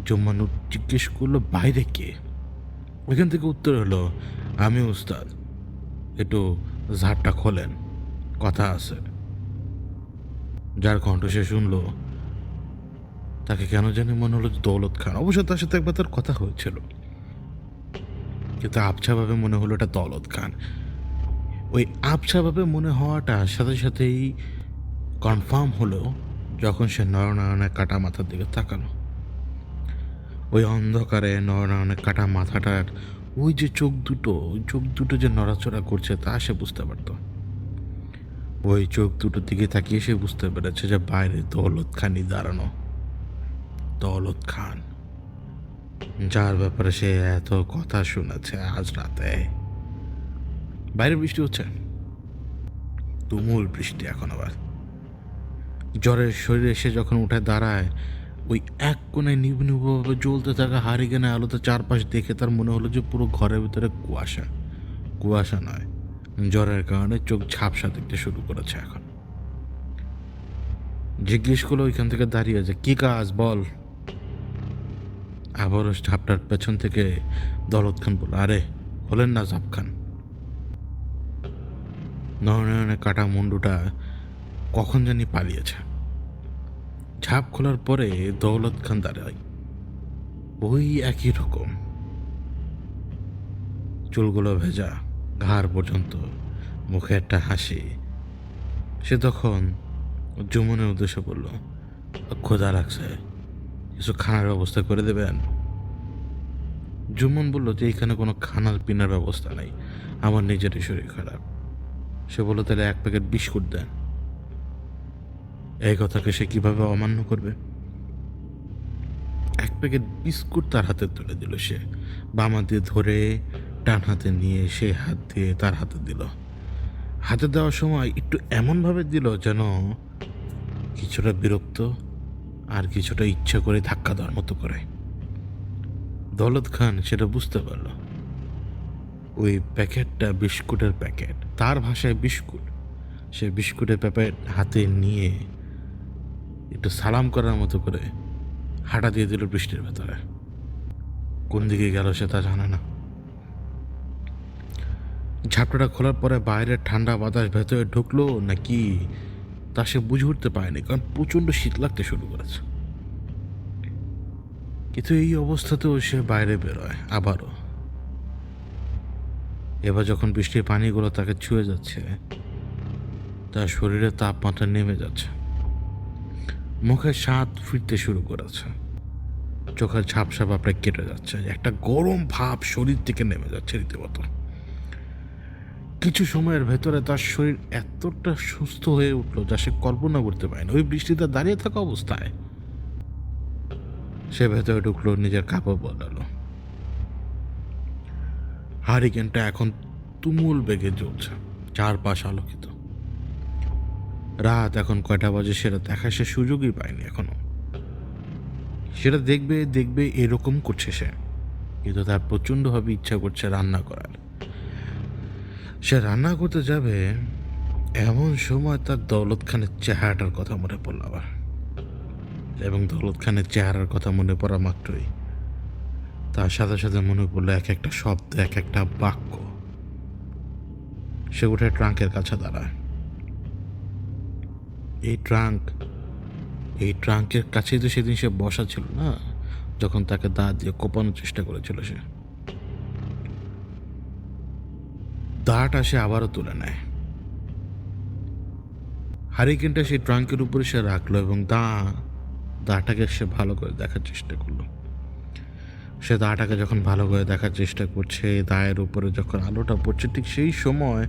জুম্মানু জিজ্ঞেস করলো, বাইরে কে? ওইখান থেকে উত্তর হলো, আমি উস্তাদ, একটু ঝাড়টা খোলেন, কথা আছে। যার কণ্ঠ সে শুনলো তাকে কেন জানি মনে হলো দৌলত খান। অবশ্য তার সাথে একবার তার কথা হয়েছিল, কিন্তু আবছাভাবে মনে হলো এটা দৌলত খান। ওই আবছাভাবে মনে হওয়াটা সাথে সাথেই কনফার্ম হলো যখন সে নরনারায়ণের কাটা মাথার দিকে তাকালো। ওই অন্ধকারে নরনারায়ণের কাটা মাথাটার ওই যে চোখ দুটো যে নড়াচড়া করছে তা সে বুঝতে পারত। ওই চোখ দুটোর দিকে তাকিয়ে সে বুঝতে পেরেছে যে বাইরে দৌলত খানই দাঁড়ানো। দৌলত খান, যার ব্যাপারে সে এত কথা শুনেছে আজ রাতে। বাইরে বৃষ্টি হচ্ছে, তুমুল বৃষ্টি। এখন আবার জ্বরের শরীরে এসে যখন উঠে দাঁড়ায়, ওই এক কোণে নিভু নিভুভাবে জ্বলতে থাকা হারিকেনে আলোতে চারপাশ দেখে তার মনে হলো যে পুরো ঘরের ভিতরে কুয়াশা। কুয়াশা নয়, জ্বরের কারণে চোখ ঝাপসা দেখতে শুরু করেছে। এখন জিজ্ঞেস করলো ওইখান থেকে দাঁড়িয়ে যে কি কাজ বল। আবারও ঝাপটার পেছন থেকে দৌলত খান বলল, আরে হলেন না জাপ খান। নয়নে কাটা মুন্ডুটা কখন জানি পালিয়েছে। ঝাঁপ খোলার পরে দৌলত খান দাঁড়ায়, ওই একই রকম, চুলগুলো ভেজা, ঘাড় পর্যন্ত, মুখে একটা হাসি। সে তখন জুমনের উদ্দেশ্যে বলল, ক্ষুধা লাগছে, কিছু খানার ব্যবস্থা করে দেবেন। জুমন বলল যে এখানে কোনো খানার পিনার ব্যবস্থা নেই, আমার নিজেরই শরীর খারাপ। সে বলল, তাহলে এক প্যাকেট বিস্কুট দেন। এই কথাকে সে কিভাবে অমান্য করবে? এক প্যাকেট বিস্কুট তার হাতে তুলে দিল। সে বাম হাত দিয়ে ধরে ডান হাতে নিয়ে সে হাত দিয়ে তার হাতে দিল। হাতে দেওয়ার সময় একটু এমনভাবে দিল যেন কিছুটা বিরক্ত আর কিছুটা ইচ্ছা করে ধাক্কা দেওয়ার মতো করে। দৌলত খান সেটা বুঝতে পারল। ওই প্যাকেটটা বিস্কুটের প্যাকেট, তার ভাষায় বিস্কুট। সে বিস্কুটের প্যাকেট হাতে নিয়ে একটু সালাম করার মতো করে হাঁটা দিয়ে দিল বৃষ্টির ভেতরে। কোন দিকে গেল সে তা জানে না। ঝাপটাটা খোলার পরে বাইরের ঠান্ডা বাতাস ভেতরে ঢুকলো নাকি তা সে বুঝে উঠতে পারেনি, কারণ প্রচণ্ড শীত লাগতে শুরু করেছে। কিন্তু এই অবস্থাতেও সে বাইরে বেরোয় আবারও। এবার যখন বৃষ্টির পানিগুলো তাকে ছুঁয়ে যাচ্ছে, তার শরীরে তাপমাত্রা নেমে যাচ্ছে, মুখে স্বাদ ফিরতে শুরু করেছে, চোখের ঝাপসা ভাবটা কেটে যাচ্ছে, একটা গরম ভাব শরীর থেকে নেমে যাচ্ছে রীতিমতো। কিছু সময়ের ভেতরে তার শরীর এতটা সুস্থ হয়ে উঠলো যা সে কল্পনা করতে পারেনি। ওই বৃষ্টিতে দাঁড়িয়ে থাকা অবস্থায় সে ভেতরে ঢুকলো, নিজের কাপড় বদলালো। হারিকেনটা এখন তুমুল বেগে জ্বলছে, চারপাশ আলোকিত। রাত এখন কয়টা বাজে সেটা দেখা সে সুযোগই পায়নি এখনো। সেটা দেখবে দেখবে এরকম করছে সে, কিন্তু তার প্রচণ্ডভাবে ইচ্ছা করছে রান্না করার। সে রান্না করতে যাবে, এমন সময় তার দৌলত খানের চেহারাটার কথা মনে পড়ল আবার। এবং দৌলত খানের চেহারার কথা মনে পড়া মাত্রই তার সাথে সাথে মনে পড়লো এক একটা শব্দ, এক একটা বাক্য। সে উঠে ট্রাঙ্কের কাছে দাঁড়ায়। এই ট্রাঙ্কের কাছেই তো সেদিন সে বসা ছিল না, যখন তাকে দাঁত দিয়ে কোপানোর চেষ্টা করেছিল। সে দাঁড়টা সে আবারও তুলে নেয়। হারিকেনটা সেই ট্রাঙ্কের উপরে সে রাখলো এবং দাঁটাকে সে ভালো করে দেখার চেষ্টা করলো। সে দাঁটাকে যখন ভালো করে দেখার চেষ্টা করছে, দায়ের উপরে যখন আলোটা পড়ছে, ঠিক সেই সময়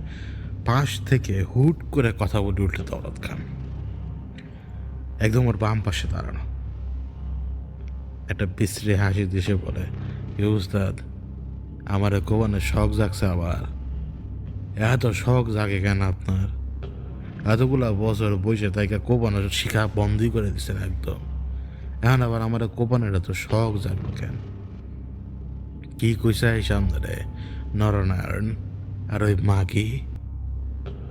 পাশ থেকে হুট করে কথা বলে উঠল দৌলত খান, একদম ওর বাম পাশে দাঁড়ানো। একটা বিশ্রী হাসি দেশে বলে, উস্তাদ, আমার কোবানের শখ জাগছে আবার। এত শখ জাগে কেন আপনার? এতগুলা বছর বসে তাইকে কোপানোর শিখা বন্ধই করে দিচ্ছেন একদম। এখন আবার আমার কোপানের এত শখ জাগলো কেন? কি কইসা এই সামনে নরনারায়ণ আর ওই মাগি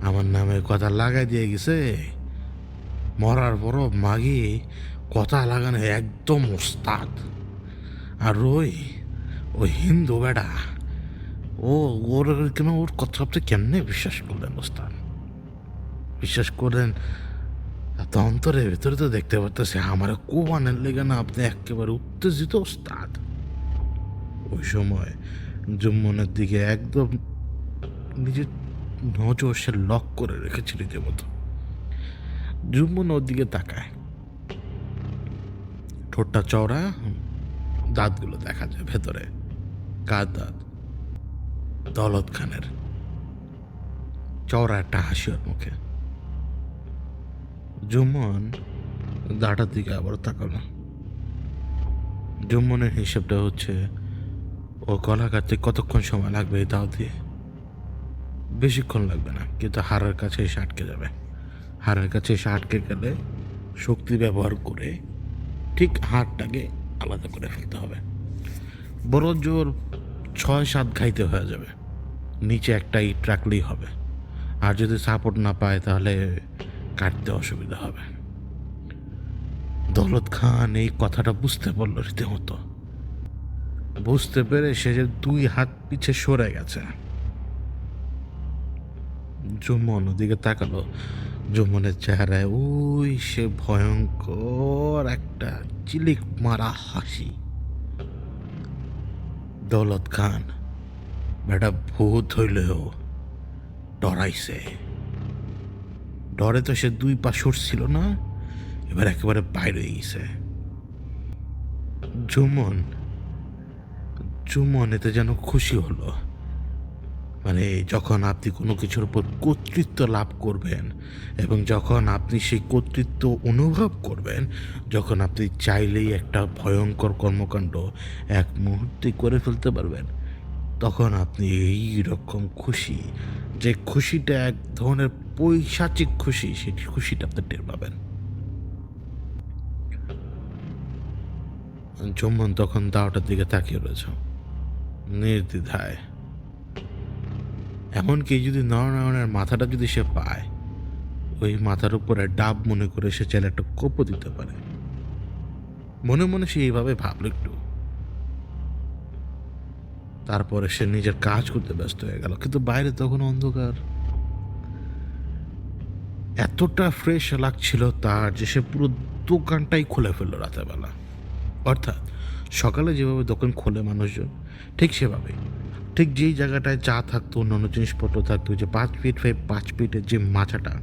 আমার নামে কথা লাগাই দিয়ে গেছে। মরার পরও মাগি কথা লাগানো একদম ওস্তাদ। আর ওই হিন্দু বেটা, ওর কথা আপনি কেমনে বিশ্বাস করলেন ওস্তাদ? বিশ্বাস করেন তো অন্তরের ভেতরে তো দেখতে পারতেছে আমার কোবানের লেগে না আপনি একেবারে উত্তেজিত ওস্তাদ। ওই সময় জুম্মনের দিকে একদম নিজের নজর সে লক করে রেখেছে রীতিমতো। জুম্মন ওর দিকে তাকায়, ঠোঁটটা চওড়া, দাঁতগুলো দেখা যায় ভেতরে। কার দাঁত? দৌলত খানের। চওড়া একটা হাসি ওর মুখে। জুম্মন দাঁটার দিকে আবার তাকালো। জুম্মনের হিসেবটা হচ্ছে ও গলা কাটতে কতক্ষণ সময় লাগবে এই দাও দিয়ে। বেশিক্ষণ লাগবে না, কিন্তু হাড়ের কাছে এসে আটকে যাবে। হাড়ের কাছে এসে আটকে গেলে শক্তি ব্যবহার করে ঠিক হাড়টাকে আলাদা করে ফেলতে হবে। বড় জোর 6-7 ঘাইতে হয়ে যাবে, নিচে একটা ইট রাখলেই হবে। আর যদি সাপোর্ট না পায় তাহলে কাটতে অসুবিধা হবে। দৌলত খান এই কথাটা বুঝতে পারল রীতিমতো। বুঝতে পেরে সে যে 2 হাত পিছে সরে গেছে। জুম্মন ওদিকে তাকালো। জুম্মনের চেহারায় ওই সে ভয়ঙ্কর একটা চিলিক মারা হাসি। দৌলত খান বেটা ভূত হইলেও ডরাইছে। ডরে তো সে 2 পা সরছিল না, এবার একেবারে বাইরে গেছে। জুম্মন জুম্মন এতে যেন খুশি হলো। মানে যখন আপনি কোনো কিছুর উপর কর্তৃত্ব লাভ করবেন এবং যখন আপনি সেই কর্তৃত্ব অনুভব করবেন, যখন আপনি চাইলেই একটা ভয়ঙ্কর কর্মকাণ্ড এক মুহূর্তে করে ফেলতে পারবেন, তখন আপনি এই রকম খুশি, যে খুশিটা এক ধরনের পৈশাচিক খুশি, সেই খুশিটা আপনি টের পাবেন। জুম্মন তখন দাওটার দিকে তাকিয়ে রয়েছে নির্দ্বিধায়। এমনকি যদি নরনারায়ণের মাথাটা যদি সে পায়, ওই মাথার উপরে ডাব মনে করে সে চাইলে একটা কোপও দিতে পারে। মনে মনে সে এইভাবে ভাবল একটু। তারপরে সে নিজের কাজ করতে ব্যস্ত হয়ে গেল, কিন্তু বাইরে তখন অন্ধকার। এতটা ফ্রেশ লাগছিল তার যে সে পুরো দোকানটাই খুলে ফেললো রাতের বেলা। অর্থাৎ সকালে যেভাবে দোকান খোলে মানুষজন, ঠিক সেভাবে, ঠিক যেই জায়গাটায় চা থাকতো, অন্যান্য জিনিসপত্র থাকতো, যে 5 ফিট 5 ফিটের যে মাচাটা,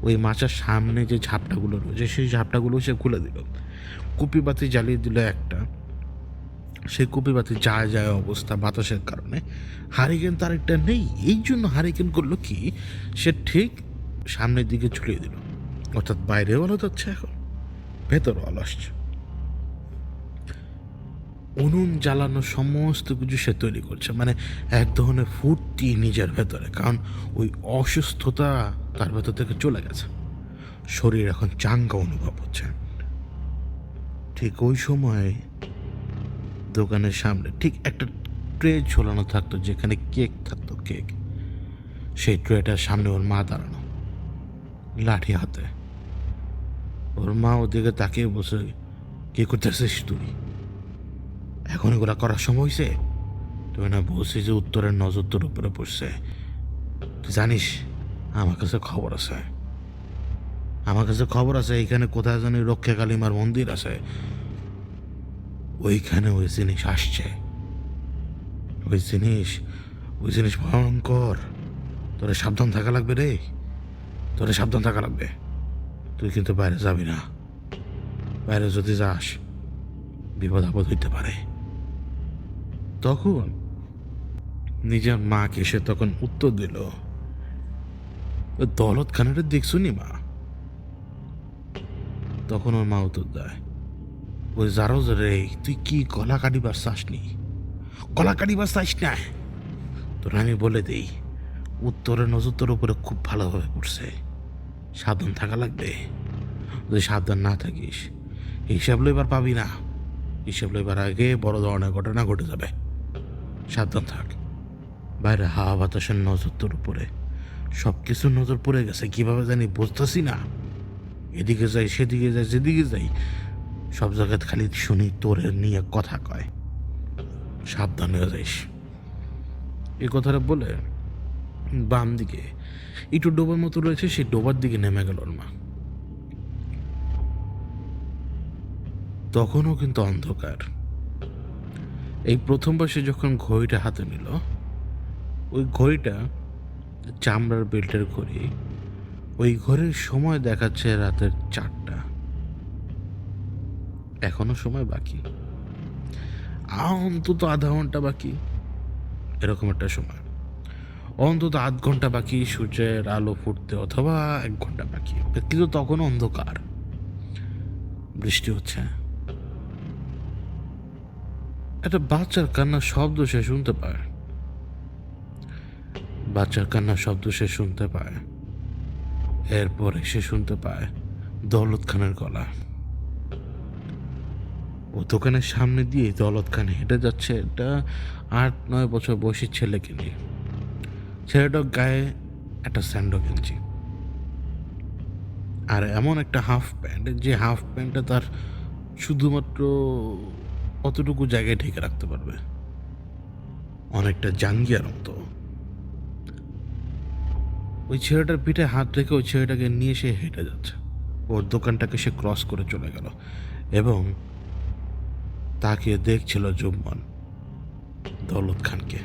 ওই মাচার সামনে যে ঝাপটাগুলো রয়েছে সেই ঝাপটাগুলো সে খুলে দিল। কুপি বাতি জ্বালিয়ে দিল একটা। সেই কুপি বাতি যায় যায় অবস্থা বাতাসের কারণে। হারিকেন তার একটা নেই, এই জন্য হারিকেন করলো কি, সে ঠিক সামনের দিকে ঝুলিয়ে দিল। অর্থাৎ বাইরেও আলো যাচ্ছে, এখন ভেতরও আলো আসছে। উনুন জ্বালানো সমস্ত কিছু সে তৈরি করছে, মানে এক ধরনের ফুর্তি নিজের ভেতরে, কারণ ওই অসুস্থতা তার ভেতর থেকে চলে গেছে। শরীর এখন চাঙ্গা অনুভব হচ্ছে। ঠিক ওই সময় দোকানের সামনে ঠিক একটা ট্রে ঝোলানো থাকতো, যেখানে কেক থাকতো, কেক। সেই ট্রেটার সামনে ওর মা দাঁড়ানো, লাঠি হাতে। ওর মা ওদিকে তাকিয়ে বসে, কি করতেছিস তুই? এখন এগুলা করার সময় হয়েছে? তুমি না বলছি যে উত্তরের নজর তোর উপরে পড়ছে? তুই জানিস আমার কাছে খবর আছে, আমার কাছে খবর আছে এইখানে কোথায় জানি রক্ষা কালিমার মন্দির আছে, ওইখানে ওই জিনিস আসছে। ওই জিনিস ভয়ঙ্কর। তোরে সাবধান থাকা লাগবে রে, তোরে সাবধান থাকা লাগবে। তুই কিন্তু বাইরে যাবি না, বাইরে যদি যাস বিপদ আপদ হইতে পারে। তখন নিজের মাকে সে তখন উত্তর দিল, দৌলত খানের দেখছো নি মা? তখন ওর মা উত্তর দেয়, ওই যারো রে, তুই কি গলা কাটিবার চাসনি? গলা কাটিবার চাইস না? তোর আমি বলে দিই, উত্তরের নজর তোর উপরে খুব ভালোভাবে পড়ছে, সাবধান থাকা লাগবে। যদি সাবধান না থাকিস হিসাব লইবার পাবি না, হিসাব লইবার আগে বড় ধরনের ঘটনা ঘটে যাবে। সাবধান থাক। বাইরে হাওয়া বাতাসের নজর তোর উপরে, সব কিছুর নজর পড়ে গেছে, কিভাবে জানি বুঝতেছি না। এদিকে যাই সেদিকে যাই, যেদিকে যাই সব জায়গায় খালি শুনি তোরে নিয়ে কথা কয়, সাবধান হয়ে যাইস। এই কথাটা বলে বাম দিকে একটু ডোবার মতো রয়েছে, সেই ডোবার দিকে নেমে গেল ওর মা। তখনও কিন্তু অন্ধকার। এই প্রথমবার সে যখন ঘড়িটা হাতে নিল, ওই ঘড়িটা চামড়ার বেল্টের ঘড়ি, ওই ঘড়ির সময় দেখাচ্ছে রাতের 4টা। এখনো সময় বাকি, অন্তত আধা ঘন্টা বাকি, এরকম একটা সময়। অন্তত আধ ঘন্টা বাকি সূর্যের আলো ফুটতে, অথবা 1 ঘন্টা বাকি, কিন্তু তখন অন্ধকার। বৃষ্টি হচ্ছে। একটা বাচ্চার কান্নার শব্দ সে শুনতে পায়। বাচ্চার কান্নার শব্দ সে শুনতে পায়। এরপরে সে শুনতে পায় দৌলত খানের গলা। ও দোকানের সামনে দিয়ে দৌলত খান হেঁটে যাচ্ছে একটা 8-9 বছর বয়সী ছেলেকে নিয়ে। ছেলেটার গায়ে একটা স্যান্ডো গেঞ্জি আর এমন একটা হাফ প্যান্ট, যে হাফ প্যান্টটা তার শুধুমাত্র অতটুকু জায়গায় ঢেকে রাখতে পারবে, অনেকটা জাঙ্গিয়ার মতো। ওই ছেলেটার পিঠে হাত রেখে ওই ছেলেটাকে নিয়ে সে হেঁটে যাচ্ছে। ওর দোকানটাকে সে ক্রস করে চলে গেল এবং তাকে দেখছিল জুম্মন দৌলত খানকে।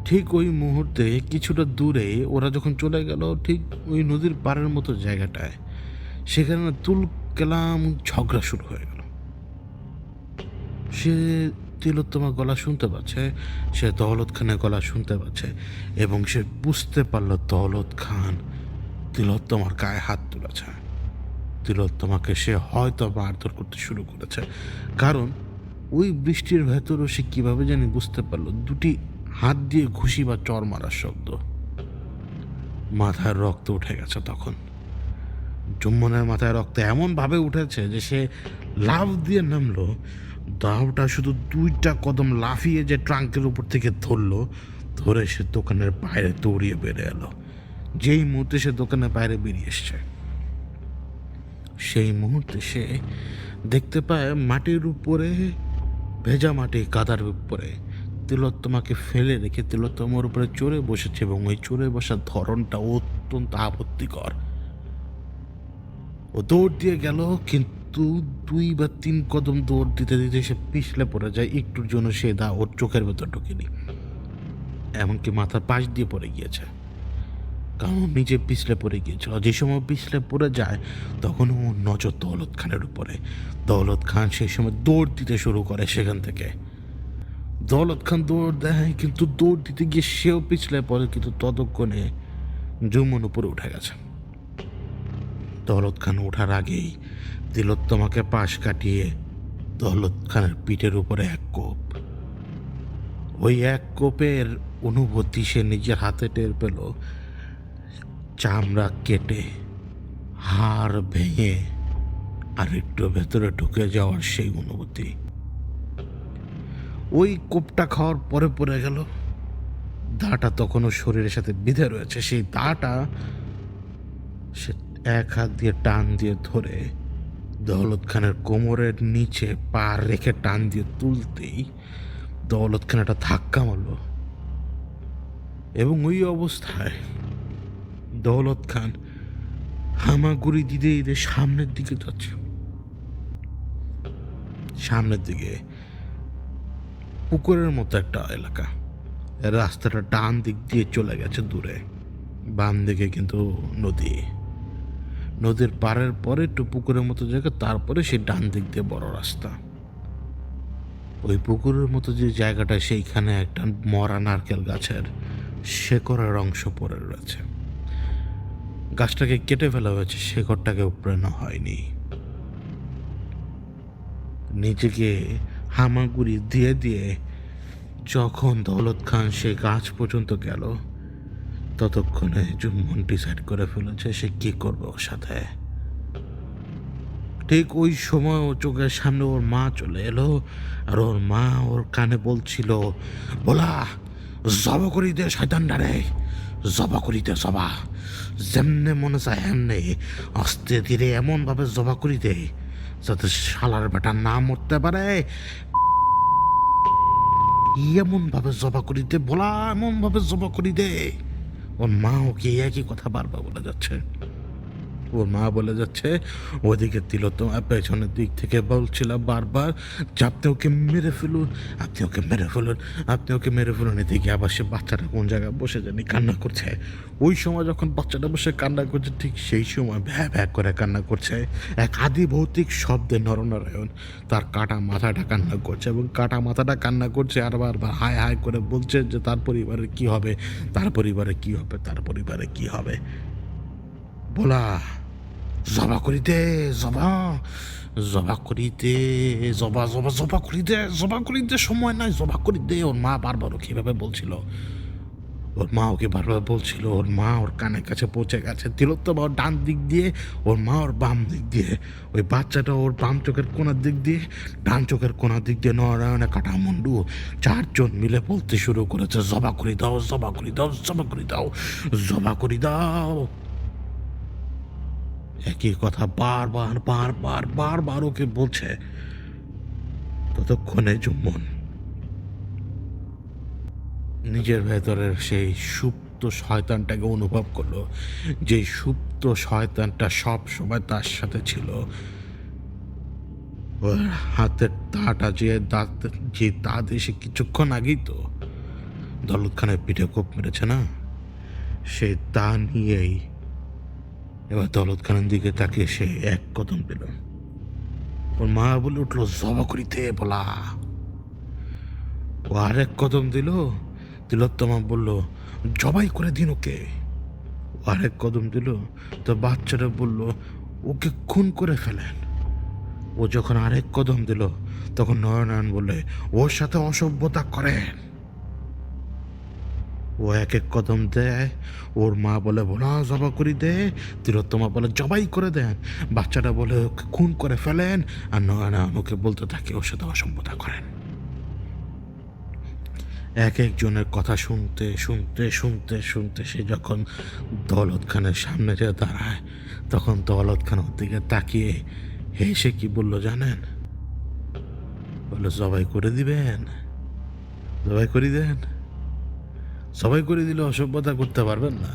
ঠিক ওই মুহূর্তে কিছুটা দূরে ওরা যখন চলে গেল, ঠিক ওই নদীর পাড়ের মতো জায়গাটায়, সেখানে তুলকালাম ঝগড়া শুরু হয়ে গেল। সে তিলোত্তমার গলা শুনতে পাচ্ছে, সে দৌলত খানের গলা শুনতে পাচ্ছে এবং সে বুঝতে পারল দৌলত খান তিলোত্তমার গায়ে হাত তুলেছে। তিলোত্তমাকে সে হয়তো মারধর করতে শুরু করেছে, কারণ ওই বৃষ্টির ভেতরও সে কীভাবে জানি বুঝতে পারলো দুটি হাত দিয়ে ঘুষি বা চর মারার শব্দ। মাথায় রক্ত উঠে গেছে তখন। জুম্মনের মাথায় রক্ত এমনভাবে উঠেছে যে সে লাফ দিয়ে নামলো। দাওটা শুধু 2টা কদম লাফিয়ে যে ট্রাঙ্কের উপর থেকে ধরলো, ধরে সে দোকানের বাইরে দৌড়িয়ে বেড়ে এলো। যেই মুহূর্তে সে দোকানের বাইরে বেরিয়ে এসছে, সেই মুহূর্তে সে দেখতে পায় মাটির উপরে, ভেজা মাটি কাদার উপরে তিলোত্তমাকে ফেলে রেখে তিলোত্তমার উপরে চড়ে বসেছে এবং ওই চড়ে বসার ধরনটা অত্যন্ত আপত্তিকর। ও দৌড় দিয়ে গেল, কিন্তু 2 বা 3 কদম দৌড় দিতে দিতে সে পিছলে পড়ে যায়। একটুর জন্য সে ওর চোখের ভেতর ঢুকেনি, এমনকি মাথার পাশ দিয়ে পড়ে গিয়েছে, কারণ নিচে পিছলে পড়ে গিয়েছিল। যে সময় পিছলে পড়ে যায় তখন ও নজর দৌলত খানের উপরে। দৌলত খান সেই সময় দৌড় দিতে শুরু করে সেখান থেকে। দৌলত খান দৌড় দেয়, কিন্তু দৌড় দিতে গিয়ে সেও পিছলে পড়ে, কিন্তু ততক্ষণে জুম্মন উপরে উঠে গেছে। দৌলত খান ওঠার আগেই তিলোত্তমাকে পাশ কাটিয়ে দৌলত খানের পিঠের উপরে এক কোপ। ওই এক কোপের অনুভূতি সে নিজের হাতে টের পেল। চামড়া কেটে, হাড় ভেঙে আর একটু ভেতরে ঢুকে যাওয়ার সেই অনুভূতি। ওই কোপটা খাওয়ার পরে পড়ে গেল। দাটা তখনও শরীরের সাথে বিঁধে রয়েছে। সেই দাটা সে এক হাত দিয়ে টান দিয়ে ধরে দৌলত খানের কোমরের নিচে পা রেখে টান দিয়ে তুলতেই দৌলত খান একটা ধাক্কা মারল এবং ওই অবস্থায় দৌলত খান হামাগুড়ি দিতে দিতে সামনের দিকে যাচ্ছে। সামনের দিকে পুকুরের মতো একটা এলাকা, রাস্তাটা ডান দিক দিয়ে চলে গেছে দূরে, বাম দিকে কিন্তু নদী। নদীর পাড়ের পরে একটু পুকুরের মতো জায়গা, তারপরে সেই ডান দিক দিয়ে বড় রাস্তা। ওই পুকুরের মতো যে জায়গাটা, সেইখানে একটা মরা নারকেল গাছের শেকড়ের অংশ পড়ে রয়েছে। গাছটাকে কেটে ফেলা হয়েছে, শেকড়টাকে উপড়ানো হয়নি। নিজেকে হামাগুড়ি দিয়ে দিয়ে যখন দৌলত খান সে গাছ পর্যন্ত গেল, ততক্ষণে জুম্মন ডিসাইড করে ফেলেছে সে কি করবে ওর সাথে। ঠিক ওই সময় ও চোখের সামনে ওর মা চলে এলো, আর ওর মা ওর কানে বলছিল, বলা জবা করি দে শয়তানটারে, জবা করি দে, জবা যেমনে মনে চায় এমনি আস্তে ধীরে এমনভাবে জবা করি দে যাতে শালার বেটা না মরতে পারে। এমনভাবে জবা করি দে, বলা এমনভাবে জবা করি দে। ওর মা ওকে একই কথা বারবার বলে যাচ্ছে। ওর মা বলে যাচ্ছে, ওদিকে তিলোত্তমা পেছনের দিক থেকে বলছিল বারবার যে আপনি ওকে মেরে ফেলুন, আপনি ওকে মেরে ফেলুন, আপনি ওকে মেরে ফেলুন। এদিকে আবার সে বাচ্চাটা কোন জায়গায় বসে জানি কান্না করছে। ওই সময় যখন বাচ্চাটা বসে কান্না করছে, ঠিক সেই সময় ভ্যা ভ্যা করে কান্না করছে এক আদি ভৌতিক শব্দে নরনারায়ণ। তার কাটা মাথাটা কান্না করছে এবং কাটা মাথাটা কান্না করছে আর বারবার হায় হায় করে বলছে যে তার পরিবারের কি হবে, তার পরিবারে কি হবে, তার পরিবারে কি হবে। বলা জবা করি দে, জবা জবা করি দে, জবা জবা জবা করি দে, জবা করি দে, সময় নাই, জবা করি দে। ওর মা বারবার ওকে এভাবে বলছিল, ওর মা ওকে বারবার বলছিল, ওর মা ওর কানের কাছে পৌঁছে গেছে। তিলোত্তমা ওর ডান দিক দিয়ে, ওর মা ওর বাম দিক দিয়ে, ওই বাচ্চাটা ওর বাম চোখের কোনার দিক দিয়ে, ডান চোখের কোনার দিক দিয়ে নয়নে কাটামুন্ডু চারজন মিলে বলতে শুরু করেছে, জবা করি দাও, জবা করি দাও, জবা করি দাও, জবা করি দাও। একই কথা বারবার বারবার বারবার ওকে বলছে। ততক্ষণে জুম্মন নিজের ভেতরের সেই সুপ্ত শয়তানটাকে অনুভব করলো, যে সুপ্ত শয়তানটা সব সময় তার সাথে ছিল। ওর হাতের তাটা যে দাঁত এসে কিছুক্ষণ আগেই তো দৌলত খানের পিঠে কোপ মেরেছে না, সে তা নিয়েই এবার দৌলত খানের দিকে তাকিয়ে সে এক কদম দিল। ওর মা বলে উঠলো, জবা করিতে বলা। ও আরেক কদম দিল। তিলোত্তমা বলল, জবাই করে দিন ওকে। ও আরেক কদম দিল। তো বাচ্চাটা বলল, ওকে খুন করে ফেলেন। ও যখন আরেক কদম দিল তখন নয়নায়ণ বললে, ওর সাথে অসভ্যতা করেন। ও এক এক কদম দেয়। ওর মা বলে, ভোলা জবা করি দে। তিলোত্তমা বলে, জবাই করে দেন। বাচ্চাটা বলে, ওকে খুন করে ফেলেন। আর নয়নায়ণ ওকে বলতে থাকে, ওর সাথে অসভ্যতা করেন। এক একজনের কথা শুনতে শুনতে শুনতে শুনতে সে যখন দৌলত খানের সামনে যেয়ে দাঁড়ায়, তখন দৌলত খান ওর দিকে তাকিয়ে হেসে কি বলল জানেন? বললো, জবাই করে দিবেন, জবাই করে দেন। জবাই করে দিলে অসভ্যতা করতে পারবেন না।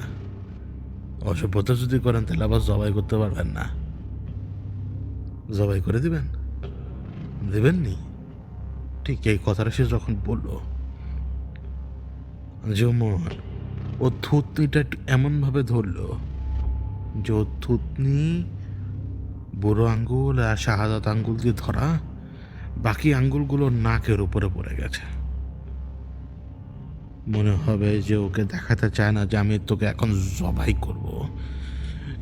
অসভ্যতা যদি করেন তাহলে আবার জবাই করতে পারবেন না। জবাই করে দিবেন, দেবেননি। ঠিক এই কথাটা সে যখন বলল, যেমন ও থুতনিটা এমনভাবে ধরলো যে ও থুতনি বুড়ো আঙ্গুল আর শাহাদাত আঙ্গুল দিয়ে ধরা, বাকি আঙ্গুলগুলো নাকের উপরে পড়ে গেছে। মনে হবে যে ওকে দেখাতে চায় না যে আমি তোকে এখন জবাই করব।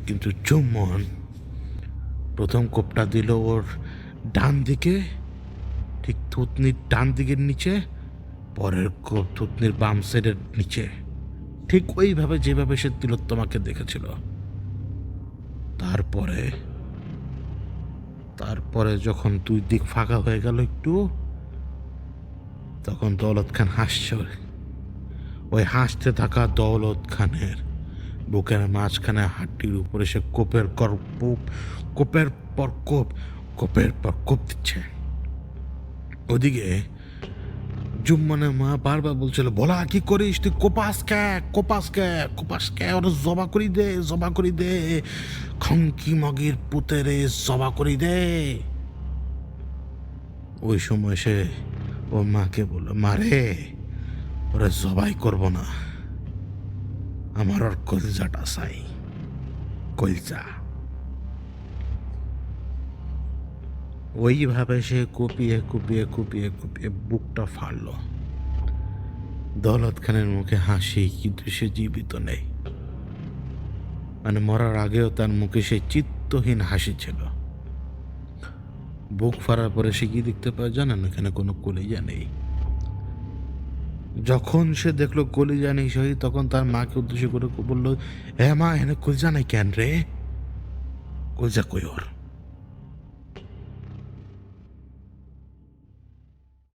কিন্তু চুম্বন প্রথম কোপটা দিল ওর ডান দিকে, ঠিক থুতনির ডান দিকের নিচে, পরের কোপ থুতনির বাম সাইডের নিচে, ঠিক ওইভাবে যেভাবে সে তিলোত্তমাকে দেখেছিল। তারপরে যখন দুই দিক ফাঁকা হয়ে গেল একটু, তখন দৌলত খান হাসছে। ওই হাসতে থাকা দৌলত খানের বুকের মাঝখানে হাড্ডির উপরে সে কোপের পর কোপ দিচ্ছে। ওদিকে জুম্মানের মা বারবার বলছিল, বলা কি করিস তুই, কোপাস কে, ওরা জবা করি দে, খঙ্কি মগির পুতেরে জবা করি দে। ওই সময় সে ওর মাকে বলল, মারে ওরা জবাই করব না, আমার ওর কলজাটা চাই, কলজা। ওইভাবে সে কুপিয়ে কুপিয়ে কুপিয়ে কুপিয়ে বুকটা ফাড়ল। দৌলত খানের মুখে হাসি, কিন্তু সে জীবিত নেই। মানে মরার আগেও তার মুখে সেই চিত্তহীন হাসি ছিল। বুক ফাড়ার পরে সে কি দেখতে পায় জানেন? এখানে কোনো কলিজা নেই। যখন সে দেখলো কলিজা নেই সহি, তখন তার মাকে উদ্দেশ্য করে বলল, হ্যাঁ মা, এনে কলিজা নাই কেন রে? কলিজা কই ওর?